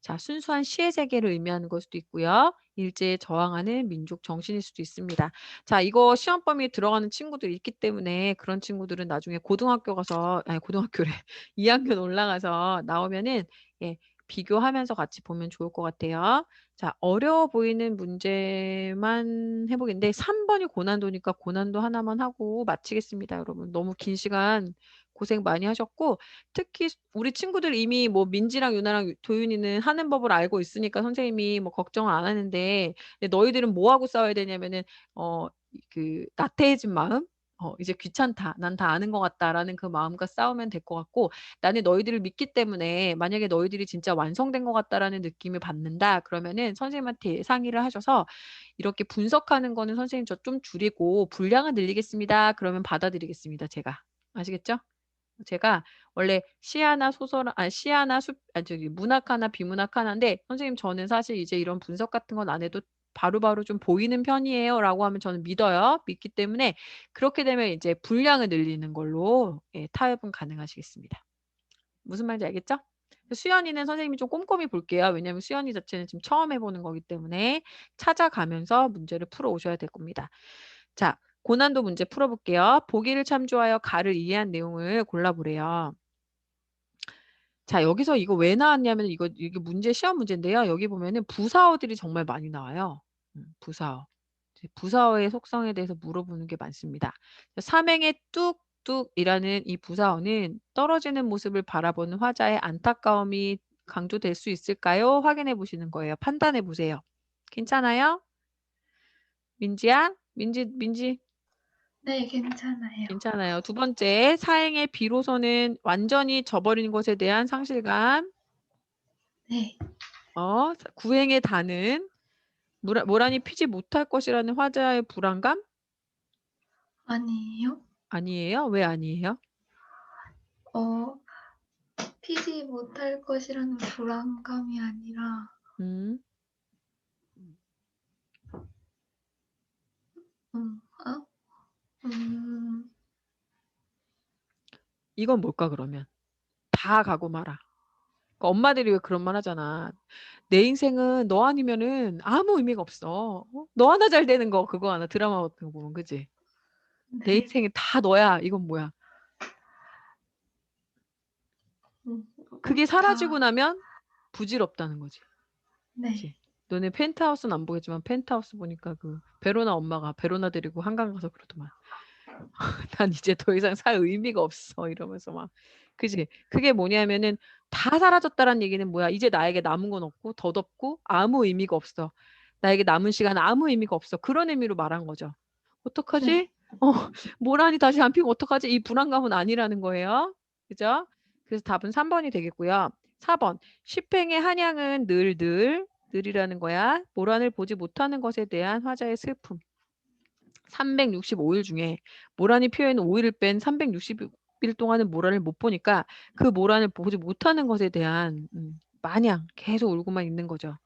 자, 순수한 시의 세계를 의미하는 걸 수도 있고요. 일제에 저항하는 민족 정신일 수도 있습니다. 자, 이거 시험 범위에 들어가는 친구들이 있기 때문에 그런 친구들은 나중에 고등학교래 2학년 올라가서 나오면은 예, 비교하면서 같이 보면 좋을 것 같아요. 자, 어려워 보이는 문제만 해보겠는데 3번이 고난도니까 고난도 하나만 하고 마치겠습니다, 여러분. 너무 긴 시간 고생 많이 하셨고 특히 우리 친구들 이미 뭐 민지랑 유나랑 도윤이는 하는 법을 알고 있으니까 선생님이 뭐 걱정 안 하는데 너희들은 뭐 하고 싸워야 되냐면은 나태해진 마음 이제 귀찮다. 난 다 아는 것 같다라는 그 마음과 싸우면 될 것 같고 나는 너희들을 믿기 때문에 만약에 너희들이 진짜 완성된 것 같다라는 느낌을 받는다. 그러면은 선생님한테 상의를 하셔서 이렇게 분석하는 거는 선생님 저 좀 줄이고 분량을 늘리겠습니다. 그러면 받아들이겠습니다. 제가. 아시겠죠? 제가 원래 시 하나 시 하나 문학 하나 비문학 하나인데 선생님 저는 사실 이제 이런 분석 같은 건 안 해도 바로바로 좀 보이는 편이에요 라고 하면 저는 믿기 때문에 그렇게 되면 이제 분량을 늘리는 걸로 타협은 가능하시겠습니다. 무슨 말인지 알겠죠? 수연이는 선생님이 좀 꼼꼼히 볼게요. 왜냐하면 수연이 자체는 지금 처음 해보는 거기 때문에 찾아가면서 문제를 풀어 오셔야 될 겁니다. 자, 고난도 문제 풀어볼게요. 보기를 참조하여 가를 이해한 내용을 골라보래요. 자, 여기서 이거 왜 나왔냐면 이게 시험 문제인데요. 여기 보면은 부사어들이 정말 많이 나와요. 부사어. 부사어의 속성에 대해서 물어보는 게 많습니다. 삼행의 뚝뚝이라는 이 부사어는 떨어지는 모습을 바라보는 화자의 안타까움이 강조될 수 있을까요? 확인해 보시는 거예요. 판단해 보세요. 괜찮아요? 민지야? 민지 네, 괜찮아요. 괜찮아요. 두 번째, 사행의 비로소는 완전히 져버리는 것에 대한 상실감. 네, 구행의 다는 모란이 피지 못할 것이라는 화자의 불안감? 아니에요. 아니에요? 왜 아니에요? 피지 못할 것이라는 불안감이 아니라, 음, 아, 음, 이건 뭘까 그러면? 다 가고 말아. 그러니까 엄마들이 왜 그런 말 하잖아. 내 인생은 너 아니면은 아무 의미가 없어. 너 하나 잘 되는 거 그거 하나 드라마 같은 거 보면 그지? 내 네, 인생이 다 너야. 이건 뭐야? 그게 사라지고 나면 부질없다는 거지. 네, 그치? 너네 펜트하우스는 안 보겠지만 펜트하우스 보니까 그 베로나 엄마가 베로나 데리고 한강 가서 그러더만. 난 이제 더 이상 살 의미가 없어 이러면서 막 그지? 그게 뭐냐면은 다 사라졌다라는 얘기는 뭐야? 이제 나에게 남은 건 없고 덧없고 아무 의미가 없어. 나에게 남은 시간은 아무 의미가 없어. 그런 의미로 말한 거죠. 어떡하지? 네. 모란이 다시 안 피면 어떡하지? 이 불안감은 아니라는 거예요. 그죠? 그래서 답은 3번이 되겠고요. 4번. 십행의 한양은 늘이라는 거야. 모란을 보지 못하는 것에 대한 화자의 슬픔. 365일 중에 모란이 표현 5일을 뺀 360일 동안은 모란을 못 보니까 그 모란을 보지 못하는 것에 대한 마냥 계속 울고만 있는 거죠.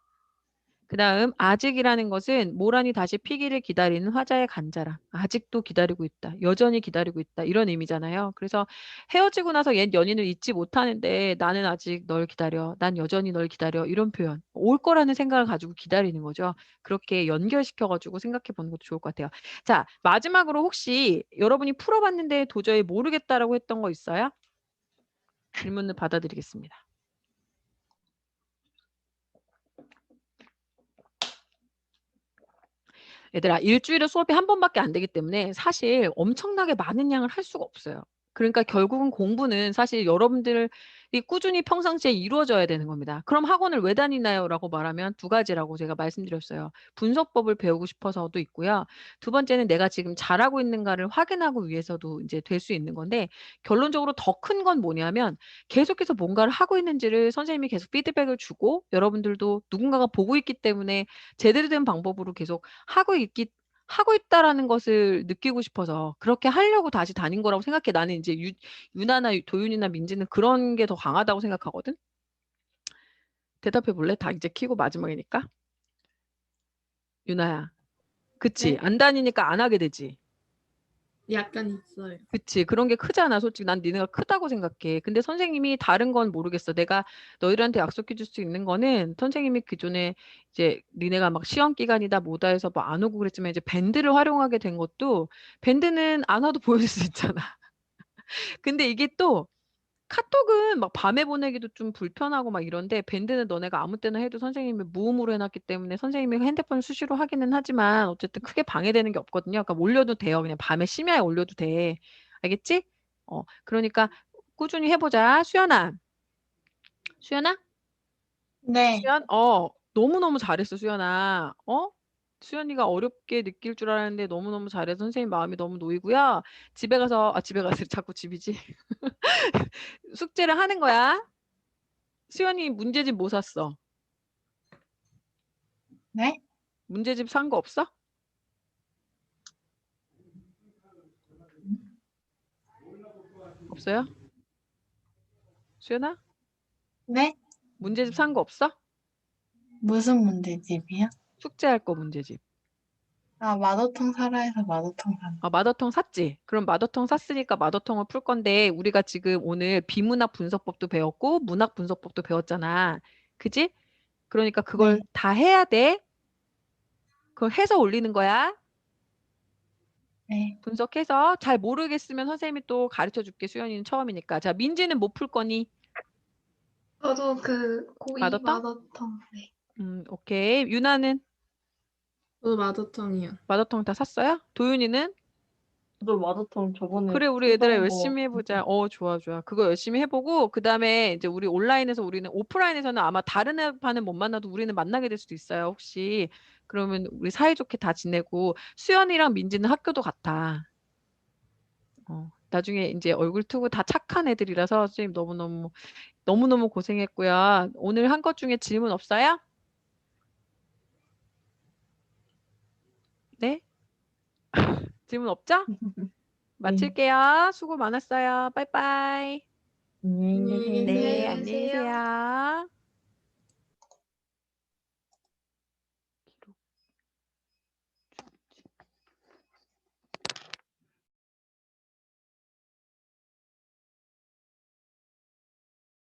그 다음 아직이라는 것은 모란이 다시 피기를 기다리는 화자의 간자람. 아직도 기다리고 있다. 여전히 기다리고 있다. 이런 의미잖아요. 그래서 헤어지고 나서 옛 연인을 잊지 못하는데 나는 아직 널 기다려. 난 여전히 널 기다려. 이런 표현. 올 거라는 생각을 가지고 기다리는 거죠. 그렇게 연결시켜가지고 생각해 보는 것도 좋을 것 같아요. 자, 마지막으로 혹시 여러분이 풀어봤는데 도저히 모르겠다라고 했던 거 있어요? 질문을 받아드리겠습니다. 얘들아, 일주일에 수업이 한 번밖에 안 되기 때문에 사실 엄청나게 많은 양을 할 수가 없어요. 그러니까 결국은 공부는 사실 여러분들이 꾸준히 평상시에 이루어져야 되는 겁니다. 그럼 학원을 왜 다니나요? 라고 말하면 두 가지라고 제가 말씀드렸어요. 분석법을 배우고 싶어서도 있고요. 두 번째는 내가 지금 잘하고 있는가를 확인하고 위해서도 이제 될 수 있는 건데 결론적으로 더 큰 건 뭐냐면 계속해서 뭔가를 하고 있는지를 선생님이 계속 피드백을 주고 여러분들도 누군가가 보고 있기 때문에 제대로 된 방법으로 계속 하고 있다라는 것을 느끼고 싶어서 그렇게 하려고 다시 다닌 거라고 생각해. 나는 이제 유나나 도윤이나 민지는 그런 게 더 강하다고 생각하거든. 대답해 볼래? 다 이제 키고 마지막이니까. 유나야. 그치? 네? 안 다니니까 안 하게 되지. 약간 있어요. 그치. 그런 게 크잖아. 솔직히 난 니네가 크다고 생각해. 근데 선생님이 다른 건 모르겠어. 내가 너희들한테 약속해 줄 수 있는 거는 선생님이 기존에 이제 니네가 막 시험 기간이다 뭐다 해서 뭐 안 오고 그랬지만 이제 밴드를 활용하게 된 것도 밴드는 안 와도 보여줄 수 있잖아. 근데 이게 또 카톡은 막 밤에 보내기도 좀 불편하고 막 이런데 밴드는 너네가 아무 때나 해도 선생님이 무음으로 해놨기 때문에 선생님이 핸드폰 수시로 하기는 하지만 어쨌든 크게 방해되는 게 없거든요. 그러니까 올려도 돼요. 그냥 밤에 심야에 올려도 돼. 알겠지? 그러니까 꾸준히 해보자. 수연아. 수연아? 네. 수연? 너무너무 잘했어, 수연아. 수연이가 어렵게 느낄 줄 알았는데 너무너무 잘해서 선생님 마음이 너무 놓이고요. 집에 가서 자꾸 집이지. 숙제를 하는 거야. 수연이 문제집 뭐 샀어? 네? 문제집 산 거 없어? 없어요? 수연아? 네? 문제집 산 거 없어? 무슨 문제집이요? 숙제할 거 문제집. 아, 마더통 사라 해서 마더통 산. 마더통 샀지? 그럼 마더통 샀으니까 마더통을 풀 건데 우리가 지금 오늘 비문학 분석법도 배웠고 문학 분석법도 배웠잖아. 그지? 그러니까 그걸 네. 다 해야 돼. 그걸 해서 올리는 거야. 네. 분석해서 잘 모르겠으면 선생님이 또 가르쳐 줄게. 수연이는 처음이니까. 자, 민지는 뭐 풀 거니? 저도 그 고2 마더통? 마더텅. 네. 오케이. 유나는 저도 마더텅이요. 마더통 다 샀어요? 도윤이는? 저도 마더통 저번에 그래, 우리 얘들아 투자한 거 열심히 해보자. 좋아, 좋아. 그거 열심히 해보고, 그 다음에 이제 우리 온라인에서 우리는 오프라인에서는 아마 다른 애파는 못 만나도 우리는 만나게 될 수도 있어요. 혹시. 그러면 우리 사이좋게 다 지내고, 수연이랑 민지는 학교도 같아. 나중에 이제 얼굴 트고 다 착한 애들이라서 선생님 너무너무 고생했고요. 오늘 한 것 중에 질문 없어요? 네? 질문 없죠? 마칠게요. 수고 많았어요. 빠이빠이. 안녕히 계세요. 네,